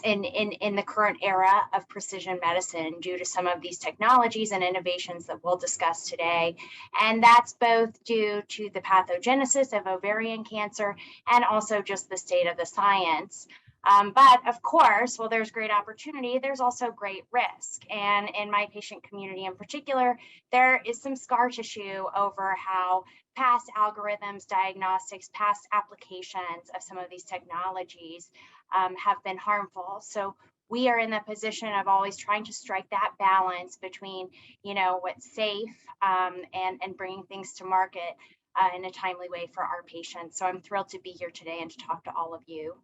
K: in the current era of precision medicine due to some of these technologies and innovations that we'll discuss today. And that's both due to the pathogenesis of ovarian cancer and also just the state of the science. But of course, while there's great opportunity, there's also great risk. And in my patient community in particular, there is some scar tissue over how past algorithms, diagnostics, past applications of some of these technologies have been harmful. So we are in the position of always trying to strike that balance between, what's safe and bringing things to market in a timely way for our patients. So I'm thrilled to be here today and to talk to all of you.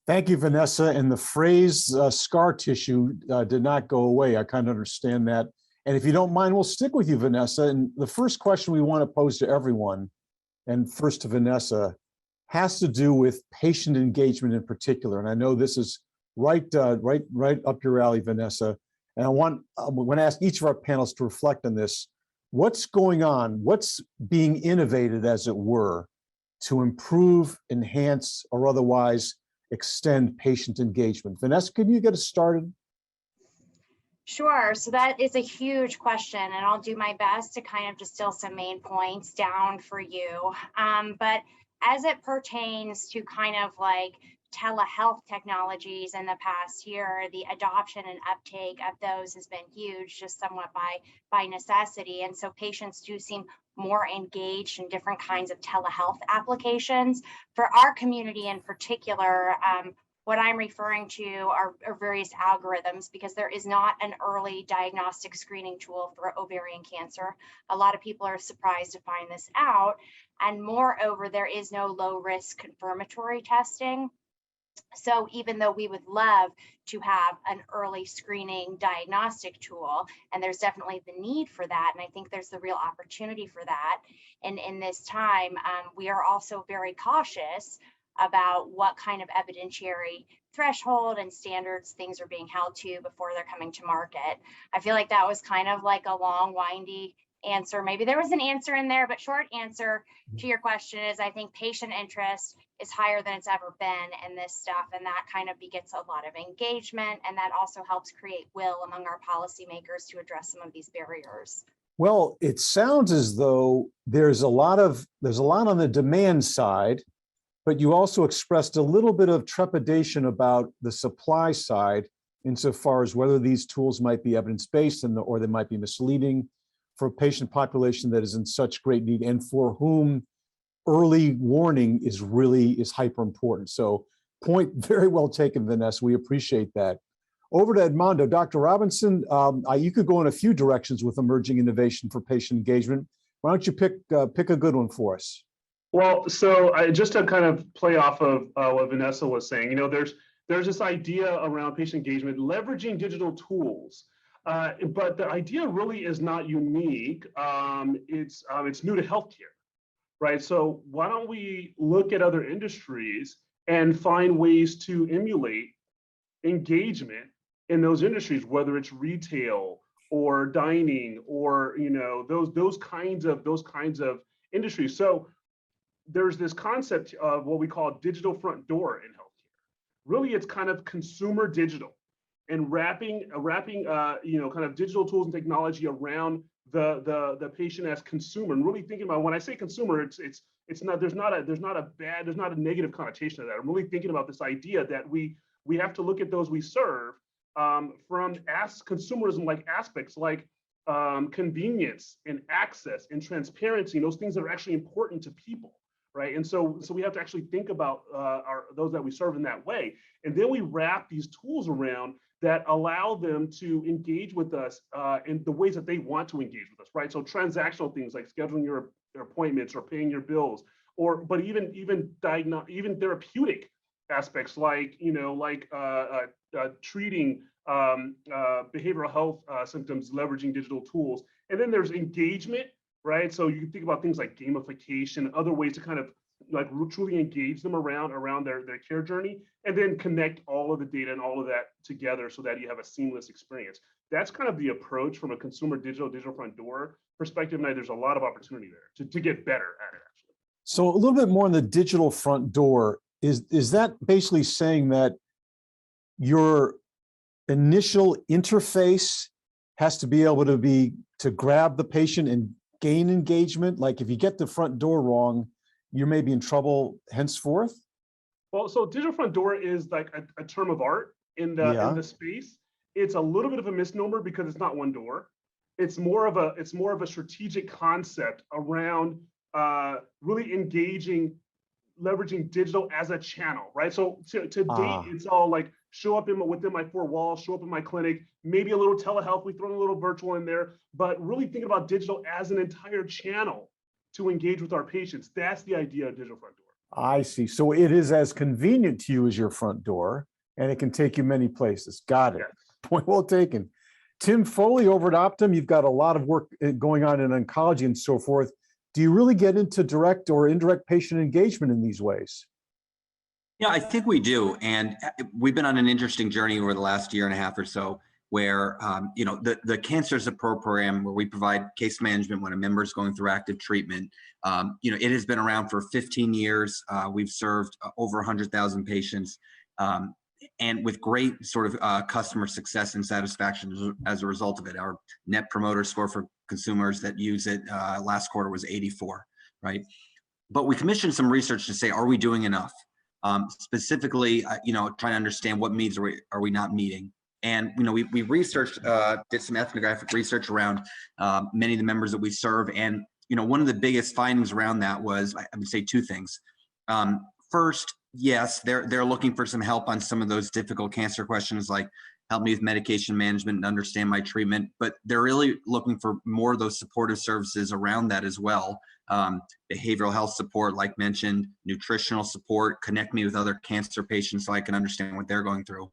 C: Thank you, Vanessa. And the phrase scar tissue did not go away. I kind of understand that. And if you don't mind, we'll stick with you, Vanessa. And the first question we want to pose to everyone, and first to Vanessa, has to do with patient engagement in particular. And I know this is right up your alley, Vanessa. And I want to ask each of our panelists to reflect on this. What's going on? What's being innovated, as it were, to improve, enhance, or otherwise extend patient engagement? Vanessa, can you get us started?
K: Sure. So that is a huge question, and I'll do my best to kind of distill some main points down for you. But as it pertains to kind of like telehealth technologies in the past year, the adoption and uptake of those has been huge, just somewhat by necessity. And so patients do seem more engaged in different kinds of telehealth applications. For our community in particular, what I'm referring to are various algorithms, because there is not an early diagnostic screening tool for ovarian cancer. A lot of people are surprised to find this out. And moreover, there is no low risk confirmatory testing. So even though we would love to have an early screening diagnostic tool, and there's definitely the need for that, and I think there's the real opportunity for that. And in this time, we are also very cautious about what kind of evidentiary threshold and standards things are being held to before they're coming to market. I feel like that was kind of like a long, windy answer. Maybe there was an answer in there, but short answer to your question is I think patient interest is higher than it's ever been in this stuff, and that kind of begets a lot of engagement, and that also helps create will among our policymakers to address some of these barriers.
C: Well, it sounds as though there's a lot on the demand side, but you also expressed a little bit of trepidation about the supply side insofar as whether these tools might be evidence-based or they might be misleading for a patient population that is in such great need and for whom early warning is hyper important. So point very well taken, Vanessa. We appreciate that. Over to Edmondo. Dr. Robinson, you could go in a few directions with emerging innovation for patient engagement. Why don't you pick a good one for us?
I: Well, so just to kind of play off of what Vanessa was saying, there's this idea around patient engagement, leveraging digital tools. But the idea really is not unique. It's new to healthcare. right? So why don't we look at other industries and find ways to emulate engagement in those industries, whether it's retail or dining or those kinds of industries. So there's this concept of what we call digital front door in healthcare. Really, it's kind of consumer digital and wrapping kind of digital tools and technology around the patient as consumer, and really thinking about, when I say consumer, it's not, there's not a negative connotation of that. I'm really thinking about this idea that we have to look at those we serve from consumerism like aspects like convenience and access and transparency, and those things that are actually important to people, right? And so we have to actually think about those that we serve in that way, and then we wrap these tools around that allow them to engage with us in the ways that they want to engage with us, right? So transactional things like scheduling your appointments or paying your bills, but even therapeutic aspects like treating behavioral health symptoms, leveraging digital tools. And then there's engagement, right? So you can think about things like gamification, other ways to kind of like truly engage them around their care journey, and then connect all of the data and all of that together so that you have a seamless experience. That's kind of the approach from a consumer digital front door perspective. And there's a lot of opportunity there to get better at it, actually.
C: So a little bit more on the digital front door. Is that basically saying that your initial interface has to be able to grab the patient and gain engagement? Like if you get the front door wrong, you may be in trouble henceforth? Well,
I: so digital front door is like a term of art in the space. It's a little bit of a misnomer because it's not one door. It's more of a strategic concept around really engaging, leveraging digital as a channel, right? So to date, it's all like show up within my four walls, show up in my clinic, maybe a little telehealth, we throw a little virtual in there, but really think about digital as an entire channel to engage with our patients. That's the idea of digital front door.
C: I see. So it is as convenient to you as your front door, and it can take you many places. Got it. Yes. Point well taken. Tim Foley over at Optum, you've got a lot of work going on in oncology and so forth. Do you really get into direct or indirect patient engagement in these ways?
J: Yeah, I think we do. And we've been on an interesting journey over the last year and a half or so where, the Cancer Support program where we provide case management when a member is going through active treatment, it has been around for 15 years. We've served over 100,000 patients and with great sort of customer success and satisfaction as a result of it. Our net promoter score for consumers that use it last quarter was 84, right? But we commissioned some research to say, are we doing enough? Specifically, trying to understand what needs are we not meeting. And we researched, did some ethnographic research around many of the members that we serve. And one of the biggest findings around that was, I would say two things. First, yes, they're looking for some help on some of those difficult cancer questions, like help me with medication management and understand my treatment. But they're really looking for more of those supportive services around that as well. Behavioral health support, like mentioned, nutritional support, connect me with other cancer patients so I can understand what they're going through.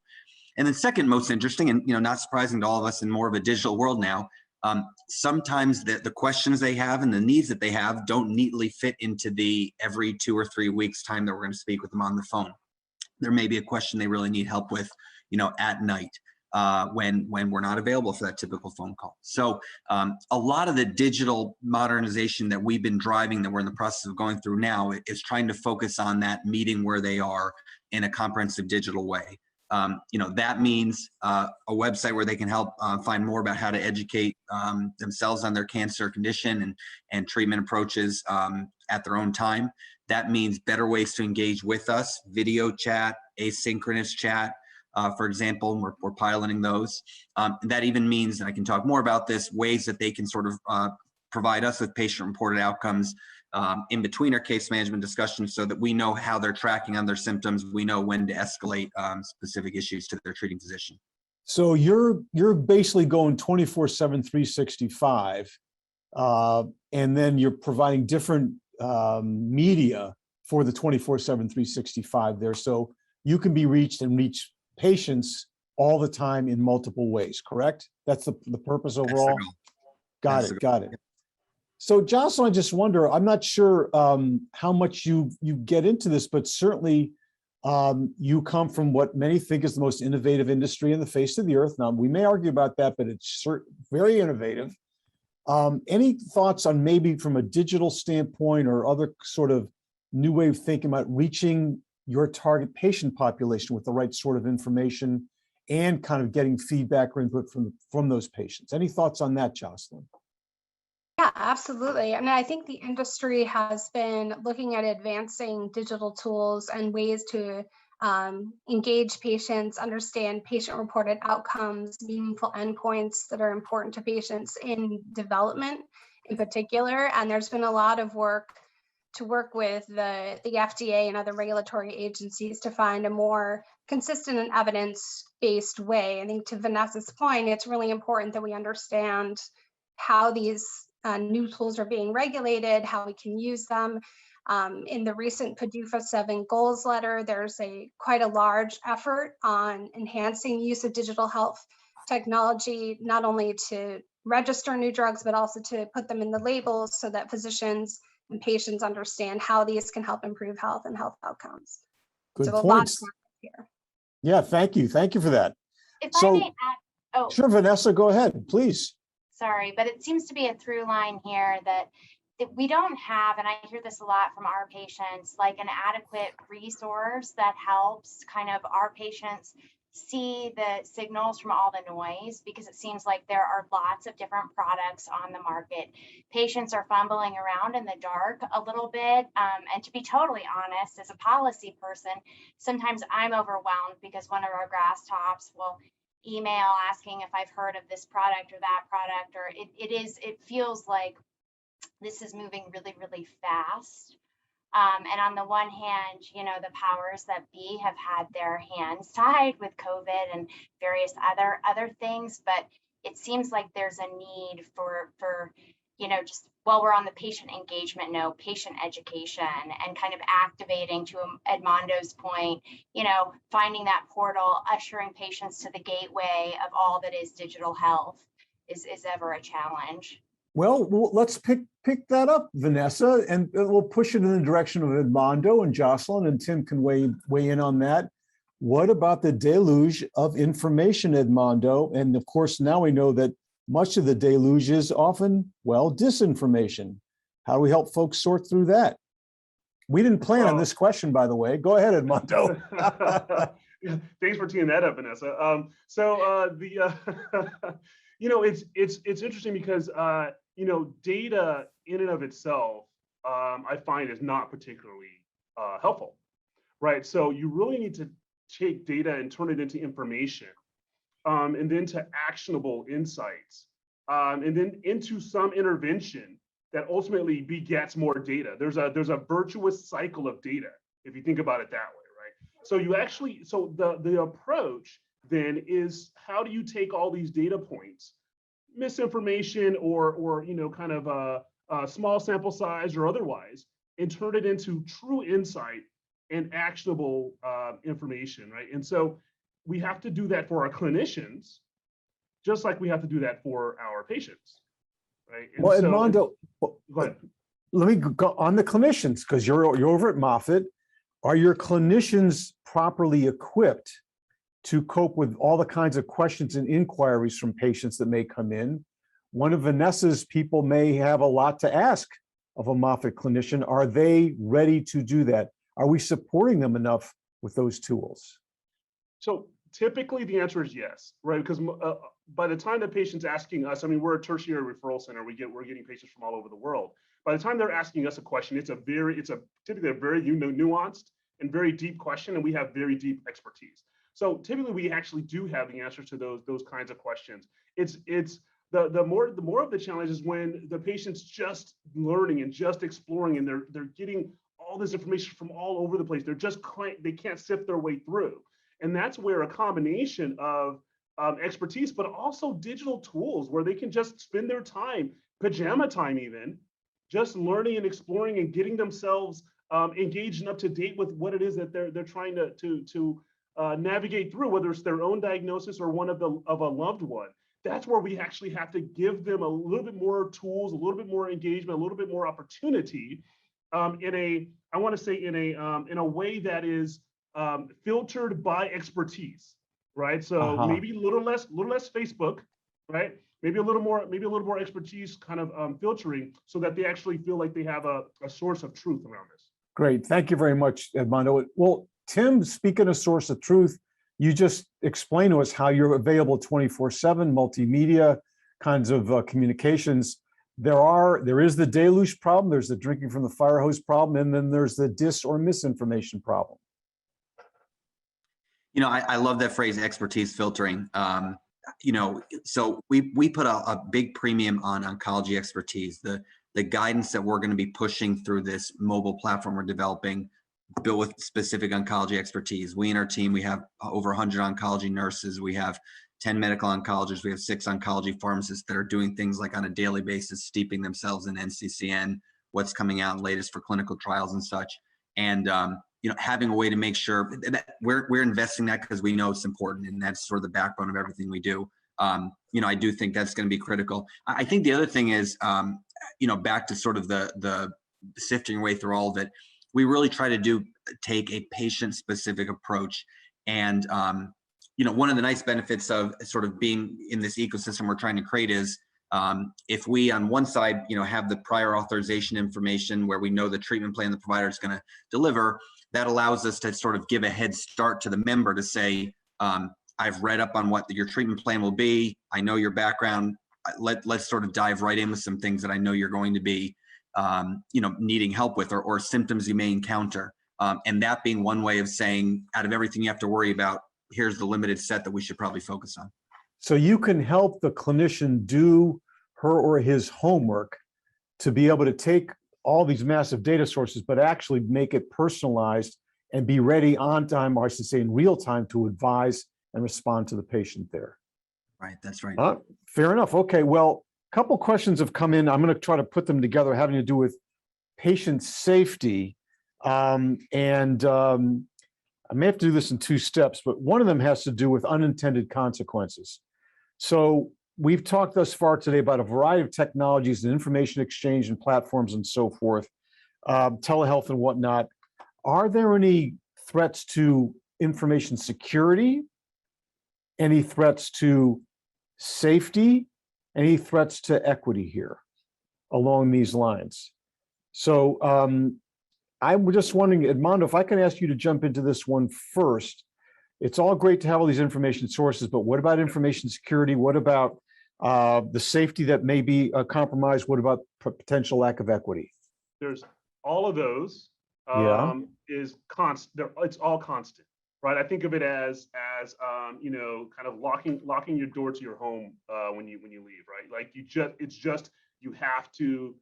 J: And then second, most interesting, and not surprising to all of us in more of a digital world now, sometimes the questions they have and the needs that they have don't neatly fit into the every 2 or 3 weeks time that we're going to speak with them on the phone. There may be a question they really need help with, at night when we're not available for that typical phone call. So a lot of the digital modernization that we've been driving, that we're in the process of going through now, is trying to focus on that meeting where they are in a comprehensive digital way. That means a website where they can help find more about how to educate themselves on their cancer condition and treatment approaches at their own time. That means better ways to engage with us, video chat, asynchronous chat, for example, and we're piloting those. That even means, and I can talk more about this, ways that they can sort of provide us with patient-reported outcomes in between our case management discussions so that we know how they're tracking on their symptoms. We know when to escalate specific issues to their treating physician.
C: So you're basically going 24/7, 365, and then you're providing different media for the 24/7, 365 there. So you can be reached and reach patients all the time in multiple ways, correct? That's the purpose overall? Got it. So Jocelyn, I just wonder, I'm not sure how much you get into this, but certainly you come from what many think is the most innovative industry in the face of the earth. Now, we may argue about that, but it's very innovative. Any thoughts on maybe from a digital standpoint or other sort of new way of thinking about reaching your target patient population with the right sort of information and kind of getting feedback or input from those patients? Any thoughts on that, Jocelyn?
H: Yeah, absolutely. I mean, I think the industry has been looking at advancing digital tools and ways to engage patients, understand patient-reported outcomes, meaningful endpoints that are important to patients in development in particular. And there's been a lot of work to work with the FDA and other regulatory agencies to find a more consistent and evidence-based way. I think to Vanessa's point, it's really important that we understand how these new tools are being regulated, how we can use them. In the recent PDUFA 7 goals letter, there's quite a large effort on enhancing use of digital health technology, not only to register new drugs, but also to put them in the labels so that physicians and patients understand how these can help improve health and health outcomes.
C: Good
H: so
C: points.
H: A lot here.
C: Yeah, thank you. Thank you for that.
K: If I may add, oh,
C: sure, Vanessa, go ahead, please.
K: Sorry, but it seems to be a through line here that we don't have, and I hear this a lot from our patients, like an adequate resource that helps kind of our patients see the signals from all the noise, because it seems like there are lots of different products on the market. Patients are fumbling around in the dark a little bit. And to be totally honest, as a policy person, sometimes I'm overwhelmed because one of our grass tops will email asking if I've heard of this product or that product, or it feels like this is moving really, really fast. And on the one hand, you know, the powers that be have had their hands tied with COVID and various other things, but it seems like there's a need for you know, just while we're on the patient engagement note, patient education and kind of activating, to Edmondo's point, you know, finding that portal, ushering patients to the gateway of all that is digital health is ever a challenge.
C: Well, let's pick that up, Vanessa, and we'll push it in the direction of Edmondo and Jocelyn, and Tim can weigh in on that. What about the deluge of information, Edmondo? And of course, now we know that much of the deluge is often, well, disinformation. How do we help folks sort through that? We didn't plan on this question, by the way. Go ahead, Edmondo.
I: Thanks for teeing that up, Vanessa. You know, it's interesting because you know, data in and of itself, I find is not particularly helpful, right? So you really need to take data and turn it into information, and then to actionable insights, and then into some intervention that ultimately begets more data. There's a virtuous cycle of data, if you think about it that way, right? So you actually, so the approach then is, how do you take all these data points, misinformation or you know, kind of a small sample size or otherwise, and turn it into true insight and actionable information, right? And so we have to do that for our clinicians, just like we have to do that for our patients, right? And
C: well,
I: so,
C: Edmondo,
I: go ahead.
C: Let me go on the clinicians, because you're over at Moffitt. Are your clinicians properly equipped to cope with all the kinds of questions and inquiries from patients that may come in? One of Vanessa's people may have a lot to ask of a Moffitt clinician. Are they ready to do that? Are we supporting them enough with those tools?
I: So typically the answer is yes, right? Because by the time the patient's asking us, I mean, we're a tertiary referral center. We're getting patients from all over the world. By the time they're asking us a question, it's typically a very nuanced and very deep question, and we have very deep expertise. So typically we actually do have the answers to those kinds of questions. It's the more of the challenge is when the patient's just learning and just exploring, and they're getting all this information from all over the place. They can't sift their way through. And that's where a combination of expertise, but also digital tools where they can just spend their time, pajama time even, just learning and exploring and getting themselves engaged and up to date with what it is that they're trying to navigate through, whether it's their own diagnosis or one of a loved one. that's where we actually have to give them a little bit more tools, a little bit more engagement, a little bit more opportunity in a way that is filtered by expertise, right? So maybe a little less Facebook, right? Maybe a little more expertise kind of filtering so that they actually feel like they have a source of truth around this.
C: Great. Thank you very much, Edmondo. Well, Tim, speaking of source of truth, you just explained to us how you're available 24/7, multimedia kinds of communications. There is the deluge problem, there's the drinking from the fire hose problem, and then there's the dis or misinformation problem.
J: You know, I love that phrase, expertise filtering. You know, so we put a big premium on oncology expertise, the guidance that we're going to be pushing through this mobile platform we're developing, built with specific oncology expertise. We in our team, we have over 100 oncology nurses. We have 10 medical oncologists. We have 6 oncology pharmacists that are doing things like on a daily basis, steeping themselves in NCCN, what's coming out latest for clinical trials and such. And, you know, having a way to make sure that we're investing that because we know it's important, and that's sort of the backbone of everything we do. You know, I do think that's going to be critical. I think the other thing is, you know, back to sort of the sifting way through all of it, we really try to take a patient-specific approach. And, you know, one of the nice benefits of sort of being in this ecosystem we're trying to create is, if we on one side, you know, have the prior authorization information where we know the treatment plan the provider is going to deliver, that allows us to sort of give a head start to the member to say, I've read up on what your treatment plan will be. I know your background. Let's sort of dive right in with some things that I know you're going to be, you know, needing help with, or symptoms you may encounter. And that being one way of saying, out of everything you have to worry about, here's the limited set that we should probably focus on.
C: So you can help the clinician do her or his homework to be able to take all these massive data sources, but actually make it personalized and be ready on time, or I should say in real time, to advise and respond to the patient there.
J: Right, that's right.
C: Fair enough. Okay, well, a couple questions have come in. I'm going to try to put them together, having to do with patient safety. I may have to do this in 2 steps, but one of them has to do with unintended consequences. So we've talked thus far today about a variety of technologies and information exchange and platforms and so forth, telehealth and whatnot. Are there any threats to information security? Any threats to safety? Any threats to equity here along these lines? So I'm just wondering, Edmondo, if I can ask you to jump into this one first. It's all great to have all these information sources, but what about information security? What about the safety that may be compromised? What about potential lack of equity?
I: There's all of those is constant. It's all constant, right? I think of it as you know, kind of locking your door to your home when you leave, right? Like you have to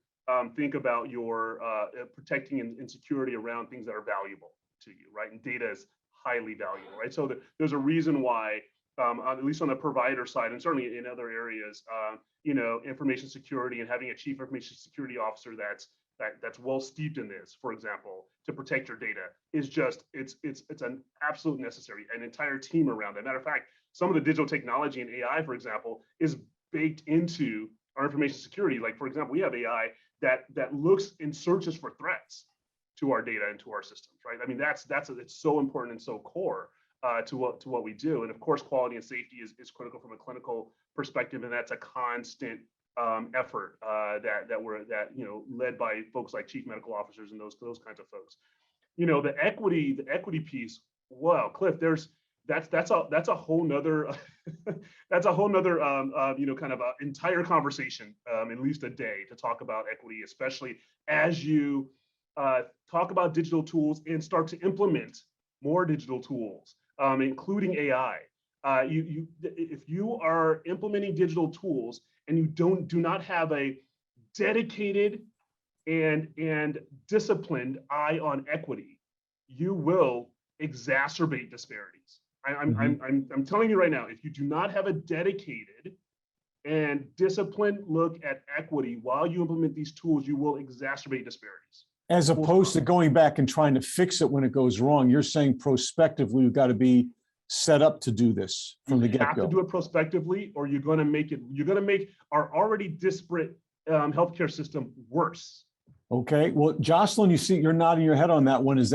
I: think about your protecting and security around things that are valuable to you, right? And data is highly valuable, right? So there's a reason why, at least on the provider side, and certainly in other areas, you know, information security and having a chief information security officer that's well steeped in this, for example, to protect your data is just it's an absolute necessary. An entire team around that. Matter of fact, some of the digital technology and AI, for example, is baked into our information security. Like, for example, we have AI that looks and searches for threats to our data and to our systems, right? I mean, it's so important and so core to what we do. And of course, quality and safety is critical from a clinical perspective, and that's a constant effort that you know, led by folks like chief medical officers and those kinds of folks. You know, the equity piece. Well, Cliff, that's a whole nother you know, kind of entire conversation, at least a day, to talk about equity, especially as you talk about digital tools and start to implement more digital tools, including AI. If you are implementing digital tools and you do not have a dedicated and disciplined eye on equity, you will exacerbate disparities. I'm telling you right now, if you do not have a dedicated and disciplined look at equity while you implement these tools, you will exacerbate disparities.
C: As opposed to going back and trying to fix it when it goes wrong, you're saying prospectively we've got to be set up to do this from the
I: You have to
C: get-go?
I: do it prospectively, or you're going to make our already disparate healthcare system worse.
C: Okay, well, Jocelyn, you see, you're nodding your head on that one. Is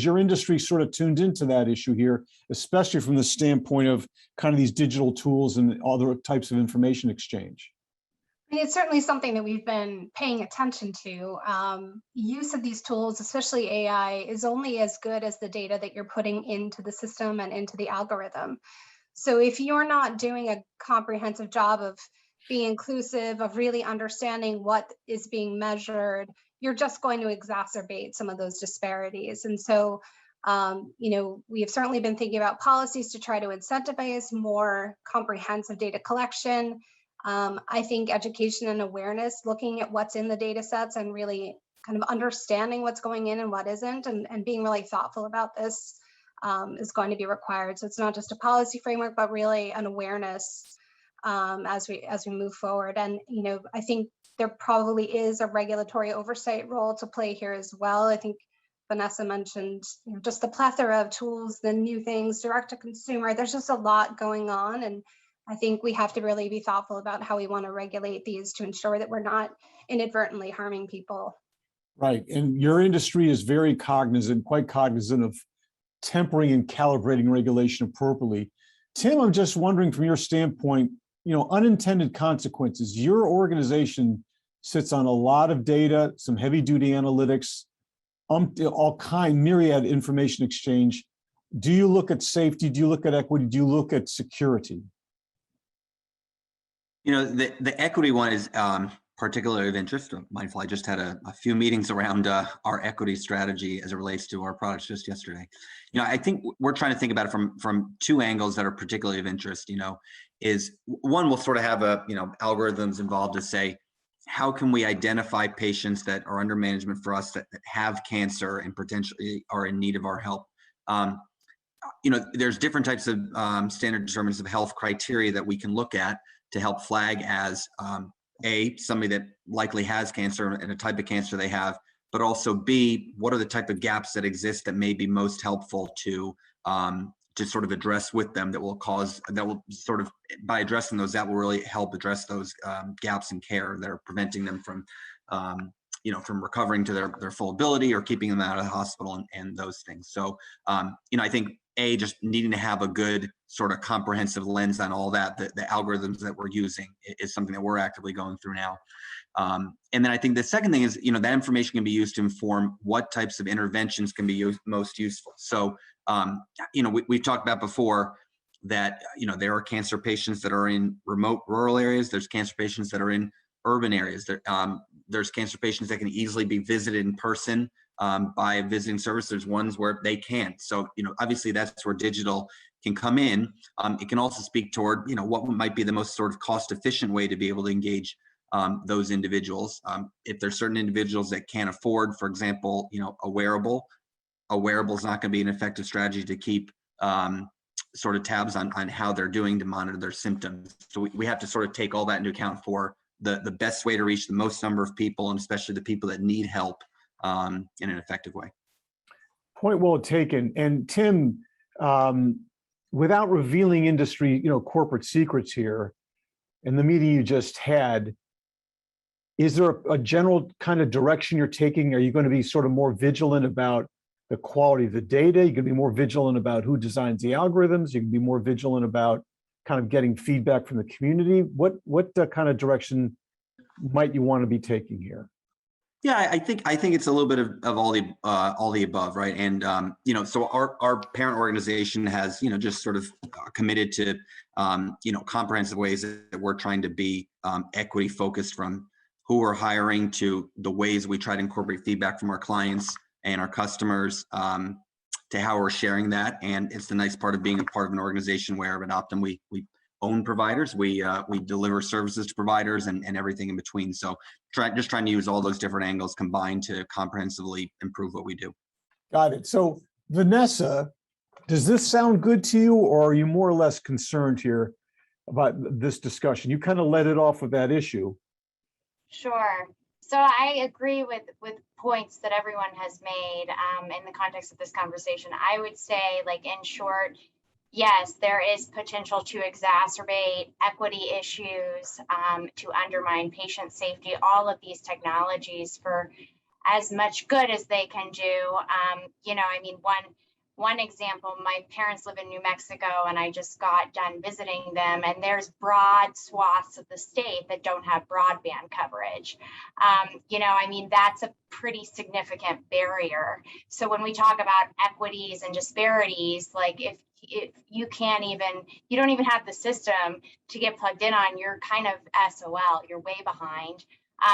C: your industry sort of tuned into that issue here, especially from the standpoint of kind of these digital tools and other types of information exchange?
H: I mean, it's certainly something that we've been paying attention to. Use of these tools, especially AI, is only as good as the data that you're putting into the system and into the algorithm. So if you're not doing a comprehensive job of being inclusive, of really understanding what is being measured, you're just going to exacerbate some of those disparities. And so, we have certainly been thinking about policies to try to incentivize more comprehensive data collection. I think education and awareness, looking at what's in the data sets and really kind of understanding what's going in and what isn't, and being really thoughtful about this is going to be required. So it's not just a policy framework, but really an awareness as we move forward. And I think there probably is a regulatory oversight role to play here as well. I think Vanessa mentioned just the plethora of tools, the new things, direct to consumer. There's just a lot going on, and I think we have to really be thoughtful about how we want to regulate these to ensure that we're not inadvertently harming people.
C: Right, and your industry is very cognizant, quite cognizant of tempering and calibrating regulation appropriately. Tim, I'm just wondering from your standpoint, unintended consequences. Your organization sits on a lot of data, some heavy duty analytics, all myriad information exchange. Do you look at safety? Do you look at equity? Do you look at security?
J: The equity one is particularly of interest. Mindful, I just had a few meetings around our equity strategy as it relates to our products just yesterday. I think we're trying to think about it from two angles that are particularly of interest. Is one, we'll sort of have algorithms involved to say, how can we identify patients that are under management for us that have cancer and potentially are in need of our help? There's different types of standard determinants of health criteria that we can look at to help flag as somebody that likely has cancer and a type of cancer they have, but also B, what are the type of gaps that exist that may be most helpful to sort of address with them that will sort of, by addressing those, that will really help address those gaps in care that are preventing them from recovering to their full ability or keeping them out of the hospital and those things. So, I think just needing to have a good sort of comprehensive lens on all that, the algorithms that we're using is something that we're actively going through now. And then I think the second thing is, that information can be used to inform what types of interventions can be most useful. So, we've talked about before that, there are cancer patients that are in remote rural areas. There's cancer patients that are in urban areas. There's cancer patients that can easily be visited in person by a visiting service. There's ones where they can't. So, obviously that's where digital can come in. It can also speak toward, what might be the most sort of cost efficient way to be able to engage those individuals. If there's certain individuals that can't afford, for example, a wearable is not going to be an effective strategy to keep sort of tabs on how they're doing to monitor their symptoms. So we have to sort of take all that into account for the best way to reach the most number of people, and especially the people that need help in an effective way.
C: Point well taken. And Tim, without revealing industry, corporate secrets here, in the meeting you just had, is there a general kind of direction you're taking? Are you going to be sort of more vigilant about the quality of the data? You can be more vigilant about who designs the algorithms. You can be more vigilant about kind of getting feedback from the community. What kind of direction might you want to be taking here?
J: Yeah, I think it's a little bit of all the above, right? And so our parent organization has just sort of committed to comprehensive ways that we're trying to be equity focused, from who we're hiring to the ways we try to incorporate feedback from our clients and our customers to how we're sharing that. And it's the nice part of being a part of an organization where at Optum we own providers, we deliver services to providers and everything in between. So just trying to use all those different angles combined to comprehensively improve what we do.
C: Got it. So Vanessa, does this sound good to you, or are you more or less concerned here about this discussion? You kind of led it off with that issue.
K: Sure. So I agree with points that everyone has made in the context of this conversation. I would say, like, in short, yes, there is potential to exacerbate equity issues, to undermine patient safety, all of these technologies for as much good as they can do. You know, I mean, one example, my parents live in New Mexico and I just got done visiting them, and there's broad swaths of the state that don't have broadband coverage. You know, I mean, that's a pretty significant barrier. So when we talk about equities and disparities, like if you can't even, you don't even have the system to get plugged in on, you're kind of SOL, you're way behind.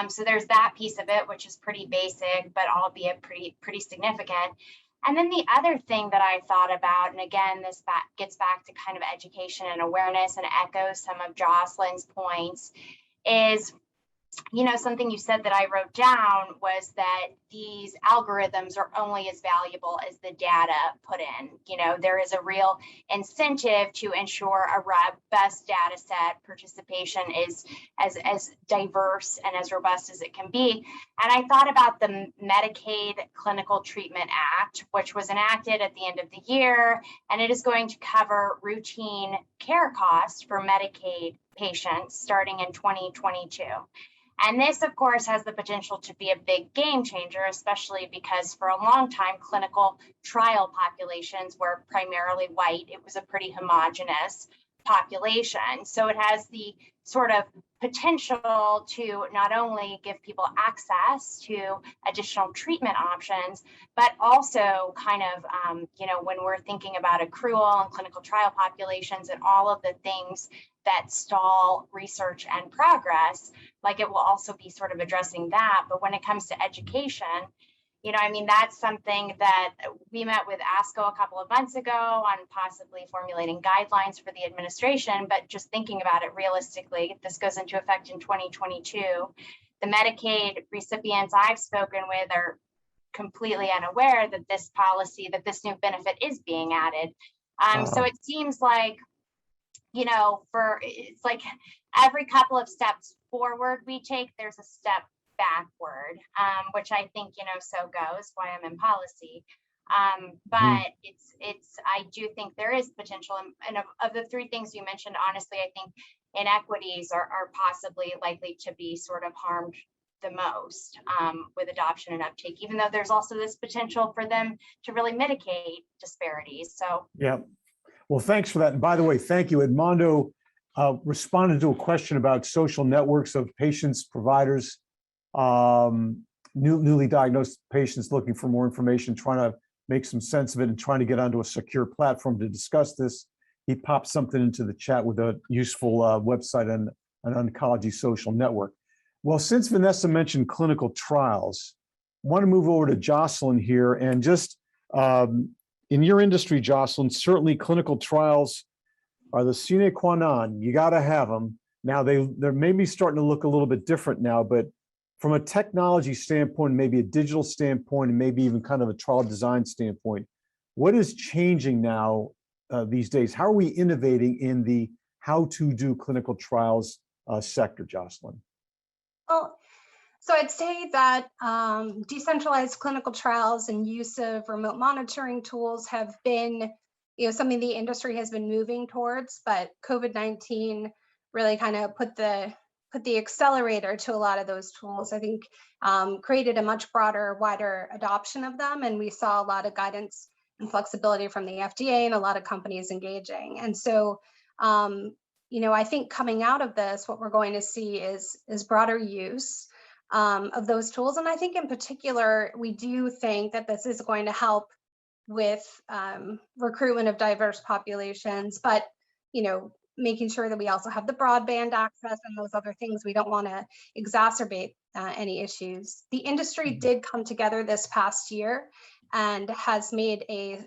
K: So there's that piece of it, which is pretty basic, but albeit pretty significant. And then the other thing that I thought about, and again, this gets back to kind of education and awareness and echoes some of Jocelyn's points, is, you know, something you said that I wrote down was that these algorithms are only as valuable as the data put in. You know, there is a real incentive to ensure a robust data set. Participation is as diverse and as robust as it can be. And I thought about the Medicaid Clinical Treatment Act, which was enacted at the end of the year, and it is going to cover routine care costs for Medicaid patients starting in 2022. And this, of course, has the potential to be a big game changer, especially because for a long time, clinical trial populations were primarily white. It was a pretty homogeneous population. So it has the sort of potential to not only give people access to additional treatment options, but also kind of, you know, when we're thinking about accrual and clinical trial populations and all of the things that stall research and progress, like it will also be sort of addressing that. But when it comes to education, you know, I mean, that's something that we met with ASCO a couple of months ago on possibly formulating guidelines for the administration, but just thinking about it realistically, this goes into effect in 2022. The Medicaid recipients I've spoken with are completely unaware that this policy, that this new benefit is being added. So it seems like, you know, it's like every couple of steps forward we take, there's a step backward, which I think, you know, so goes, why I'm in policy. But I do think there is potential. And of the three things you mentioned, honestly, I think inequities are possibly likely to be sort of harmed the most with adoption and uptake, even though there's also this potential for them to really mitigate disparities. So
C: yeah. Well, thanks for that. And by the way, thank you. Edmondo responded to a question about social networks of patients, providers, newly diagnosed patients looking for more information, trying to make some sense of it and trying to get onto a secure platform to discuss this. He popped something into the chat with a useful website and an oncology social network. Well, since Vanessa mentioned clinical trials, I want to move over to Jocelyn here and just in your industry, Jocelyn, certainly clinical trials are the sine qua non. You got to have them. Now, they're maybe starting to look a little bit different now, but from a technology standpoint, maybe a digital standpoint, and maybe even kind of a trial design standpoint, what is changing now these days? How are we innovating in the how to do clinical trials sector, Jocelyn?
H: Well, so I'd say that decentralized clinical trials and use of remote monitoring tools have been, you know, something the industry has been moving towards, but COVID-19 really kind of put the accelerator to a lot of those tools. I think created a much broader, wider adoption of them, and we saw a lot of guidance and flexibility from the FDA and a lot of companies engaging. And so, you know, I think coming out of this, what we're going to see is broader use of those tools. And I think in particular, we do think that this is going to help with recruitment of diverse populations, but, you know, making sure that we also have the broadband access and those other things. We don't want to exacerbate any issues. The industry did come together this past year and has made a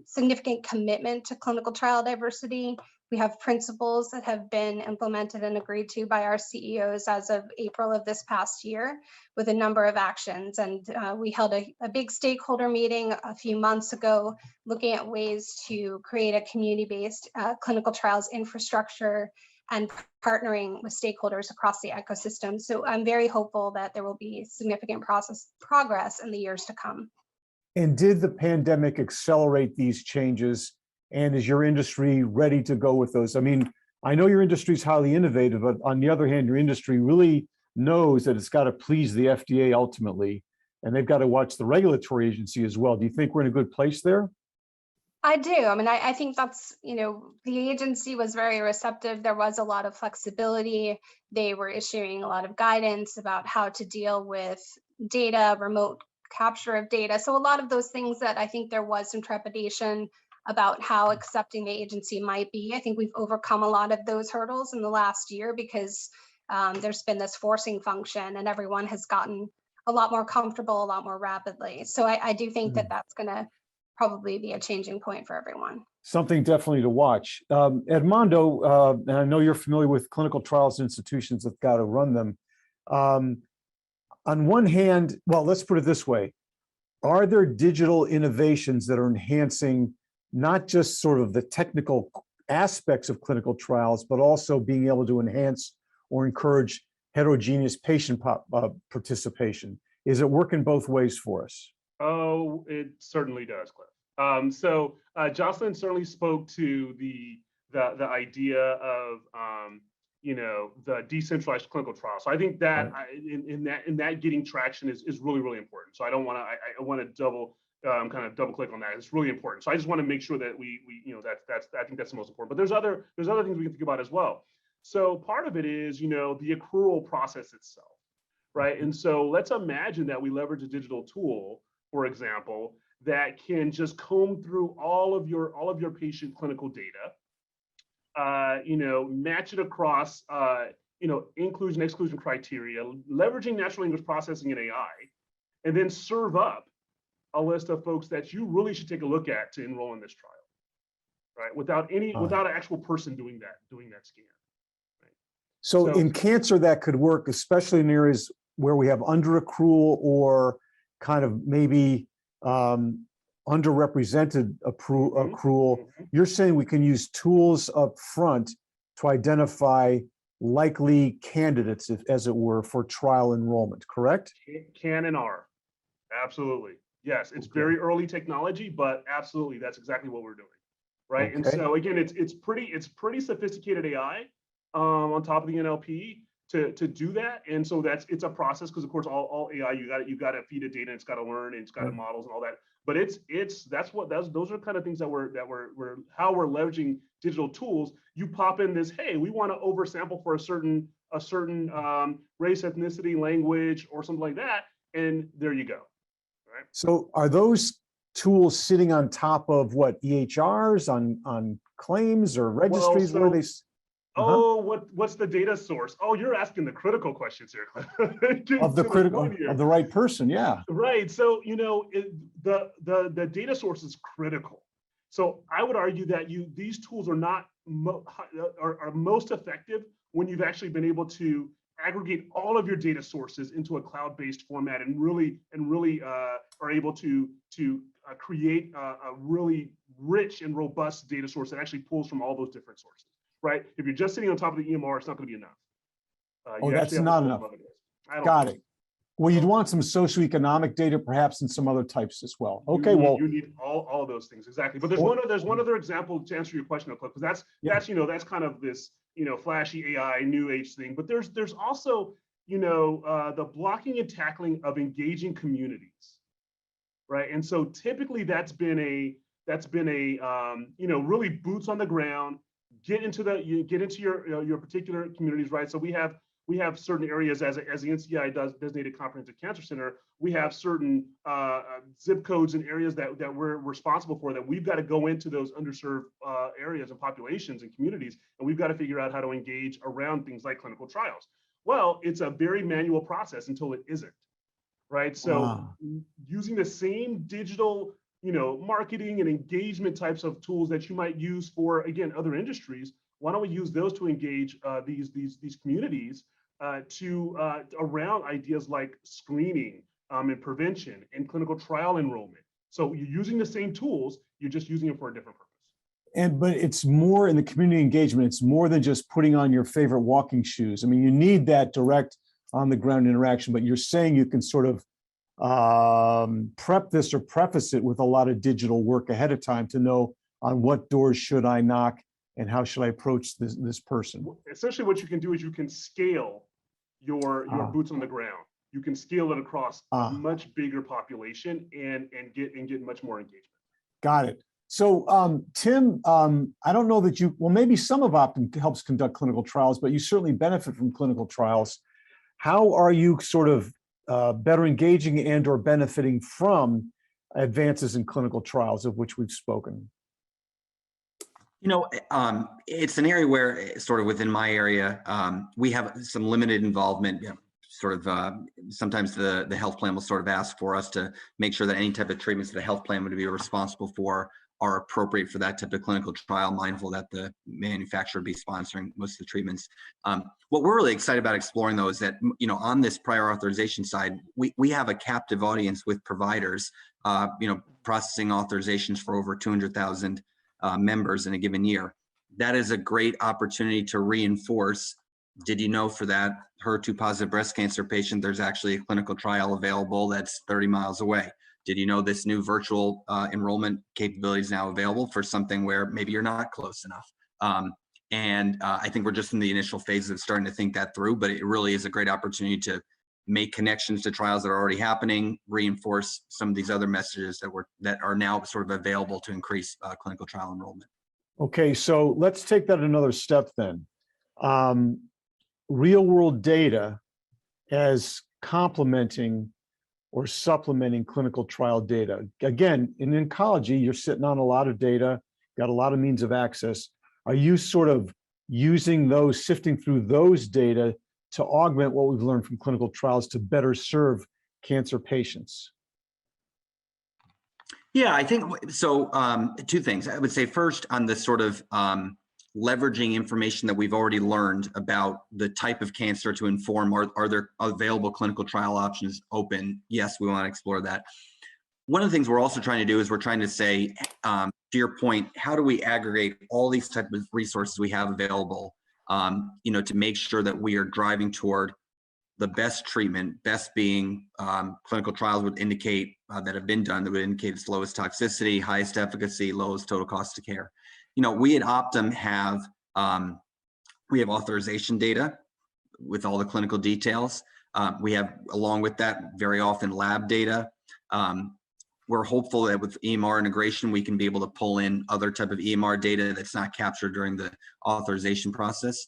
H: significant commitment to clinical trial diversity. We have principles that have been implemented and agreed to by our CEOs as of April of this past year with a number of actions. And we held a big stakeholder meeting a few months ago, looking at ways to create a community-based clinical trials infrastructure and partnering with stakeholders across the ecosystem. So I'm very hopeful that there will be significant progress in the years to come.
C: And did the pandemic accelerate these changes? And is your industry ready to go with those? I mean, I know your industry is highly innovative, but on the other hand, your industry really knows that it's got to please the FDA ultimately, and they've got to watch the regulatory agency as well. Do you think we're in a good place there?
H: I do. I mean, I think that's, the agency was very receptive. There was a lot of flexibility. They were issuing a lot of guidance about how to deal with data, remote capture of data. So a lot of those things that I think there was some trepidation about how accepting the agency might be. I think we've overcome a lot of those hurdles in the last year because there's been this forcing function and everyone has gotten a lot more comfortable a lot more rapidly. So I do think that that's going to probably be a changing point for everyone.
C: Something definitely to watch. Edmondo, and I know you're familiar with clinical trials institutions that got to run them. On one hand, well, let's put it this way. Are there digital innovations that are enhancing not just sort of the technical aspects of clinical trials, but also being able to enhance or encourage heterogeneous patient participation? Is it working both ways for us?
I: Oh, it certainly does, Cliff. So Jocelyn certainly spoke to the idea of the decentralized clinical trial. So I think that in that getting traction is really, really important. So I don't want to I want to double click on that. It's really important. So I just want to make sure that we that's I think that's the most important. But there's other things we can think about as well. So part of it is the accrual process itself, right? And so let's imagine that we leverage a digital tool, for example, that can just comb through all of your patient clinical data, match it across inclusion exclusion criteria, leveraging natural language processing and AI, and then serve up a list of folks that you really should take a look at to enroll in this trial, right? Without an actual person doing that scan. Right?
C: So in cancer, that could work, especially in areas where we have under accrual or kind of maybe underrepresented accrual. You're saying we can use tools up front to identify likely candidates, as it were, for trial enrollment, correct?
I: Can and are. Absolutely. Yes, it's very early technology, but absolutely, that's exactly what we're doing, right? And so again, it's pretty sophisticated AI on top of the NLP to do that. And so it's a process because of course all AI you got to feed it data, it's got to learn, and it's got models and all that. But those are kind of things that we're how we're leveraging digital tools. You pop in this, hey, we want to oversample for a certain race, ethnicity, language, or something like that, and there you go. Right.
C: So are those tools sitting on top of what, EHRs, on claims or registries? Where they?
I: What's the data source? Oh, you're asking the critical questions here.
C: of the right person, yeah.
I: Right. So the data source is critical. So I would argue that these tools are not are most effective when you've actually been able to aggregate all of your data sources into a cloud-based format and really are able to create a really rich and robust data source that actually pulls from all those different sources. Right? If you're just sitting on top of the EMR, it's not going to be enough.
C: That's not enough. Got it. Well, you'd want some socioeconomic data, perhaps, and some other types as well. Okay,
I: you need all those things, exactly. But there's one other example to answer your question, because that's kind of this flashy AI new age thing. But there's also the blocking and tackling of engaging communities, right? And so typically that's been a really boots on the ground. Get into your particular communities, right? So we have certain areas as the NCI does designated comprehensive cancer center. We have certain zip codes and areas that we're responsible for, that we've got to go into those underserved areas and populations and communities, and we've got to figure out how to engage around things like clinical trials. Well, it's a very manual process until it isn't, right? So using the same digital marketing and engagement types of tools that you might use for, again, other industries, why don't we use those to engage these communities around ideas like screening and prevention and clinical trial enrollment. So you're using the same tools, you're just using them for a different purpose.
C: But it's more in the community engagement. It's more than just putting on your favorite walking shoes. I mean, you need that direct on the ground interaction, but you're saying you can sort of prep this or preface it with a lot of digital work ahead of time to know on what doors should I knock and how should I approach this person?
I: Essentially, what you can do is you can scale your boots on the ground. You can scale it across a much bigger population and get much more engagement.
C: Got it. So Tim, I don't know that well, maybe some of Optum helps conduct clinical trials, but you certainly benefit from clinical trials. How are you sort of better engaging and or benefiting from advances in clinical trials of which we've spoken?
J: You know, it's an area where sort of within my area, we have some limited involvement. You know, sort of sometimes the health plan will sort of ask for us to make sure that any type of treatments that the health plan would be responsible for are appropriate for that type of clinical trial, mindful that the manufacturer would be sponsoring most of the treatments. What we're really excited about exploring though is that, you know, on this prior authorization side, we have a captive audience with providers, you know, processing authorizations for over 200,000 members in a given year. That is a great opportunity to reinforce, did you know for that HER2 positive breast cancer patient, there's actually a clinical trial available that's 30 miles away. Did you know this new virtual enrollment capability is now available for something where maybe you're not close enough? I think we're just in the initial phases of starting to think that through, but it really is a great opportunity to make connections to trials that are already happening, reinforce some of these other messages that are now sort of available to increase clinical trial enrollment.
C: Okay, so let's take that another step then. Real world data as complementing or supplementing clinical trial data. Again, in oncology, you're sitting on a lot of data, got a lot of means of access. Are you sort of using those, sifting through those data to augment what we've learned from clinical trials to better serve cancer patients?
J: Yeah, I think so. Two things. I would say first on the sort of leveraging information that we've already learned about the type of cancer to inform, are there available clinical trial options open? Yes, we want to explore that. One of the things we're also trying to do is we're trying to say, to your point, how do we aggregate all these types of resources we have available, you know, to make sure that we are driving toward the best treatment, best being clinical trials would indicate that have been done, that would indicate its lowest toxicity, highest efficacy, lowest total cost of care. You know, we at Optum have authorization data with all the clinical details. We have, along with that, very often lab data. We're hopeful that with EMR integration, we can be able to pull in other type of EMR data that's not captured during the authorization process.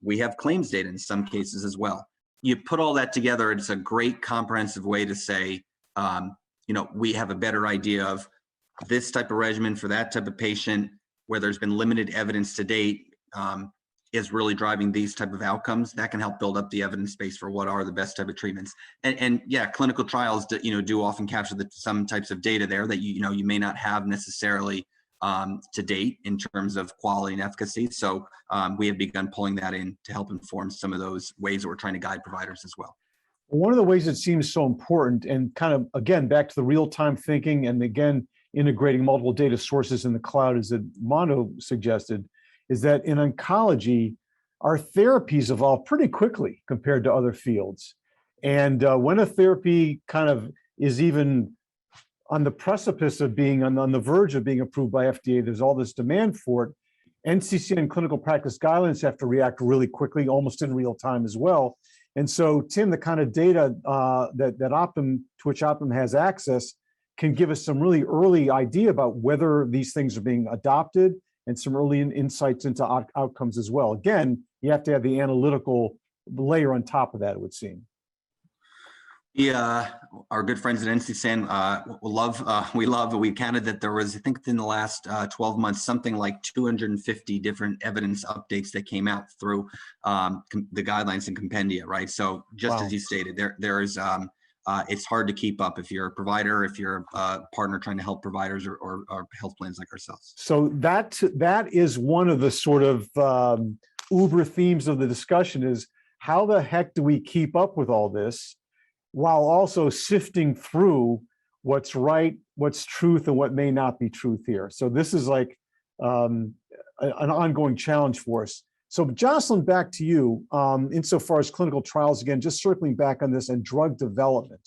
J: We have claims data in some cases as well. You put all that together, it's a great comprehensive way to say, you know, we have a better idea of this type of regimen for that type of patient, where there's been limited evidence to date, is really driving these type of outcomes. That can help build up the evidence base for what are the best type of treatments. And yeah, clinical trials do often capture some types of data there that you may not have necessarily to date in terms of quality and efficacy. So we have begun pulling that in to help inform some of those ways that we're trying to guide providers as well.
C: One of the ways it seems so important, and kind of, again, back to the real-time thinking, and again, integrating multiple data sources in the cloud, as Mondo suggested, is that in oncology, our therapies evolve pretty quickly compared to other fields. And when a therapy kind of is even on the precipice of being on the verge of being approved by FDA, there's all this demand for it. NCCN clinical practice guidelines have to react really quickly, almost in real time as well. And so, Tim, the kind of data that Optum, to which Optum has access, can give us some really early idea about whether these things are being adopted and some early insights into outcomes as well. Again, you have to have the analytical layer on top of that, it would seem.
J: Yeah, our good friends at NCCN, we counted that there was, I think in the last 12 months, something like 250 different evidence updates that came out through the guidelines and compendia, right? So just
C: Wow.
J: as you stated, there is, it's hard to keep up if you're a provider, if you're a partner trying to help providers or health plans like ourselves.
C: So that is one of the sort of uber themes of the discussion, is how the heck do we keep up with all this while also sifting through what's right, what's truth, and what may not be truth here. So this is like an ongoing challenge for us. So Jocelyn, back to you, insofar as clinical trials, again, just circling back on this, and drug development.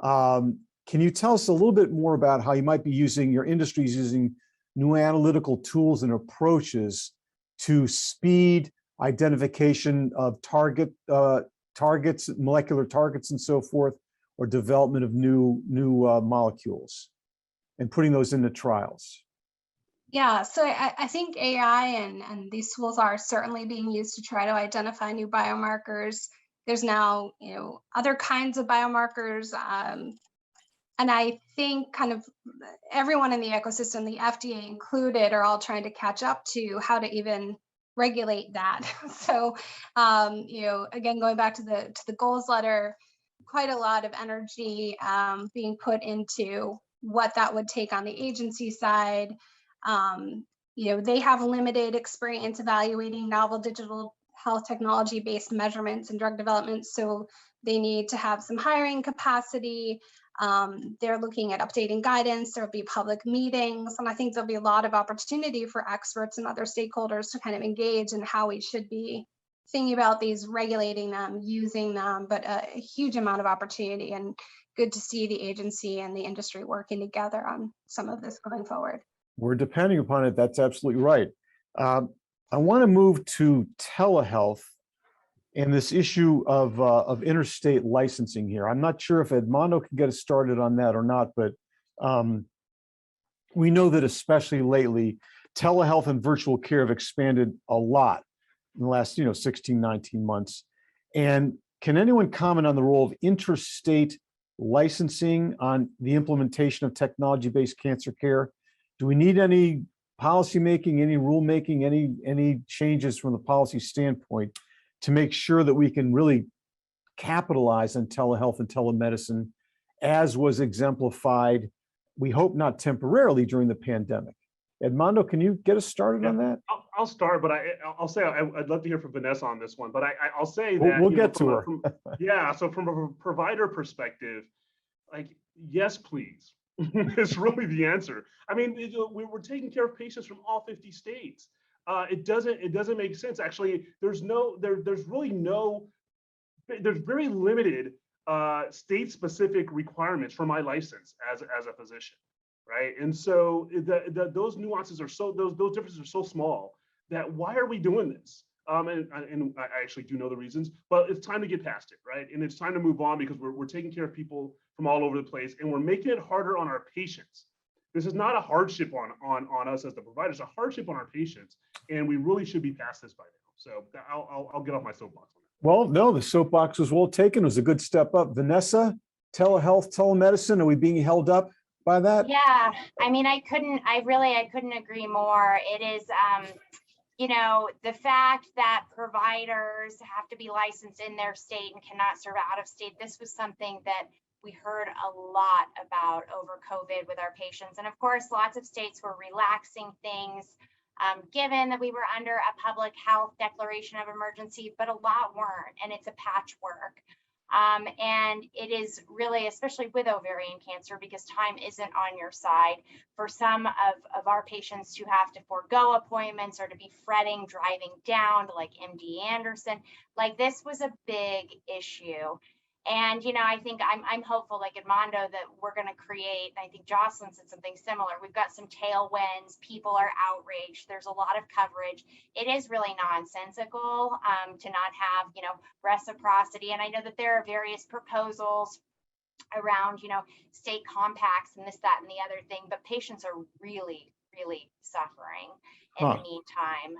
C: Can you tell us a little bit more about how you might be using, your industry's using new analytical tools and approaches to speed identification of targets, molecular targets and so forth, or development of new molecules and putting those into trials?
H: Yeah, so I think AI and these tools are certainly being used to try to identify new biomarkers. There's now, other kinds of biomarkers. And I think kind of everyone in the ecosystem, the FDA included, are all trying to catch up to how to even regulate that. So, again, going back to the goals letter, quite a lot of energy being put into what that would take on the agency side. They have limited experience evaluating novel digital health technology-based measurements and drug development, so they need to have some hiring capacity. They're looking at updating guidance. There'll be public meetings, and I think there'll be a lot of opportunity for experts and other stakeholders to kind of engage in how we should be thinking about these, regulating them, using them, but a huge amount of opportunity, and good to see the agency and the industry working together on some of this going forward.
C: We're depending upon it. That's absolutely right. I want to move to telehealth and this issue of interstate licensing here. I'm not sure if Edmondo can get us started on that or not, but we know that especially lately, telehealth and virtual care have expanded a lot in the last 16, 19 months. And can anyone comment on the role of interstate licensing on the implementation of technology-based cancer care? Do we need any policy making, any rule making, any changes from the policy standpoint to make sure that we can really capitalize on telehealth and telemedicine, as was exemplified, we hope not temporarily, during the pandemic? Edmondo, can you get us started on that?
I: I'll start, but I'll say I'd love to hear from Vanessa on this one. But I'll say that
C: we'll get to her.
I: So from a provider perspective, like, yes, please. It's really the answer. I mean, we're taking care of patients from all 50 states. It doesn't make sense. Actually, there's very limited state-specific requirements for my license as a physician, right? And so those nuances are those differences are so small that why are we doing this? And I actually do know the reasons, but it's time to get past it, right? And it's time to move on, because we're taking care of people from all over the place, and we're making it harder on our patients. This is not a hardship on us as the providers, it's a hardship on our patients, and we really should be past this by now. So I'll get off my soapbox on that.
C: Well, no, the soapbox was well taken. It was a good step up. Vanessa, telehealth, telemedicine, are we being held up by that?
K: Yeah, I mean, I couldn't agree more. It is, the fact that providers have to be licensed in their state and cannot serve out of state. This was something that we heard a lot about over COVID with our patients. And of course, lots of states were relaxing things, given that we were under a public health declaration of emergency, but a lot weren't, and it's a patchwork. And it is really, especially with ovarian cancer, because time isn't on your side, for some of our patients to have to forego appointments or to be fretting driving down to like MD Anderson. Like, this was a big issue. And, I think I'm hopeful, like Edmondo, that we're going to create, I think Jocelyn said something similar. We've got some tailwinds. People are outraged. There's a lot of coverage. It is really nonsensical to not have, reciprocity. And I know that there are various proposals around, state compacts and this, that, and the other thing, but patients are really, really suffering in the meantime.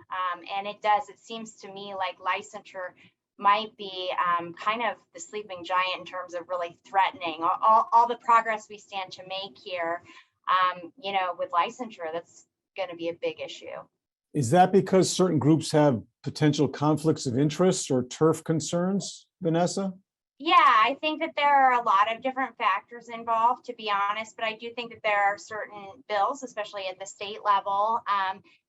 K: And it seems to me like licensure might be kind of the sleeping giant in terms of really threatening all the progress we stand to make here. With licensure, that's going to be a big issue.
C: Is that because certain groups have potential conflicts of interest or turf concerns, Vanessa?
K: Yeah, I think that there are a lot of different factors involved, to be honest, but I do think that there are certain bills, especially at the state level,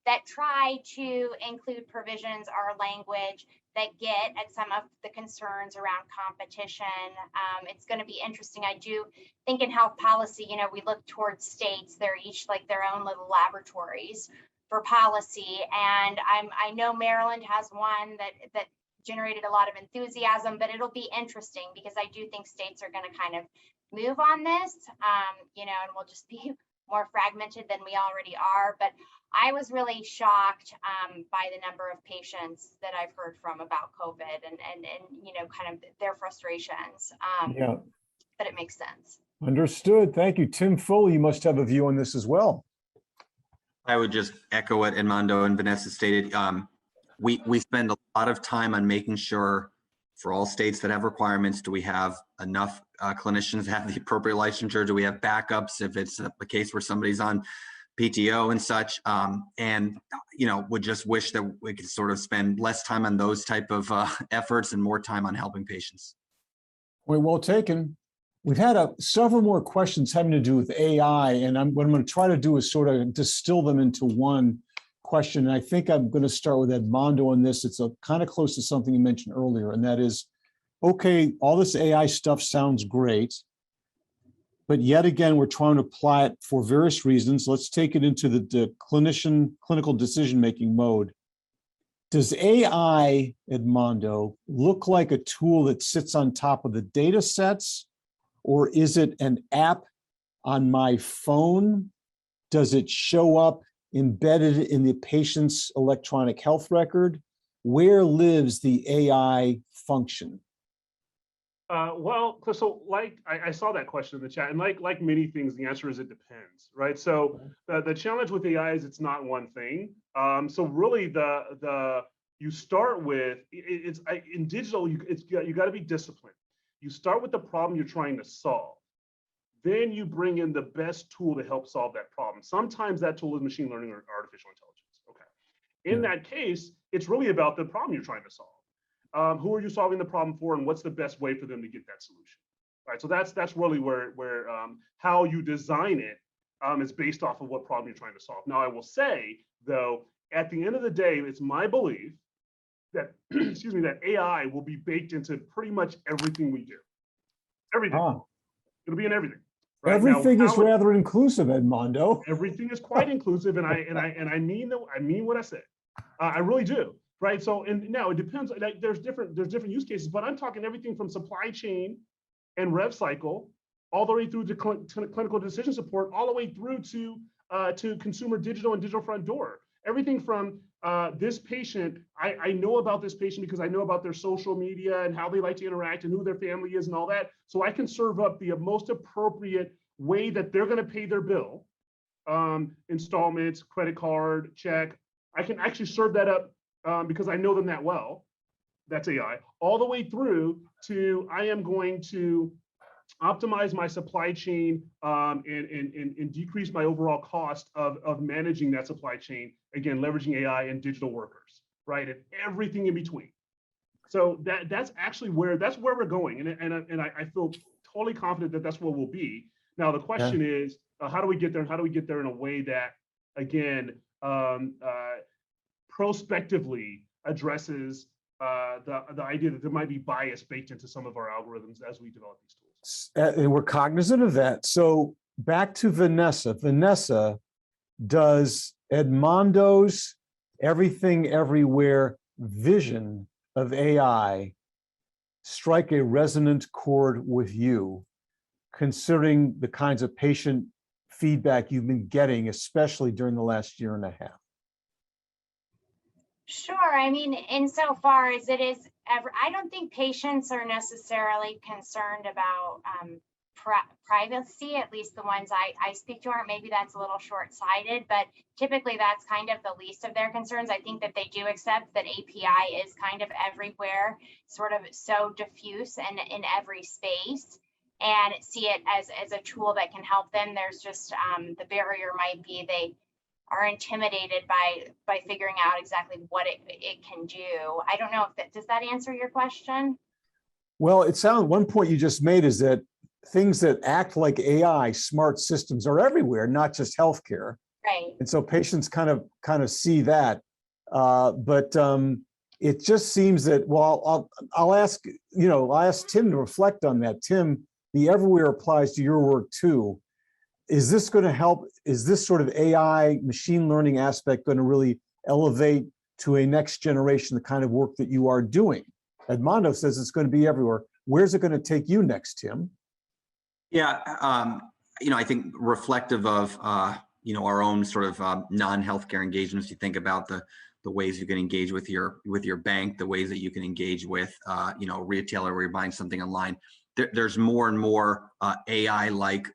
K: that try to include provisions or language that get at some of the concerns around competition. It's going to be interesting. I do think in health policy, we look towards states. They're each like their own little laboratories for policy. And I know Maryland has one that generated a lot of enthusiasm, but it'll be interesting because I do think states are going to kind of move on this, and we'll just be more fragmented than we already are. But I was really shocked by the number of patients that I've heard from about COVID and you know, kind of their frustrations.
C: Yeah.
K: But it makes sense.
C: Understood. Thank you. Tim Foley, you must have a view on this as well.
J: I would just echo what Edmondo and Vanessa stated. We spend a lot of time on making sure for all states that have requirements, do we have enough clinicians that have the appropriate licensure? Do we have backups if it's a case where somebody's on PTO and such? And, you know, would just wish that we could sort of spend less time on those type of efforts and more time on helping patients.
C: Well taken. We've had several more questions having to do with AI, and what I'm going to try to do is sort of distill them into one question. And I think I'm going to start with Edmondo on this. It's kind of close to something you mentioned earlier, and that is, okay, all this AI stuff sounds great, but yet again, we're trying to apply it for various reasons. Let's take it into the clinical decision-making mode. Does AI, Edmondo, look like a tool that sits on top of the data sets? Or is it an app on my phone? Does it show up embedded in the patient's electronic health record? Where lives the AI function?
I: Well, so like I saw that question in the chat, and like many things, the answer is it depends, right? So the challenge with AI is it's not one thing. So really, you start with in digital, you got to be disciplined. You start with the problem you're trying to solve. Then you bring in the best tool to help solve that problem. Sometimes that tool is machine learning or artificial intelligence. Okay. In that case, it's really about the problem you're trying to solve. Who are you solving the problem for, and what's the best way for them to get that solution? Right. So that's really where how you design it is based off of what problem you're trying to solve. Now, I will say though, at the end of the day, it's my belief that excuse me, that AI will be baked into pretty much everything we do. Everything. It'll be in everything. Right?
C: Everything is rather inclusive, Edmondo.
I: Everything is quite inclusive, and I mean what I said. I really do. Right. So and now it depends. Like, there's different use cases, but I'm talking everything from supply chain and rev cycle all the way through to clinical decision support, all the way through to consumer digital and digital front door. Everything from this patient, I know about this patient because I know about their social media and how they like to interact and who their family is and all that. So I can serve up the most appropriate way that they're going to pay their bill, installments, credit card, check. I can actually serve that up because I know them that well. That's AI. All the way through to I am going to optimize my supply chain and decrease my overall cost of managing that supply chain. Again, leveraging AI and digital workers, right, and everything in between. So that's actually where we're going, and I feel totally confident that that's where we'll be. Now the question is, how do we get there? And how do we get there in a way that, again, prospectively addresses the idea that there might be bias baked into some of our algorithms as we develop these tools.
C: And we're cognizant of that. So back to Vanessa. Vanessa, does Edmondo's everything everywhere vision of AI strike a resonant chord with you, considering the kinds of patient feedback you've been getting, especially during the last year and a half?
K: Sure. I mean, insofar as it is ever, I don't think patients are necessarily concerned about privacy, at least the ones I speak to aren't. Maybe that's a little short-sighted, but typically that's kind of the least of their concerns. I think that they do accept that API is kind of everywhere, sort of so diffuse and in every space, and see it as a tool that can help them. There's just the barrier might be they are intimidated by figuring out exactly what it can do. I don't know if does that answer your question?
C: Well, it sounds, one point you just made is that things that act like AI, smart systems, are everywhere, not just healthcare.
K: Right.
C: And so patients kind of see that. But it just seems that, well, I'll ask Tim to reflect on that. Tim, the everywhere applies to your work too. Is this going to help? Is this sort of AI machine learning aspect going to really elevate to a next generation the kind of work that you are doing? Edmondo says it's going to be everywhere. Where's it going to take you next, Tim?
J: Yeah, I think reflective of, our own sort of non-healthcare engagements. You think about the ways you can engage with your bank, the ways that you can engage with, a retailer where you're buying something online. There's more and more AI-like,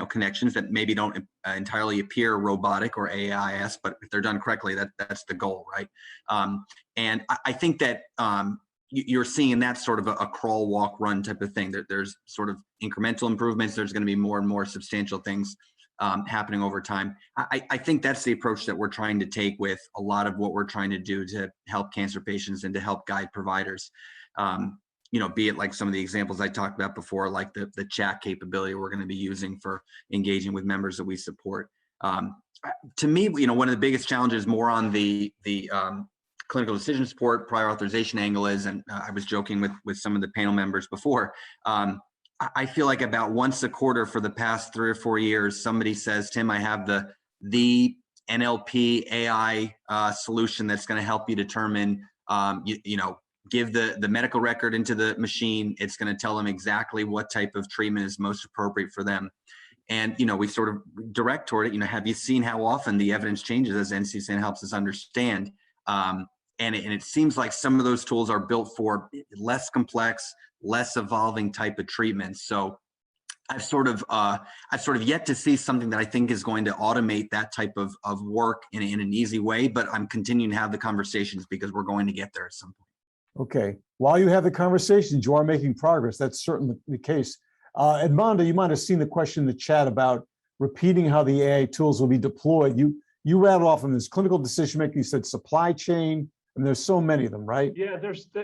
J: connections that maybe don't entirely appear robotic or AI-esque, but if they're done correctly, that's the goal, right? And I think that you're seeing that sort of a crawl, walk, run type of thing. There's sort of incremental improvements. There's going to be more and more substantial things happening over time. I think that's the approach that we're trying to take with a lot of what we're trying to do to help cancer patients and to help guide providers. Be it like some of the examples I talked about before, like the chat capability we're going to be using for engaging with members that we support. To me, one of the biggest challenges more on the clinical decision support, prior authorization angle is, and I was joking with some of the panel members before, I feel like about once a quarter for the past 3 or 4 years, somebody says, Tim, I have the NLP AI solution that's going to help you determine, give the medical record into the machine. It's going to tell them exactly what type of treatment is most appropriate for them. And, we sort of direct toward it, have you seen how often the evidence changes as NCCN helps us understand? And it seems like some of those tools are built for less complex, less evolving type of treatments. So I've sort of yet to see something that I think is going to automate that type of work in an easy way, but I'm continuing to have the conversations because we're going to get there at some point.
C: Okay. While you have the conversations, you are making progress. That's certainly the case. Edmonda, you might have seen the question in the chat about repeating how the AI tools will be deployed. You rattled off on this clinical decision making. You said supply chain, and there's so many of them, right?
I: Yeah,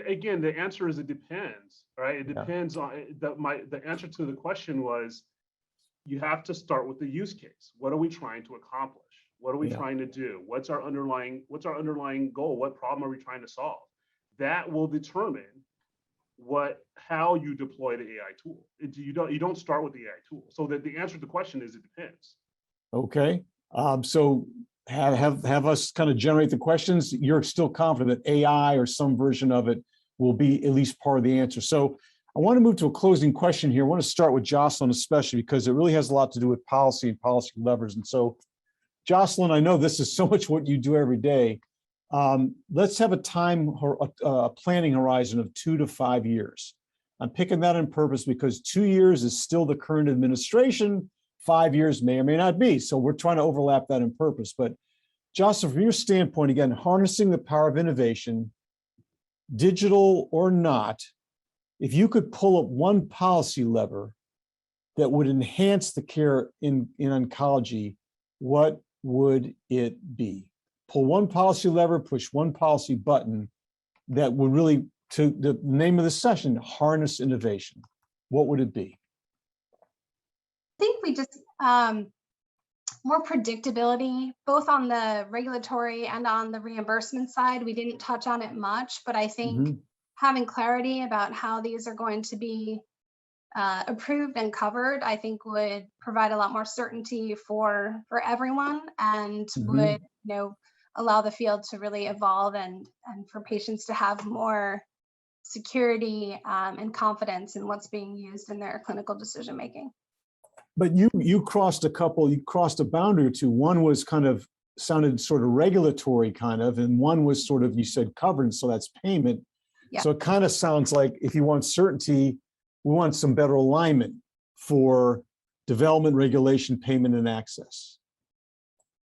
I: again, the answer is it depends, right? It depends on the answer to the question was, you have to start with the use case. What are we trying to accomplish? What are we trying to do? What's our underlying goal? What problem are we trying to solve? That will determine how you deploy the AI tool. You don't start with the AI tool. So that the answer to the question is it depends.
C: Okay. So have us kind of generate the questions. You're still confident that AI or some version of it will be at least part of the answer. So I want to move to a closing question here. I want to start with Jocelyn, especially because it really has a lot to do with policy and policy levers. And so, Jocelyn, I know this is so much what you do every day. Let's have a planning horizon of 2 to 5 years. I'm picking that on purpose because 2 years is still the current administration. 5 years may or may not be. So we're trying to overlap that on purpose. But Jocelyn, from your standpoint, again, harnessing the power of innovation, digital or not, if you could pull up one policy lever that would enhance the care in oncology, what would it be? Pull one policy lever, push one policy button that would really, to the name of the session, harness innovation. What would it be?
H: I think we just more predictability, both on the regulatory and on the reimbursement side. We didn't touch on it much, but I think having clarity about how these are going to be approved and covered, I think would provide a lot more certainty for everyone and would, allow the field to really evolve and for patients to have more security and confidence in what's being used in their clinical decision making.
C: But you crossed a boundary or two. One was sounded sort of regulatory and one was sort of, you said covered, so that's payment. Yeah. So it kind of sounds like if you want certainty, we want some better alignment for development, regulation, payment, and access.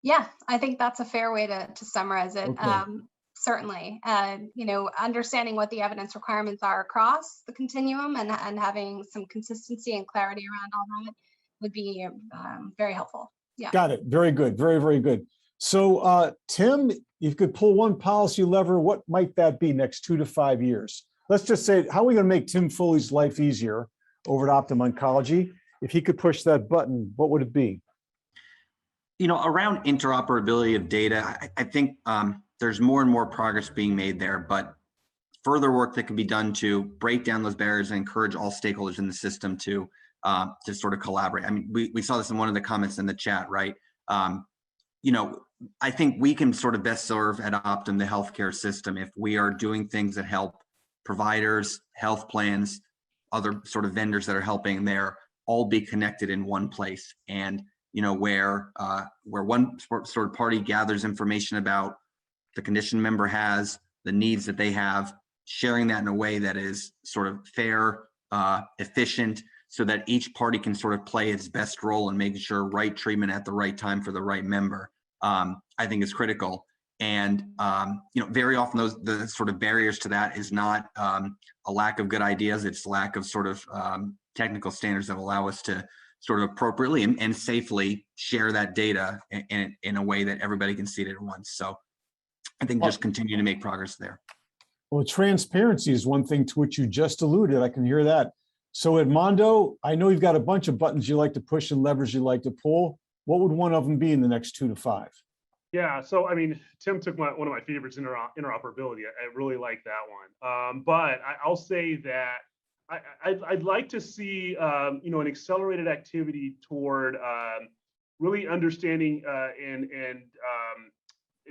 H: Yeah, I think that's a fair way to summarize it. Okay. Certainly, understanding what the evidence requirements are across the continuum and having some consistency and clarity around all that would be very helpful. Yeah. Got it. Very good. Very, very good. So, Tim, you could pull one policy lever. What might that be next 2 to 5 years? Let's just say, how are we going to make Tim Foley's life easier over at Optum Oncology? If he could push that button, what would it be?
J: Around interoperability of data, I think there's more and more progress being made there, but further work that can be done to break down those barriers and encourage all stakeholders in the system to sort of collaborate. I mean, we saw this in one of the comments in the chat, right? I think we can sort of best serve at Optum the healthcare system if we are doing things that help providers, health plans, other sort of vendors that are helping there, all be connected in one place. And where one sort of party gathers information about the condition member has, the needs that they have, sharing that in a way that is sort of fair, efficient, so that each party can sort of play its best role in making sure right treatment at the right time for the right member, I think is critical. And very often the sort of barriers to that is not a lack of good ideas, it's lack of sort of technical standards that allow us to sort of appropriately and safely share that data in a way that everybody can see it at once. So I think just continue to make progress there.
C: Well, transparency is one thing to which you just alluded. I can hear that. So Edmondo, I know you've got a bunch of buttons you like to push and levers you like to pull. What would one of them be in the next 2 to 5?
I: Yeah, so I mean, Tim took one of my favorites, interoperability. I really like that one. But I'll say that I'd like to see an accelerated activity toward really understanding and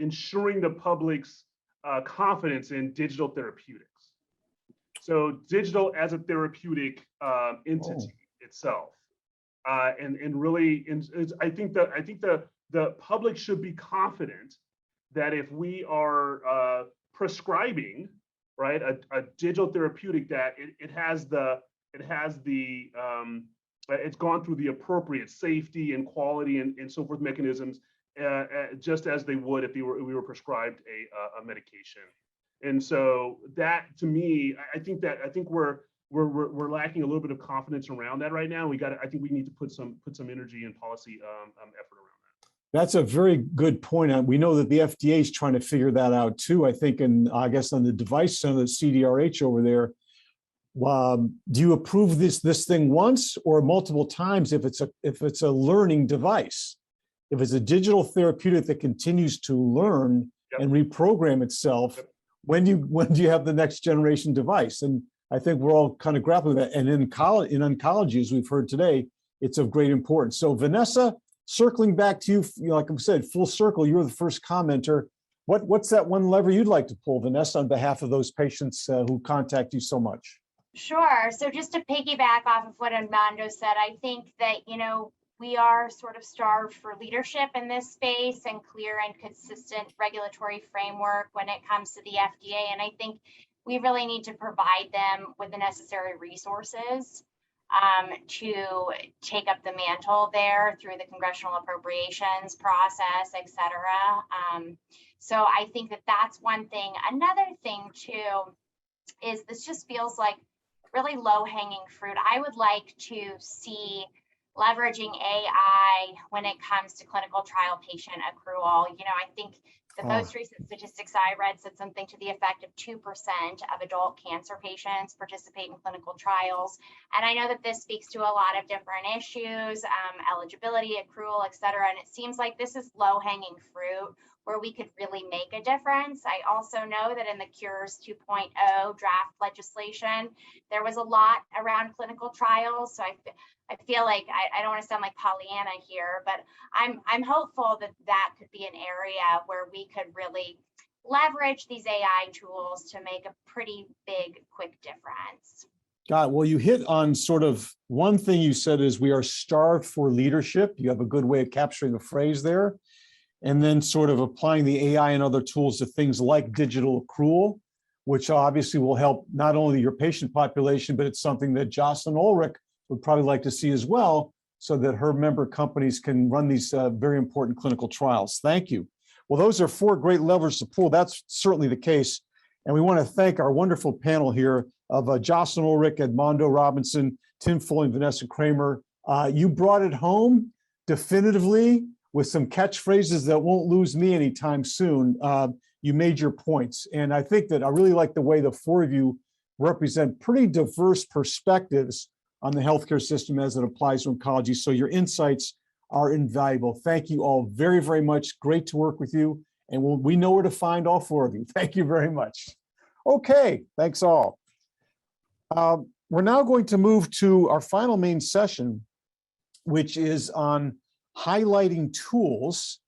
I: ensuring the public's confidence in digital therapeutics. So digital as a therapeutic entity itself, and really, I think the public should be confident that if we are prescribing, right, a digital therapeutic, that it's gone through the appropriate safety and quality and so forth mechanisms, just as they would if we were prescribed a medication. And so that, to me, I think we're lacking a little bit of confidence around that right now. I think we need to put some energy and policy effort around that.
C: That's a very good point. We know that the FDA is trying to figure that out too. I think, and I guess on the device center, the CDRH over there, do you approve this thing once or multiple times if it's a learning device? If it's a digital therapeutic that continues to learn and reprogram itself, when do you have the next generation device? And I think we're all kind of grappling with that. And in oncology, as we've heard today, it's of great importance. So Vanessa, circling back to you, like I said, full circle, you're the first commenter. What's that one lever you'd like to pull, Vanessa, on behalf of those patients who contact you so much?
K: Sure. So just to piggyback off of what Armando said, I think that, we are sort of starved for leadership in this space and clear and consistent regulatory framework when it comes to the FDA. And I think we really need to provide them with the necessary resources to take up the mantle there through the congressional appropriations process, et cetera. So I think that that's one thing. Another thing too is this just feels like really low-hanging fruit. I would like to see leveraging AI when it comes to clinical trial patient accrual. I think the most recent statistics I read said something to the effect of 2% of adult cancer patients participate in clinical trials. And I know that this speaks to a lot of different issues, eligibility, accrual, et cetera. And it seems like this is low-hanging fruit where we could really make a difference. I also know that in the Cures 2.0 draft legislation, there was a lot around clinical trials. So I feel like I don't want to sound like Pollyanna here, but I'm hopeful that could be an area where we could really leverage these AI tools to make a pretty big, quick difference.
C: God, well, you hit on sort of one thing you said is we are starved for leadership. You have a good way of capturing the phrase there. And then sort of applying the AI and other tools to things like digital accrual, which obviously will help not only your patient population, but it's something that Jocelyn Ulrich would probably like to see as well, so that her member companies can run these very important clinical trials. Thank you. Well, those are 4 great levers to pull. That's certainly the case. And we want to thank our wonderful panel here of Jocelyn Ulrich, Edmondo Robinson, Tim Foley, and Vanessa Kramer. You brought it home definitively with some catchphrases that won't lose me anytime soon. You made your points. And I think that I really like the way the 4 of you represent pretty diverse perspectives on the healthcare system as it applies to oncology. So your insights are invaluable. Thank you all very, very much. Great to work with you. And we know where to find all 4 of you. Thank you very much. Okay, thanks all. We're now going to move to our final main session, which is on highlighting tools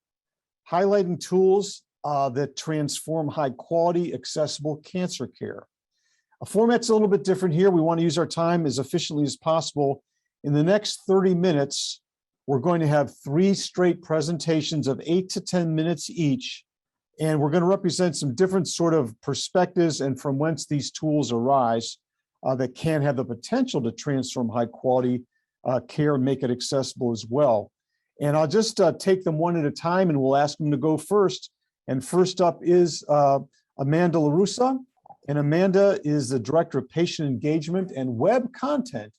C: that transform high quality, accessible cancer care. A format's a little bit different here. We want to use our time as efficiently as possible. In the next 30 minutes, we're going to have 3 straight presentations of 8 to 10 minutes each. And we're going to represent some different sort of perspectives and from whence these tools arise that can have the potential to transform high quality care and make it accessible as well. And I'll just take them one at a time and we'll ask them to go first. And first up is Amanda LaRussa. And Amanda is the Director of Patient Engagement and Web Content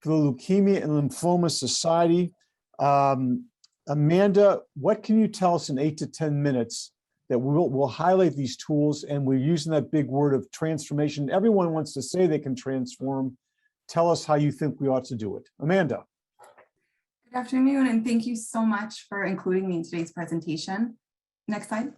C: for the Leukemia and Lymphoma Society. Amanda, what can you tell us in 8 to 10 minutes that we'll highlight these tools, and we're using that big word of transformation. Everyone wants to say they can transform. Tell us how you think we ought to do it. Amanda.
L: Good afternoon, and thank you so much for including me in today's presentation. Next slide.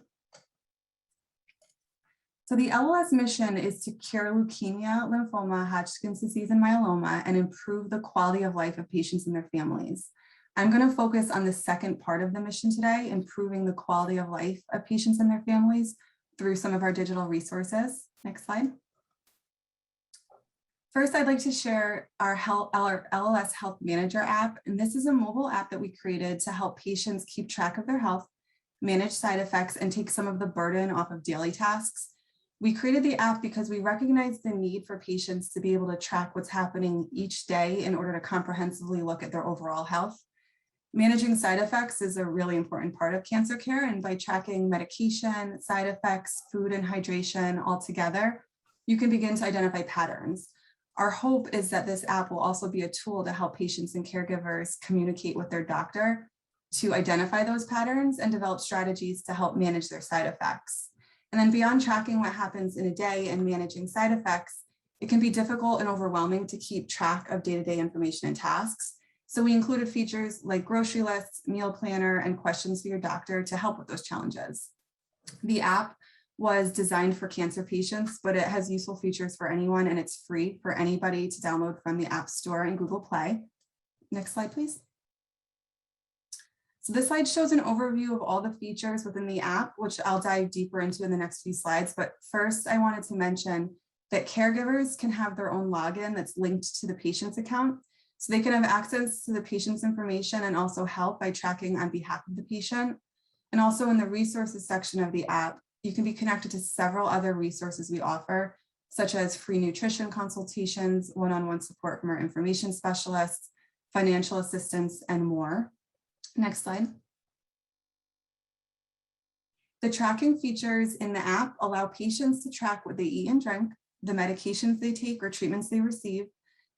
L: So the LLS mission is to cure leukemia, lymphoma, Hodgkin's disease, and myeloma, and improve the quality of life of patients and their families. I'm going to focus on the second part of the mission today, improving the quality of life of patients and their families through some of our digital resources. Next slide. First, I'd like to share our LLS Health Manager app. And this is a mobile app that we created to help patients keep track of their health, manage side effects, and take some of the burden off of daily tasks. We created the app because we recognize the need for patients to be able to track what's happening each day in order to comprehensively look at their overall health. Managing side effects is a really important part of cancer care, and by tracking medication, side effects, food, and hydration all together, you can begin to identify patterns. Our hope is that this app will also be a tool to help patients and caregivers communicate with their doctor to identify those patterns and develop strategies to help manage their side effects. And then beyond tracking what happens in a day and managing side effects, it can be difficult and overwhelming to keep track of day-to-day information and tasks. So we included features like grocery lists, meal planner, and questions for your doctor to help with those challenges. The app was designed for cancer patients, but it has useful features for anyone, and it's free for anybody to download from the App Store and Google Play. Next slide, please. So this slide shows an overview of all the features within the app, which I'll dive deeper into in the next few slides. But first, I wanted to mention that caregivers can have their own login that's linked to the patient's account. So they can have access to the patient's information and also help by tracking on behalf of the patient. And also in the resources section of the app, you can be connected to several other resources we offer, such as free nutrition consultations, one-on-one support from our information specialists, financial assistance, and more. Next slide. The tracking features in the app allow patients to track what they eat and drink, the medications they take or treatments they receive,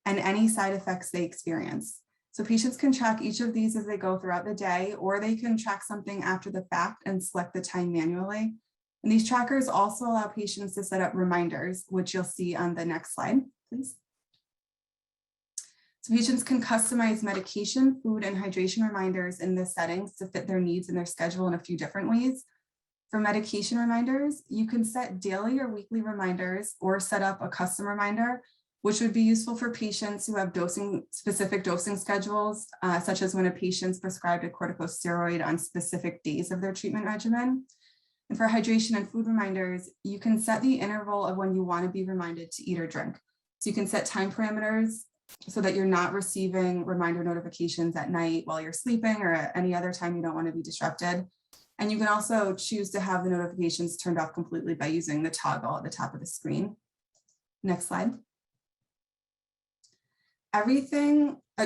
L: and any side effects they experience. So patients can track each of these as they go throughout the day, or they can track something after the fact and select the time manually. And these trackers also allow patients to set up reminders, which you'll see on the next slide, please. So patients can customize medication, food, and hydration reminders in the settings to fit their needs and their schedule in a few different ways. For medication reminders, you can set daily or weekly reminders or set up a custom reminder, which would be useful for patients who have specific dosing schedules, such as when a patient's prescribed a corticosteroid on specific days of their treatment regimen. And for hydration and food reminders, you can set the interval of when you want to be reminded to eat or drink. So you can set time parameters so that you're not receiving reminder notifications at night while you're sleeping or at any other time you don't want to be disrupted. And you can also choose to have the notifications turned off completely by using the toggle at the top of the screen. Next slide.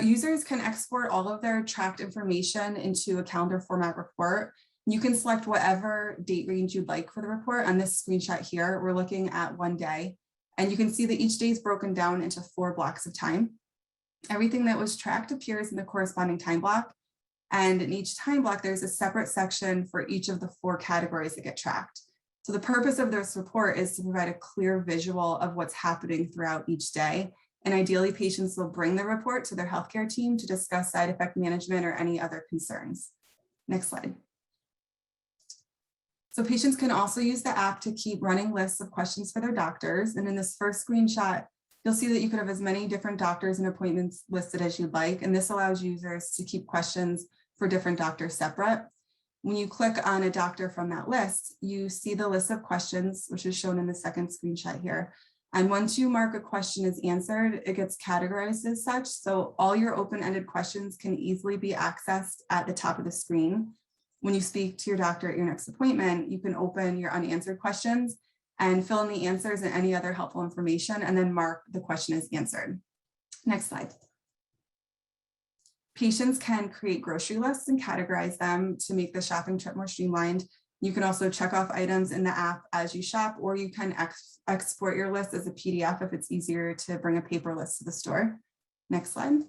L: Users can export all of their tracked information into a calendar format report. You can select whatever date range you'd like for the report. On this screenshot here, we're looking at 1 day, and you can see that each day is broken down into 4 blocks of time. Everything that was tracked appears in the corresponding time block. And in each time block, there's a separate section for each of the 4 categories that get tracked. So the purpose of this report is to provide a clear visual of what's happening throughout each day. And ideally, patients will bring the report to their healthcare team to discuss side effect management or any other concerns. Next slide. So patients can also use the app to keep running lists of questions for their doctors. And in this first screenshot, you'll see that you could have as many different doctors and appointments listed as you'd like. And this allows users to keep questions for different doctors separate. When you click on a doctor from that list, you see the list of questions, which is shown in the second screenshot here. And once you mark a question as answered, it gets categorized as such. So all your open-ended questions can easily be accessed at the top of the screen. When you speak to your doctor at your next appointment, you can open your unanswered questions and fill in the answers and any other helpful information, and then mark the question as answered. Next slide. Patients can create grocery lists and categorize them to make the shopping trip more streamlined. You can also check off items in the app as you shop, or you can export your list as a PDF if it's easier to bring a paper list to the store. Next slide.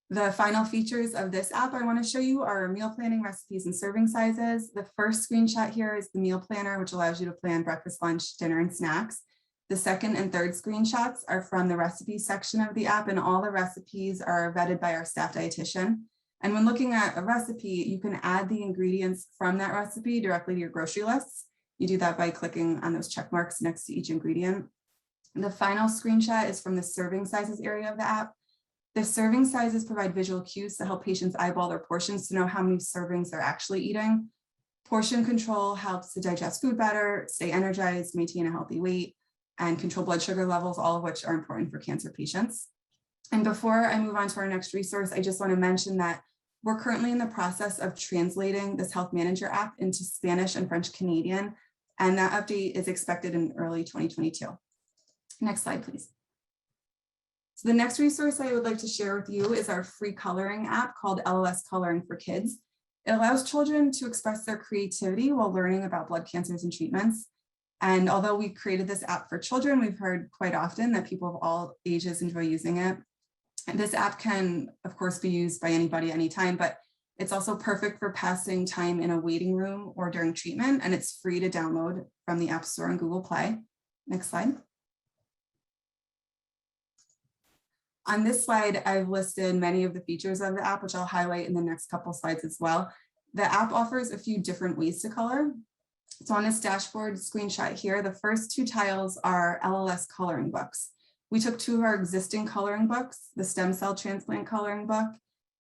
L: The final features of this app I want to show you are meal planning, recipes, and serving sizes. The first screenshot here is the meal planner, which allows you to plan breakfast, lunch, dinner, and snacks. The second and third screenshots are from the recipe section of the app, and all the recipes are vetted by our staff dietitian. And when looking at a recipe, you can add the ingredients from that recipe directly to your grocery lists. You do that by clicking on those check marks next to each ingredient. And the final screenshot is from the serving sizes area of the app. The serving sizes provide visual cues to help patients eyeball their portions to know how many servings they're actually eating. Portion control helps to digest food better, stay energized, maintain a healthy weight, and control blood sugar levels, all of which are important for cancer patients. And before I move on to our next resource, I just want to mention that we're currently in the process of translating this Health Manager app into Spanish and French Canadian, and that update is expected in early 2022. Next slide, please. So the next resource I would like to share with you is our free coloring app called LLS Coloring for Kids. It allows children to express their creativity while learning about blood cancers and treatments. And although we created this app for children, we've heard quite often that people of all ages enjoy using it. And this app can, of course, be used by anybody anytime, but it's also perfect for passing time in a waiting room or during treatment, and it's free to download from the App Store and Google Play. Next slide. On this slide, I've listed many of the features of the app, which I'll highlight in the next couple slides as well. The app offers a few different ways to color. So on this dashboard screenshot here, the first two tiles are LLS coloring books. We took two of our existing coloring books, the stem cell transplant coloring book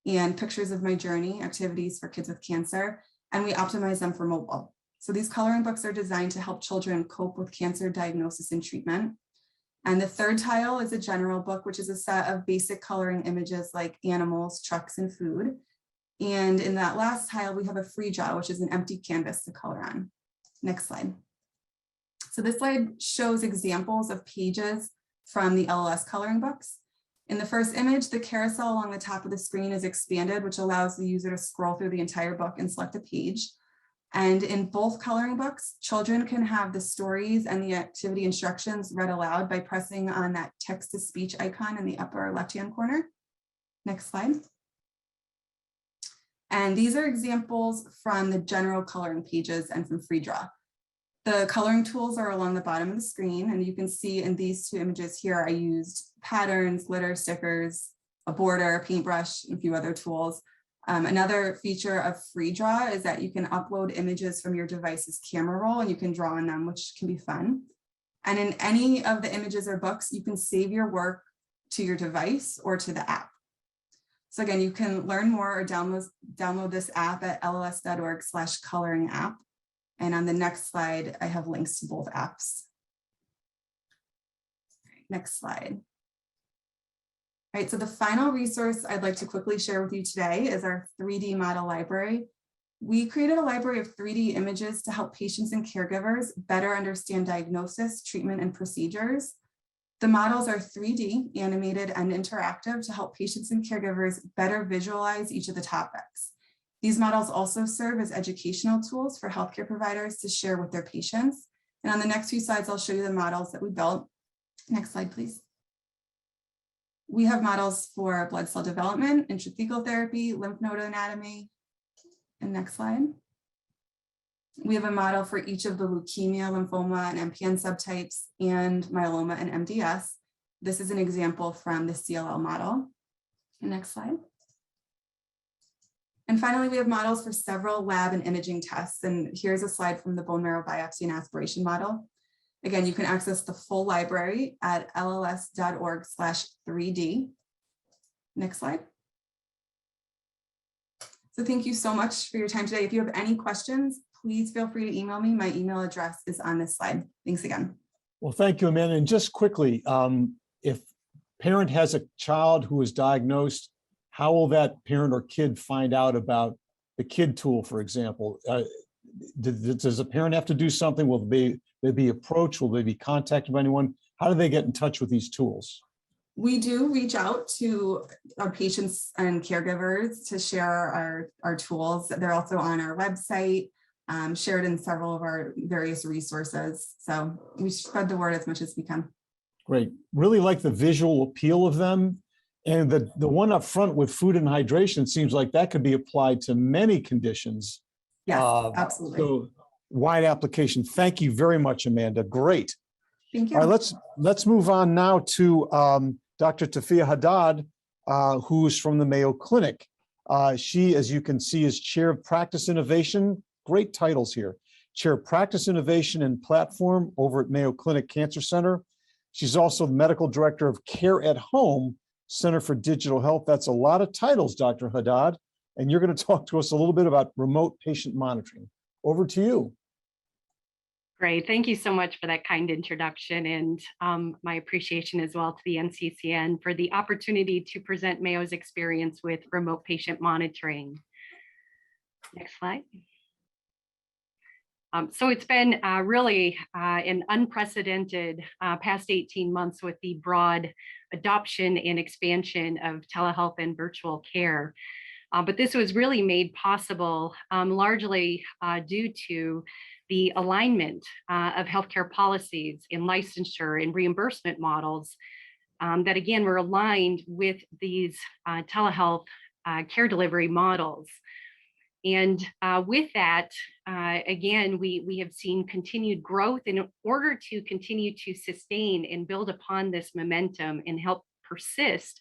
L: and Pictures of My Journey, Activities for Kids with Cancer, and we optimized them for mobile. So these coloring books are designed to help children cope with cancer diagnosis and treatment. And the third tile is a general book, which is a set of basic coloring images like animals, trucks, and food. And in that last tile, we have a free draw, which is an empty canvas to color on. Next slide. So this slide shows examples of pages from the LLS coloring books. In the first image, the carousel along the top of the screen is expanded, which allows the user to scroll through the entire book and select a page. And in both coloring books, children can have the stories and the activity instructions read aloud by pressing on that text-to-speech icon in the upper left-hand corner. Next slide. And these are examples from the general coloring pages and from free draw. The coloring tools are along the bottom of the screen, and you can see in these two images here, I used patterns, glitter, stickers, a border, a paintbrush, and a few other tools. Another feature of free draw is that you can upload images from your device's camera roll and you can draw on them, which can be fun. And in any of the images or books, you can save your work to your device or to the app. So again, you can learn more or download this app at lls.org/coloring app. And on the next slide, I have links to both apps. Next slide. All right, so the final resource I'd like to quickly share with you today is our 3D model library. We created a library of 3D images to help patients and caregivers better understand diagnosis, treatment, and procedures. The models are 3D, animated, and interactive to help patients and caregivers better visualize each of the topics. These models also serve as educational tools for healthcare providers to share with their patients. And on the next few slides, I'll show you the models that we built. Next slide, please. We have models for blood cell development, intrathecal therapy, lymph node anatomy. And next slide. We have a model for each of the leukemia, lymphoma, and MPN subtypes, and myeloma and MDS. This is an example from the CLL model. Next slide. And finally, we have models for several lab and imaging tests. And here's a slide from the bone marrow biopsy and aspiration model. Again, you can access the full library at lls.org/3D. Next slide. So thank you so much for your time today. If you have any questions, please feel free to email me. My email address is on this slide. Thanks again.
C: Well, thank you, Amanda. And just quickly, if parent has a child who is diagnosed, how will that parent or kid find out about the kid tool, for example? Does a parent have to do something? Will they be approached? Will they be contacted by anyone? How do they get in touch with these tools?
L: We do reach out to our patients and caregivers to share our tools. They're also on our website, shared in several of our various resources. So we spread the word as much as we can.
C: Great. Really like the visual appeal of them. And the one up front with food and hydration seems like that could be applied to many conditions.
L: Yes, absolutely.
C: So wide application. Thank you very much, Amanda. Great.
L: Thank you.
C: All right, let's move on now to Dr. Tafia Haddad, who's from the Mayo Clinic. She, as you can see, is Chair of Practice Innovation. Great titles here. Chair of Practice Innovation and Platform over at Mayo Clinic Cancer Center. She's also the Medical Director of Care at Home Center for Digital Health. That's a lot of titles, Dr. Haddad. And you're going to talk to us a little bit about remote patient monitoring. Over to you.
M: Great. Thank you so much for that kind introduction, and my appreciation as well to the NCCN for the opportunity to present Mayo's experience with remote patient monitoring. Next slide. So it's been really an unprecedented past 18 months with the broad adoption and expansion of telehealth and virtual care. But this was really made possible largely due to the alignment of healthcare policies in licensure and reimbursement models that again were aligned with these telehealth care delivery models. And with that, again, we have seen continued growth in order to continue to sustain and build upon this momentum and help persist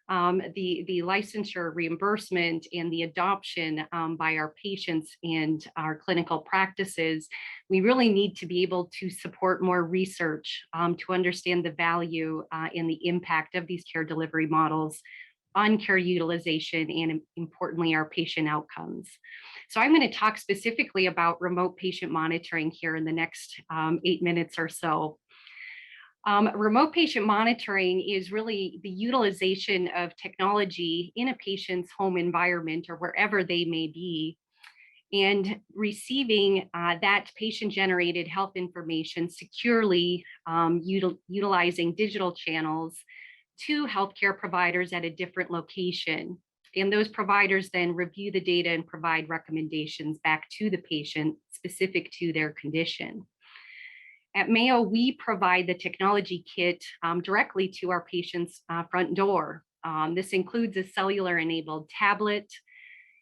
M: the licensure, reimbursement, and the adoption by our patients and our clinical practices. We really need to be able to support more research to understand the value and the impact of these care delivery models on care utilization and, importantly, our patient outcomes. So I'm going to talk specifically about remote patient monitoring here in the next 8 minutes or so. Remote patient monitoring is really the utilization of technology in a patient's home environment or wherever they may be, and receiving that patient-generated health information securely, utilizing digital channels to healthcare providers at a different location. And those providers then review the data and provide recommendations back to the patient specific to their condition. At Mayo, we provide the technology kit directly to our patient's front door. This includes a cellular-enabled tablet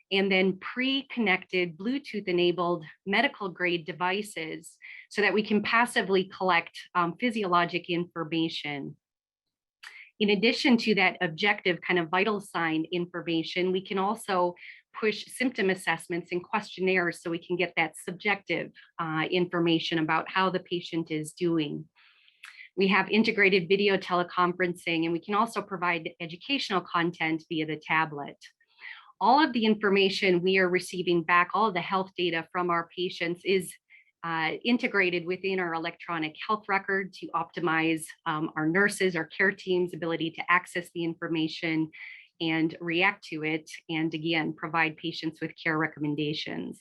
M: and then pre-connected Bluetooth-enabled medical-grade devices so that we can passively collect physiologic information. In addition to that objective kind of vital sign information, we can also push symptom assessments and questionnaires so we can get that subjective information about how the patient is doing. We have integrated video teleconferencing, and we can also provide educational content via the tablet. All of the information we are receiving back, all of the health data from our patients is integrated within our electronic health record to optimize our nurses, our care team's ability to access the information and react to it, and again, provide patients with care recommendations.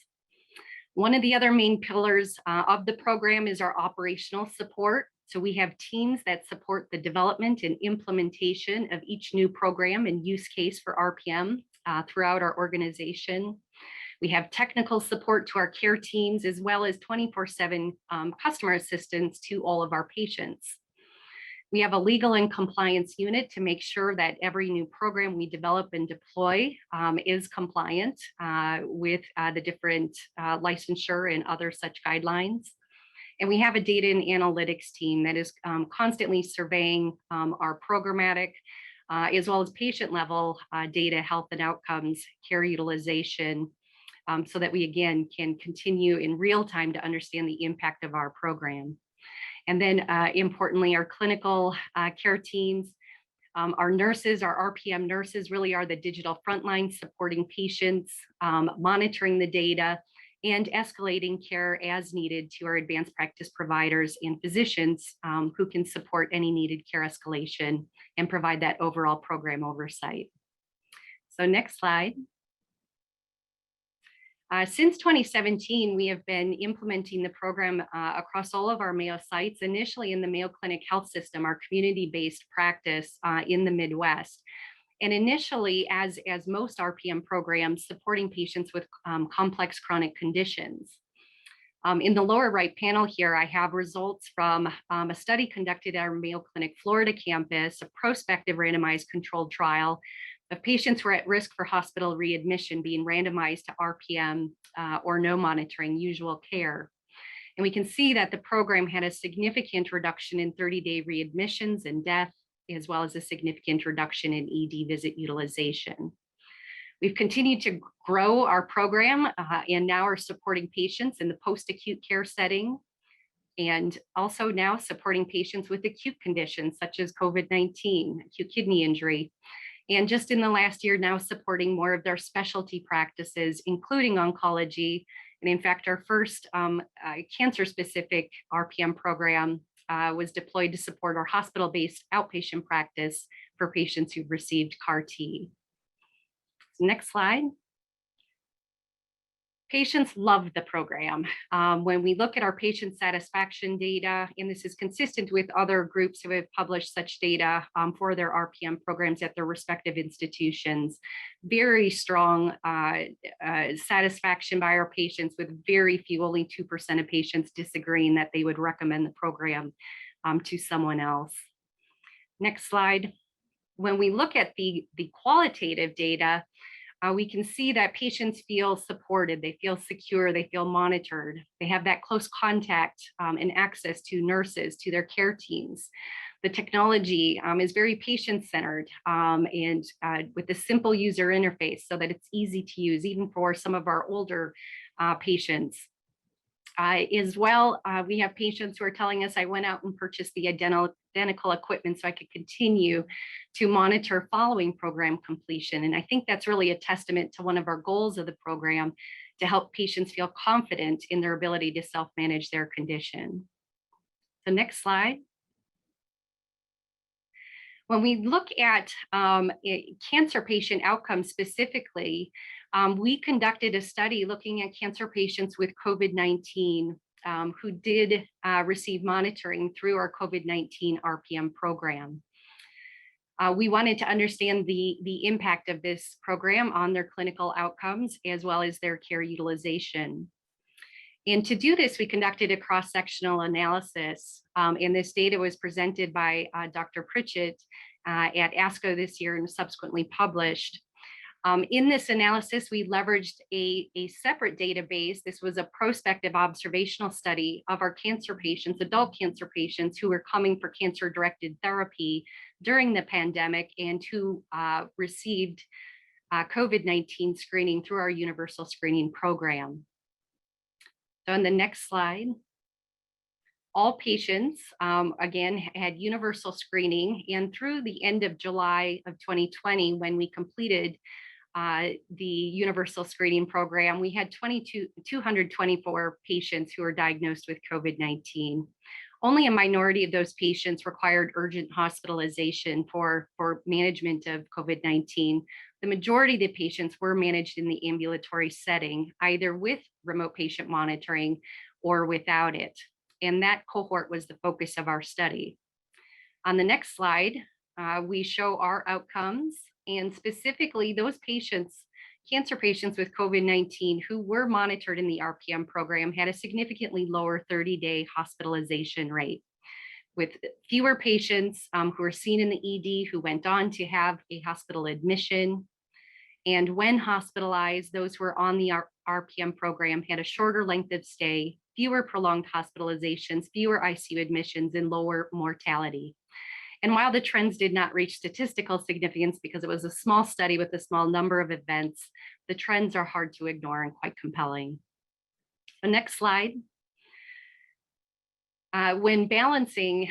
M: One of the other main pillars of the program is our operational support. So we have teams that support the development and implementation of each new program and use case for RPM throughout our organization. We have technical support to our care teams, as well as 24/7 customer assistance to all of our patients. We have a legal and compliance unit to make sure that every new program we develop and deploy is compliant with the different licensure and other such guidelines. And we have a data and analytics team that is constantly surveying our programmatic as well as patient level data, health and outcomes, care utilization, so that we again can continue in real time to understand the impact of our program. And then importantly, our clinical care teams, our nurses, our RPM nurses really are the digital frontline supporting patients, monitoring the data, and escalating care as needed to our advanced practice providers and physicians who can support any needed care escalation and provide that overall program oversight. So next slide. Since 2017, we have been implementing the program across all of our Mayo sites, initially in the Mayo Clinic Health System, our community-based practice in the Midwest. And initially, as most RPM programs, supporting patients with complex chronic conditions. In the lower right panel here, I have results from a study conducted at our Mayo Clinic Florida campus, a prospective randomized controlled trial of patients who are at risk for hospital readmission being randomized to RPM or no monitoring, usual care. And we can see that the program had a significant reduction in 30-day readmissions and death, as well as a significant reduction in ED visit utilization. We've continued to grow our program and now are supporting patients in the post-acute care setting, and also now supporting patients with acute conditions such as COVID-19, acute kidney injury. And just in the last year now supporting more of their specialty practices, including oncology. And in fact, our first cancer-specific RPM program was deployed to support our hospital-based outpatient practice for patients who've received CAR-T. Next slide. Patients love the program. When we look at our patient satisfaction data, and this is consistent with other groups who have published such data for their RPM programs at their respective institutions, very strong satisfaction by our patients, with very few, only 2% of patients disagreeing that they would recommend the program to someone else. Next slide. When we look at the qualitative data, we can see that patients feel supported, they feel secure, they feel monitored, they have that close contact and access to nurses, to their care teams. The technology is very patient-centered and with a simple user interface so that it's easy to use, even for some of our older patients. As well, we have patients who are telling us, I went out and purchased the identical equipment so I could continue to monitor following program completion. And I think that's really a testament to one of our goals of the program, to help patients feel confident in their ability to self-manage their condition. The next slide. When we look at cancer patient outcomes specifically, we conducted a study looking at cancer patients with COVID-19 who did receive monitoring through our COVID-19 RPM program. We wanted to understand the impact of this program on their clinical outcomes, as well as their care utilization. And to do this, we conducted a cross-sectional analysis, and this data was presented by Dr. Pritchett at ASCO this year and subsequently published. In this analysis, we leveraged a separate database. This was a prospective observational study of our cancer patients, adult cancer patients who were coming for cancer-directed therapy during the pandemic and who received COVID-19 screening through our universal screening program. So on the next slide, all patients, again, had universal screening, and through the end of July of 2020, when we completed the universal screening program, we had 224 patients who were diagnosed with COVID-19. Only a minority of those patients required urgent hospitalization for management of COVID-19. The majority of the patients were managed in the ambulatory setting, either with remote patient monitoring or without it. And that cohort was the focus of our study. On the next slide, we show our outcomes, and specifically those patients, cancer patients with COVID-19 who were monitored in the RPM program, had a significantly lower 30-day hospitalization rate, with fewer patients who were seen in the ED who went on to have a hospital admission. And when hospitalized, those who were on the RPM program had a shorter length of stay, fewer prolonged hospitalizations, fewer ICU admissions, and lower mortality. And while the trends did not reach statistical significance because it was a small study with a small number of events, the trends are hard to ignore and quite compelling. The next slide. When balancing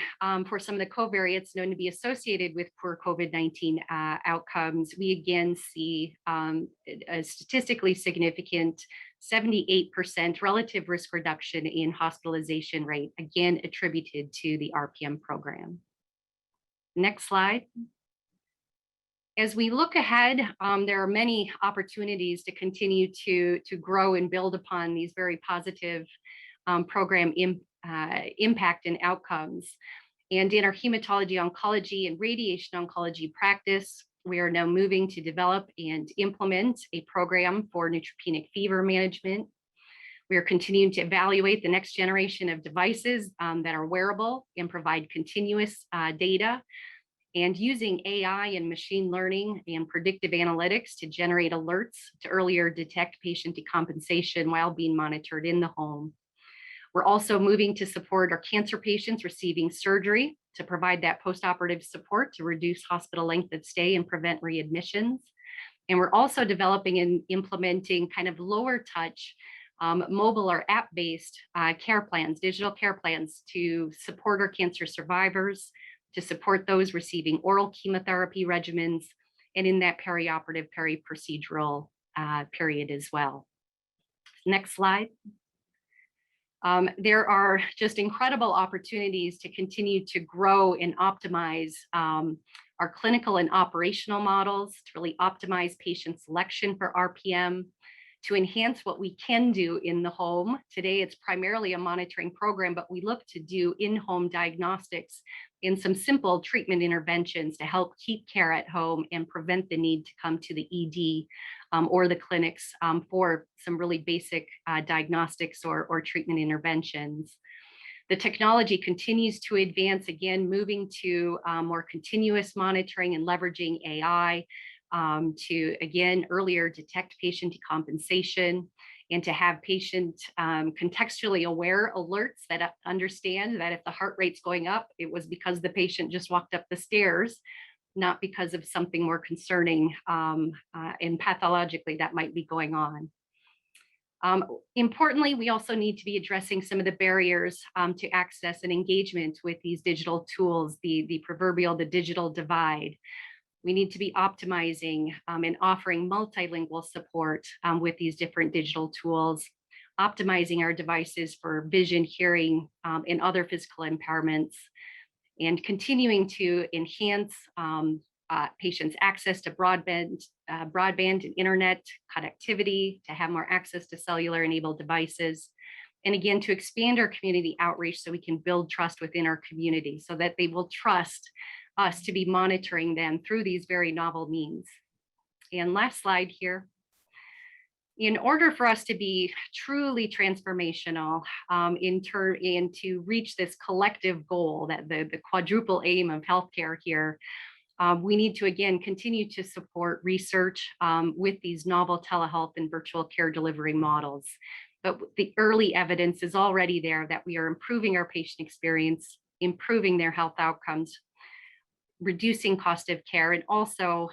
M: for some of the covariates known to be associated with poor COVID-19 outcomes, we again see a statistically significant 78% relative risk reduction in hospitalization rate, again attributed to the RPM program. Next slide. As we look ahead, there are many opportunities to continue to grow and build upon these very positive program impact and outcomes. And in our hematology oncology and radiation oncology practice, we are now moving to develop and implement a program for neutropenic fever management. We are continuing to evaluate the next generation of devices that are wearable and provide continuous data, and using AI and machine learning and predictive analytics to generate alerts to earlier detect patient decompensation while being monitored in the home. We're also moving to support our cancer patients receiving surgery to provide that postoperative support to reduce hospital length of stay and prevent readmissions. And we're also developing and implementing kind of lower touch mobile or app-based care plans, digital care plans to support our cancer survivors, to support those receiving oral chemotherapy regimens, and in that perioperative, peri-procedural period as well. Next slide. There are just incredible opportunities to continue to grow and optimize our clinical and operational models, to really optimize patient selection for RPM, to enhance what we can do in the home. Today, it's primarily a monitoring program, but we look to do in-home diagnostics in some simple treatment interventions to help keep care at home and prevent the need to come to the ED or the clinics for some really basic diagnostics or treatment interventions. The technology continues to advance, again, moving to more continuous monitoring and leveraging AI to, again, earlier detect patient decompensation, and to have patient contextually aware alerts that understand that if the heart rate's going up, it was because the patient just walked up the stairs, not because of something more concerning and pathologically that might be going on. Importantly, we also need to be addressing some of the barriers to access and engagement with these digital tools, the proverbial, the digital divide. We need to be optimizing and offering multilingual support with these different digital tools, optimizing our devices for vision, hearing, and other physical impairments, and continuing to enhance patients' access to broadband and internet connectivity, to have more access to cellular enabled devices, and again, to expand our community outreach so we can build trust within our community so that they will trust us to be monitoring them through these very novel means. And last slide here. In order for us to be truly transformational and to reach this collective goal, that the quadruple aim of healthcare here, we need to, again, continue to support research with these novel telehealth and virtual care delivery models. But the early evidence is already there that we are improving our patient experience, improving their health outcomes, reducing cost of care, and also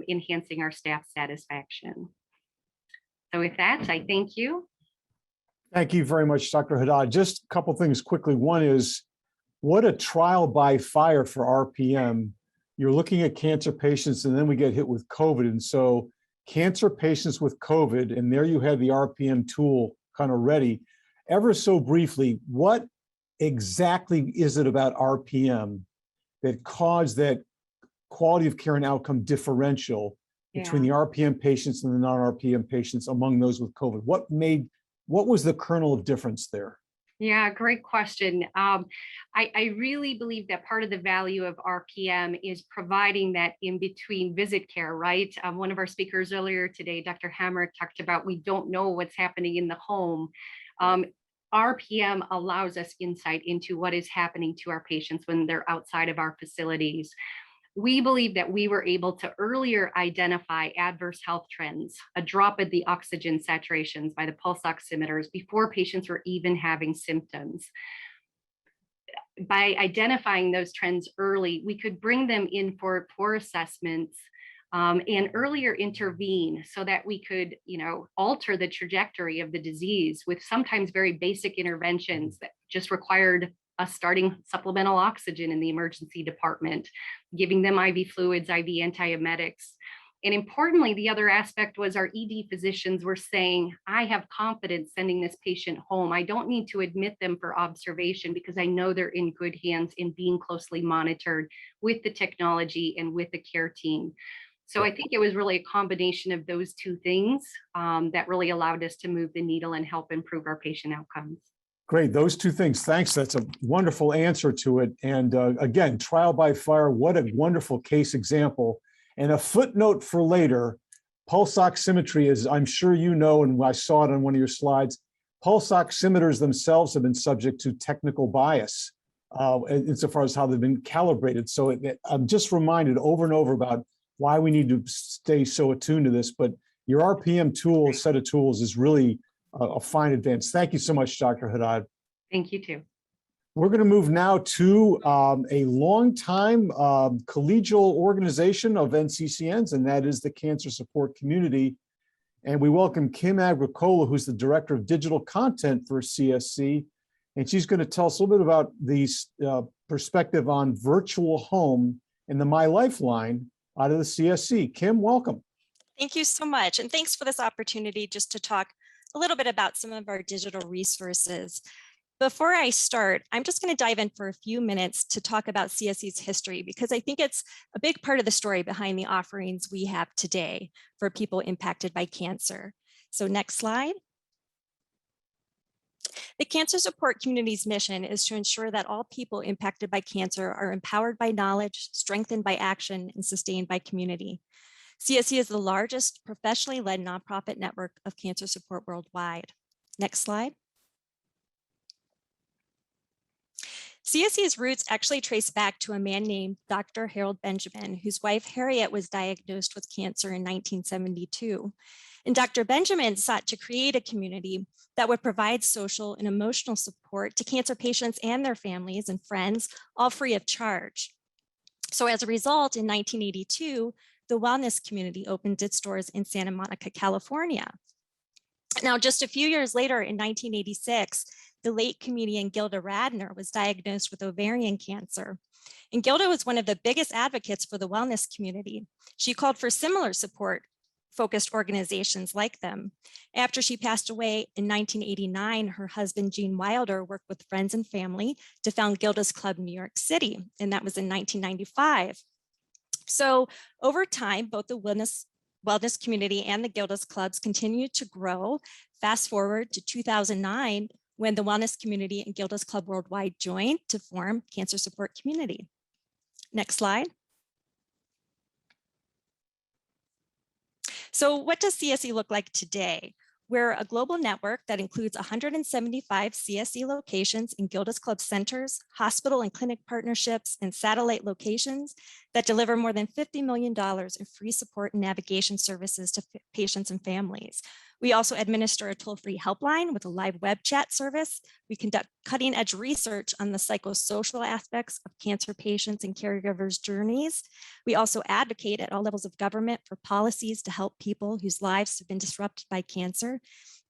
M: enhancing our staff satisfaction. So with that, I thank you.
C: Thank you very much, Dr. Haddad. Just a couple things quickly. One is, what a trial by fire for RPM. You're looking at cancer patients, and then we get hit with COVID. And so cancer patients with COVID, and there you have the RPM tool kind of ready. Ever so briefly, what exactly is it about RPM that caused that quality of care and outcome differential between the RPM patients and the non-RPM patients among those with COVID? What was the kernel of difference there?
M: Yeah, great question. I really believe that part of the value of RPM is providing that in-between visit care, right? One of our speakers earlier today, Dr. Hamrick, talked about we don't know what's happening in the home. RPM allows us insight into what is happening to our patients when they're outside of our facilities. We believe that we were able to earlier identify adverse health trends, a drop in the oxygen saturations by the pulse oximeters before patients were even having symptoms. By identifying those trends early, we could bring them in for assessments and earlier intervene so that we could, alter the trajectory of the disease with sometimes very basic interventions that just required us starting supplemental oxygen in the emergency department, giving them IV fluids, IV antiemetics. And importantly, the other aspect was our ED physicians were saying, I have confidence sending this patient home. I don't need to admit them for observation because I know they're in good hands in being closely monitored with the technology and with the care team. So I think it was really a combination of those two things that really allowed us to move the needle and help improve our patient outcomes.
C: Great, those two things. Thanks. That's a wonderful answer to it. And again, trial by fire, what a wonderful case example. And a footnote for later, pulse oximetry, as I'm sure you know, and I saw it on one of your slides, pulse oximeters themselves have been subject to technical bias insofar as how they've been calibrated. So I'm just reminded over and over about why we need to stay so attuned to this. But your RPM tool, set of tools is really a fine advance. Thank you so much, Dr. Haddad.
M: Thank you too.
C: We're going to move now to a longtime collegial organization of NCCNs, and that is the Cancer Support Community. And we welcome Kim Agricola, who's the Director of Digital Content for CSC. And she's going to tell us a little bit about the perspective on virtual home and the MyLifeLine out of the CSC. Kim, welcome.
N: Thank you so much. And thanks for this opportunity just to talk a little bit about some of our digital resources. Before I start, I'm just going to dive in for a few minutes to talk about CSC's history, because I think it's a big part of the story behind the offerings we have today for people impacted by cancer. So next slide. The Cancer Support Community's mission is to ensure that all people impacted by cancer are empowered by knowledge, strengthened by action, and sustained by community. CSC is the largest professionally led nonprofit network of cancer support worldwide. Next slide. CSC's roots actually trace back to a man named Dr. Harold Benjamin, whose wife Harriet was diagnosed with cancer in 1972. And Dr. Benjamin sought to create a community that would provide social and emotional support to cancer patients and their families and friends, all free of charge. So as a result, in 1982, the wellness community opened its doors in Santa Monica, California. Now, just a few years later, in 1986, the late comedian Gilda Radner was diagnosed with ovarian cancer. And Gilda was one of the biggest advocates for the wellness community. She called for similar support-focused organizations like them. After she passed away in 1989, her husband, Gene Wilder, worked with friends and family to found Gilda's Club in New York City, and that was in 1995. So over time, both the wellness community and the Gilda's clubs continued to grow. Fast forward to 2009, when the wellness community and Gilda's Club Worldwide joined to form Cancer Support Community. Next slide. So what does CSC look like today? We're a global network that includes 175 CSC locations in Gilda's Club centers, hospital and clinic partnerships, and satellite locations that deliver more than $50 million in free support and navigation services to patients and families. We also administer a toll-free helpline with a live web chat service. We conduct cutting-edge research on the psychosocial aspects of cancer patients and caregivers' journeys. We also advocate at all levels of government for policies to help people whose lives have been disrupted by cancer.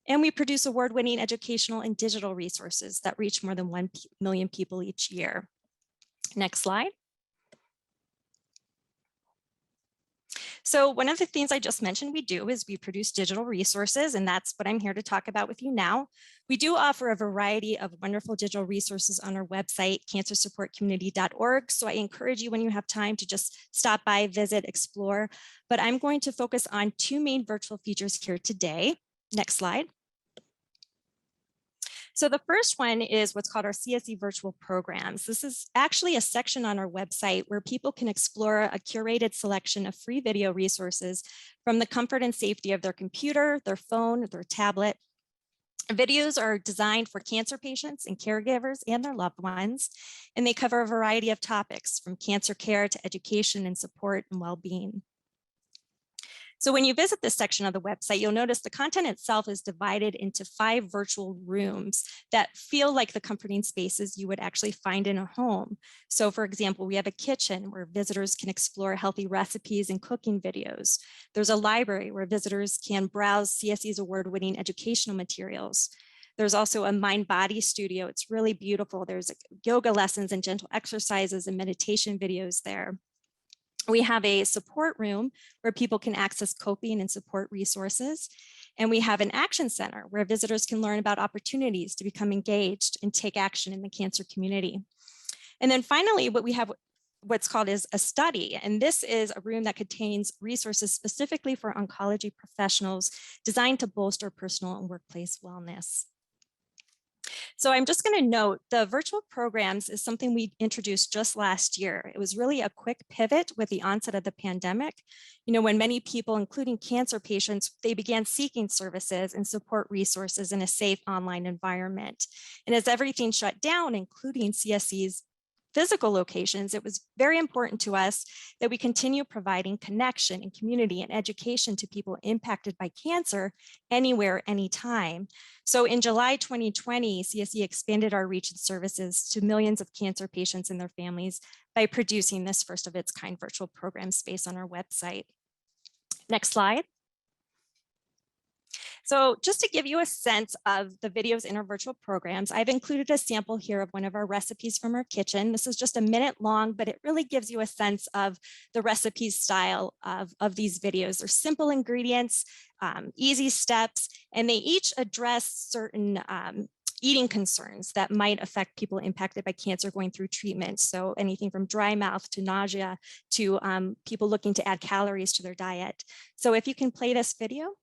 N: And we produce award-winning educational and digital resources that reach more than 1 million people each year. Next slide. So one of the things I just mentioned we do is we produce digital resources, and that's what I'm here to talk about with you now. We do offer a variety of wonderful digital resources on our website, cancersupportcommunity.org. So I encourage you when you have time to just stop by, visit, explore. But I'm going to focus on two main virtual features here today. Next slide. So the first one is what's called our CSC virtual programs. This is actually a section on our website where people can explore a curated selection of free video resources from the comfort and safety of their computer, their phone, their tablet. Videos are designed for cancer patients and caregivers and their loved ones, and they cover a variety of topics from cancer care to education and support and well-being. So when you visit this section of the website, you'll notice the content itself is divided into 5 virtual rooms that feel like the comforting spaces you would actually find in a home. So for example, we have a kitchen where visitors can explore healthy recipes and cooking videos. There's a library where visitors can browse CSC's award-winning educational materials. There's also a mind body studio. It's really beautiful. There's yoga lessons and gentle exercises and meditation videos there. We have a support room where people can access coping and support resources. And we have an action center where visitors can learn about opportunities to become engaged and take action in the cancer community. And then finally, what we have what's called is a study. And this is a room that contains resources specifically for oncology professionals designed to bolster personal and workplace wellness. So I'm just going to note the virtual programs is something we introduced just last year. It was really a quick pivot with the onset of the pandemic. You know, when many people, including cancer patients, they began seeking services and support resources in a safe online environment. And as everything shut down, including CSC's physical locations, it was very important to us that we continue providing connection and community and education to people impacted by cancer anywhere, anytime. So in July 2020, CSC expanded our reach and services to millions of cancer patients and their families by producing this first of its kind virtual program space on our website. Next slide. So just to give you a sense of the videos in our virtual programs, I've included a sample here of one of our recipes from our kitchen. This is just a minute long, but it really gives you a sense of the recipe style of these videos. They're simple ingredients, easy steps, and they each address certain eating concerns that might affect people impacted by cancer going through treatment. So anything from dry mouth to nausea to people looking to add calories to their diet. So if you can play this video.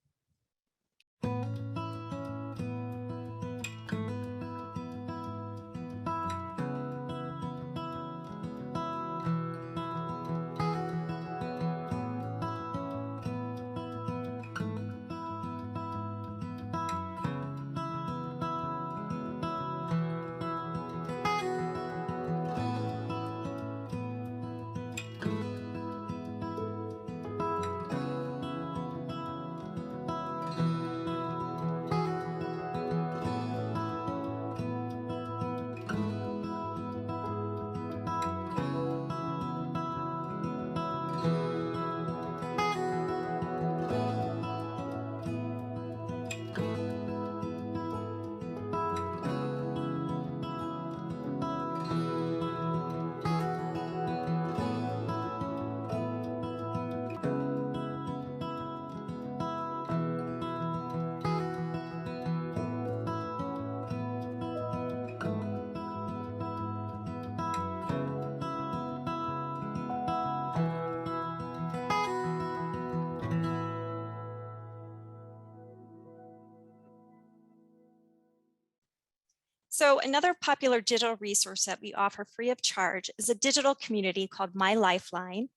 N: So another popular digital resource that we offer free of charge is a digital community called MyLifeLine.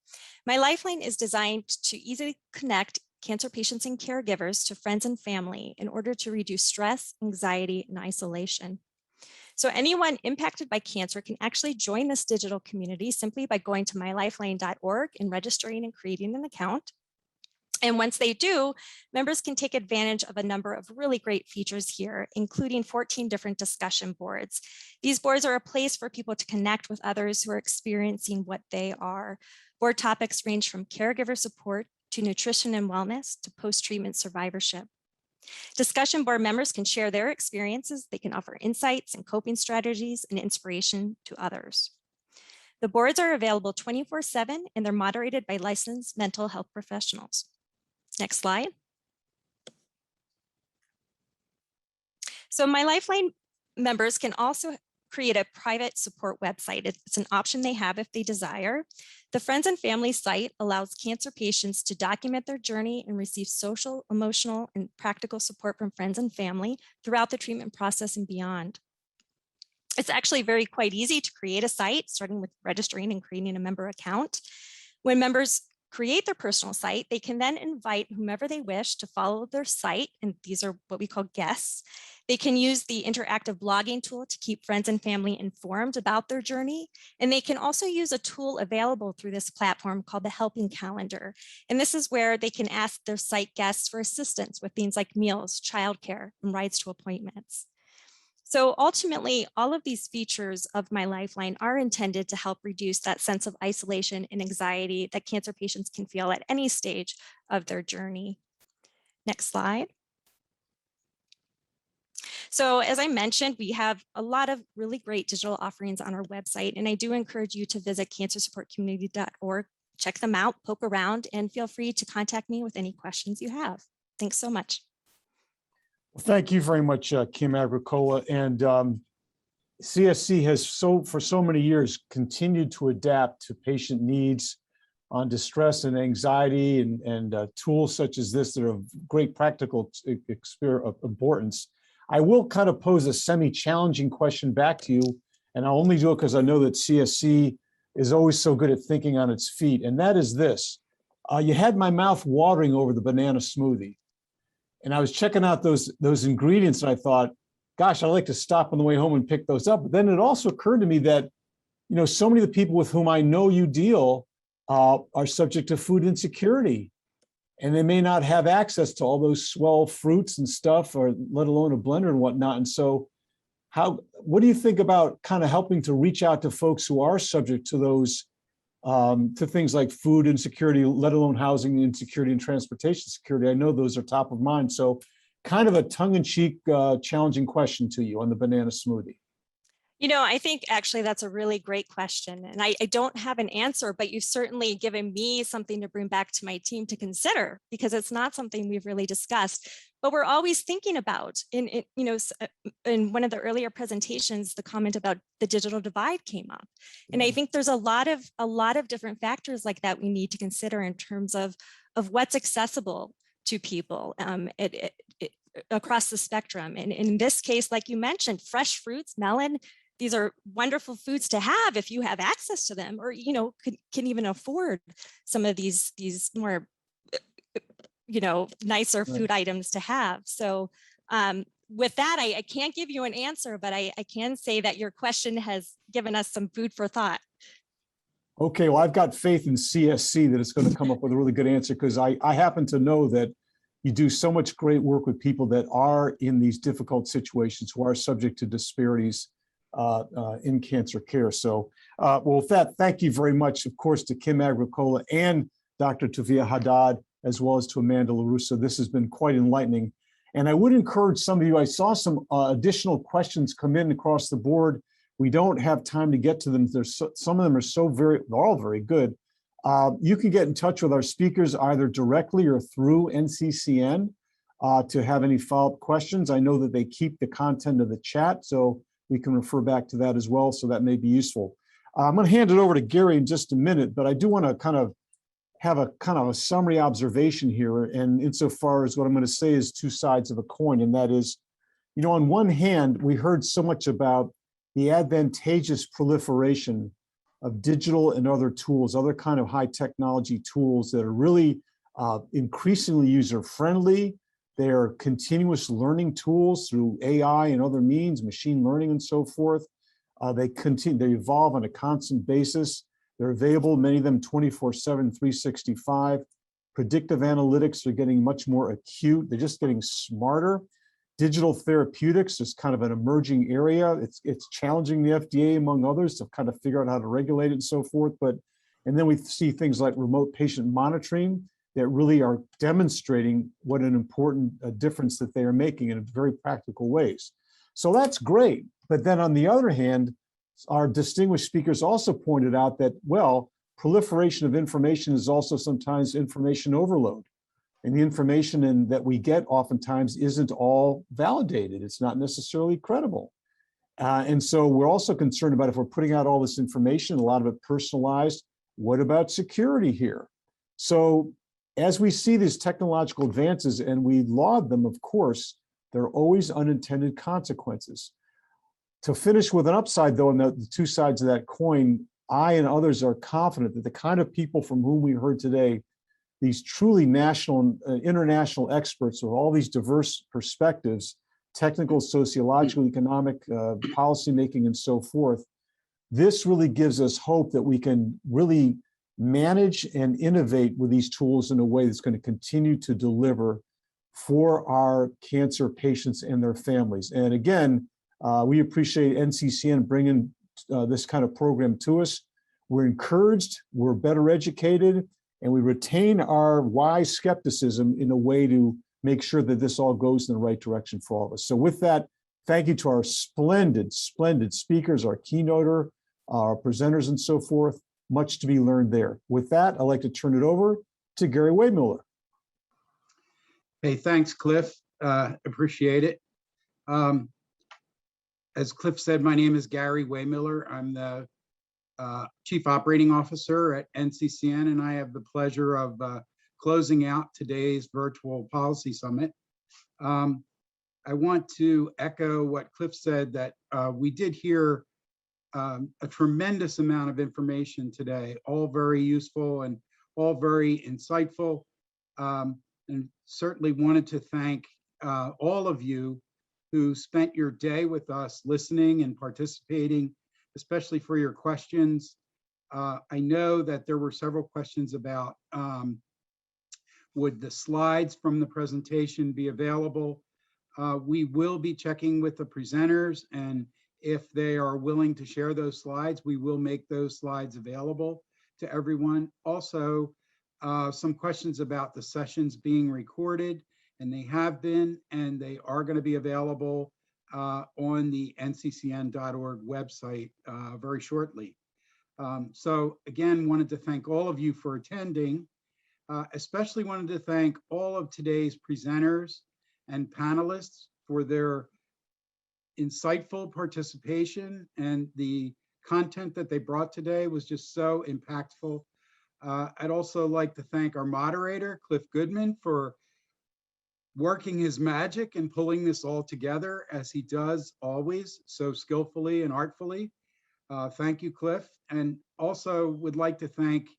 N: MyLifeLine is designed to easily connect cancer patients and caregivers to friends and family in order to reduce stress, anxiety, and isolation. So anyone impacted by cancer can actually join this digital community simply by going to mylifeline.org and registering and creating an account. And once they do, members can take advantage of a number of really great features here, including 14 different discussion boards. These boards are a place for people to connect with others who are experiencing what they are. Board topics range from caregiver support to nutrition and wellness to post-treatment survivorship. Discussion board members can share their experiences. They can offer insights and coping strategies and inspiration to others. The boards are available 24/7 and they're moderated by licensed mental health professionals. Next slide. So MyLifeLine members can also create a private support website. It's an option they have if they desire. The Friends and Family site allows cancer patients to document their journey and receive social, emotional, and practical support from friends and family throughout the treatment process and beyond. It's actually quite easy to create a site, starting with registering and creating a member account. When members create their personal site, they can then invite whomever they wish to follow their site, and these are what we call guests. They can use the interactive blogging tool to keep friends and family informed about their journey, and they can also use a tool available through this platform called the Helping Calendar. And this is where they can ask their site guests for assistance with things like meals, childcare, and rides to appointments. So ultimately, all of these features of MyLifeLine are intended to help reduce that sense of isolation and anxiety that cancer patients can feel at any stage of their journey. Next slide. So as I mentioned, we have a lot of really great digital offerings on our website, and I do encourage you to visit cancersupportcommunity.org, check them out, poke around, and feel free to contact me with any questions you have. Thanks so much.
C: Well, thank you very much, Kim Agricola. And CSC has for so many years continued to adapt to patient needs on distress and anxiety, and tools such as this that are of great practical importance. I will kind of pose a semi-challenging question back to you, and I'll only do it because I know that CSC is always so good at thinking on its feet, and that is this. You had my mouth watering over the banana smoothie, and I was checking out those ingredients, and I thought, gosh, I'd like to stop on the way home and pick those up. But then it also occurred to me that, you know, so many of the people with whom I know you deal are subject to food insecurity, and they may not have access to all those swell fruits and stuff, or let alone a blender and whatnot. And so what do you think about kind of helping to reach out to folks who are subject to those, to things like food insecurity, let alone housing insecurity and transportation security? I know those are top of mind. So kind of a tongue-in-cheek, challenging question to you on the banana smoothie.
N: You know, I think actually that's a really great question. And I don't have an answer, but you've certainly given me something to bring back to my team to consider, because it's not something we've really discussed, but we're always thinking about. You know, in one of the earlier presentations, the comment about the digital divide came up. And I think there's a lot of different factors like that we need to consider in terms of what's accessible to people across the spectrum. And in this case, like you mentioned, fresh fruits, melon, these are wonderful foods to have if you have access to them, or, you know, can even afford some of these more, you know, nicer food items to have. So with that, I can't give you an answer, but I can say that your question has given us some food for thought.
C: Okay, well, I've got faith in CSC that it's going to come up with a really good answer, because I happen to know that you do so much great work with people that are in these difficult situations, who are subject to disparities in cancer care. So, well, with that, thank you very much, of course, to Kim Agricola and Dr. Tavia Haddad, as well as to Amanda LaRusso. This has been quite enlightening. And I would encourage some of you, I saw some additional questions come in across the board. We don't have time to get to them. Some of them are they're all very good. You can get in touch with our speakers either directly or through NCCN to have any follow-up questions. I know that they keep the content of the chat, so we can refer back to that as well, so that may be useful. I'm going to hand it over to Gary in just a minute, but I do want to kind of have a summary observation here, and insofar as what I'm going to say is two sides of a coin, and that is, you know, on one hand, we heard so much about the advantageous proliferation of digital and other tools, other kind of high technology tools that are really increasingly user-friendly. They are continuous learning tools through AI and other means, machine learning and so forth. They evolve on a constant basis. They're available, many of them 24/7, 365. Predictive analytics are getting much more acute. They're just getting smarter. Digital therapeutics is kind of an emerging area. It's challenging the FDA, among others, to kind of figure out how to regulate it and so forth. And then we see things like remote patient monitoring that really are demonstrating what an important difference that they are making in very practical ways. So that's great. But then on the other hand, our distinguished speakers also pointed out that, well, proliferation of information is also sometimes information overload. And the information that we get oftentimes isn't all validated. It's not necessarily credible. And so we're also concerned about, if we're putting out all this information, a lot of it personalized, what about security here? So as we see these technological advances, and we laud them, of course, there are always unintended consequences. To finish with an upside, though, on the two sides of that coin, I and others are confident that the kind of people from whom we heard today, these truly national and international experts with all these diverse perspectives, technical, sociological, economic, policymaking, and so forth, this really gives us hope that we can really manage and innovate with these tools in a way that's going to continue to deliver for our cancer patients and their families. And again, we appreciate NCCN bringing this kind of program to us. We're encouraged, we're better educated, and we retain our wise skepticism in a way to make sure that this all goes in the right direction for all of us. So with that, Thank you to our splendid speakers, our keynoter, our presenters, and so forth. Much to be learned there. With that, I'd like to turn it over to Gary Waymiller.
O: Hey, thanks, Cliff. Appreciate it. As Cliff said, my name is Gary Waymiller. I'm the Chief Operating Officer at NCCN, and I have the pleasure of closing out today's virtual policy summit. I want to echo what Cliff said, that we did hear a tremendous amount of information today, all very useful and all very insightful. And certainly wanted to thank all of you who spent your day with us listening and participating, especially for your questions. I know that there were several questions about would the slides from the presentation be available? We will be checking with the presenters, and if they are willing to share those slides, we will make those slides available to everyone. Also, some questions about the sessions being recorded, and they have been, and they are going to be available on the nccn.org website very shortly. So again, wanted to thank all of you for attending. Especially wanted to thank all of today's presenters and panelists for their insightful participation, and the content that they brought today was just so impactful. I'd also like to thank our moderator, Cliff Goodman, for working his magic and pulling this all together, as he does always so skillfully and artfully. Thank you, Cliff. And also would like to thank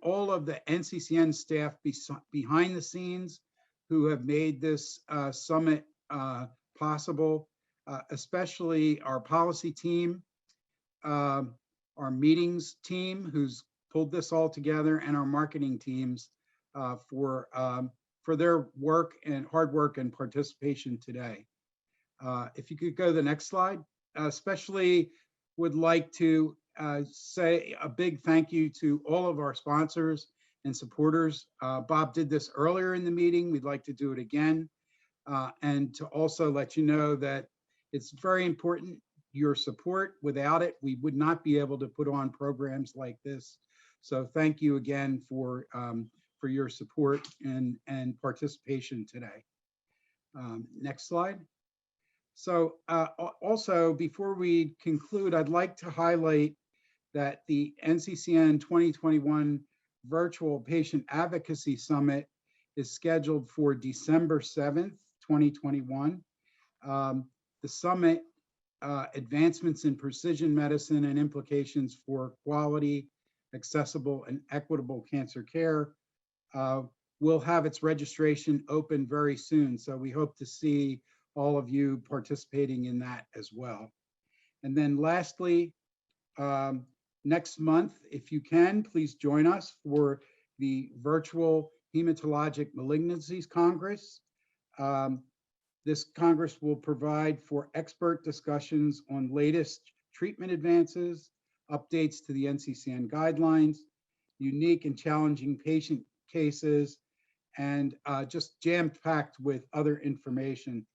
O: all of the NCCN staff behind the scenes who have made this summit possible, especially our policy team, our meetings team who's pulled this all together, and our marketing teams for their work and hard work and participation today. If you could go to the next slide. Especially would like to say a big thank you to all of our sponsors and supporters. Bob did this earlier in the meeting. We'd like to do it again. And to also let you know that it's very important, your support. Without it, we would not be able to put on programs like this. So thank you again for your support and participation today. Next slide. So also, before we conclude, I'd like to highlight that the NCCN 2021 Virtual Patient Advocacy Summit is scheduled for December 7th, 2021. The summit, Advancements in Precision Medicine and Implications for Quality, Accessible, and Equitable Cancer Care, will have its registration open very soon. So we hope to see all of you participating in that as well. And then lastly, next month, if you can, please join us for the virtual Hematologic Malignancies Congress. This Congress will provide for expert discussions on latest treatment advances, updates to the NCCN guidelines, unique and challenging patient cases, and just jam-packed with other information.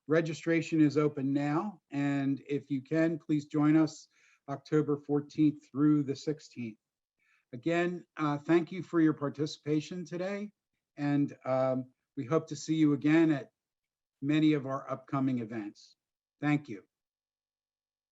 O: Registration is open now, and if you can, please join us October 14th through the 16th. Again, thank you for your participation today, and we hope to see you again at many of our upcoming events. Thank you.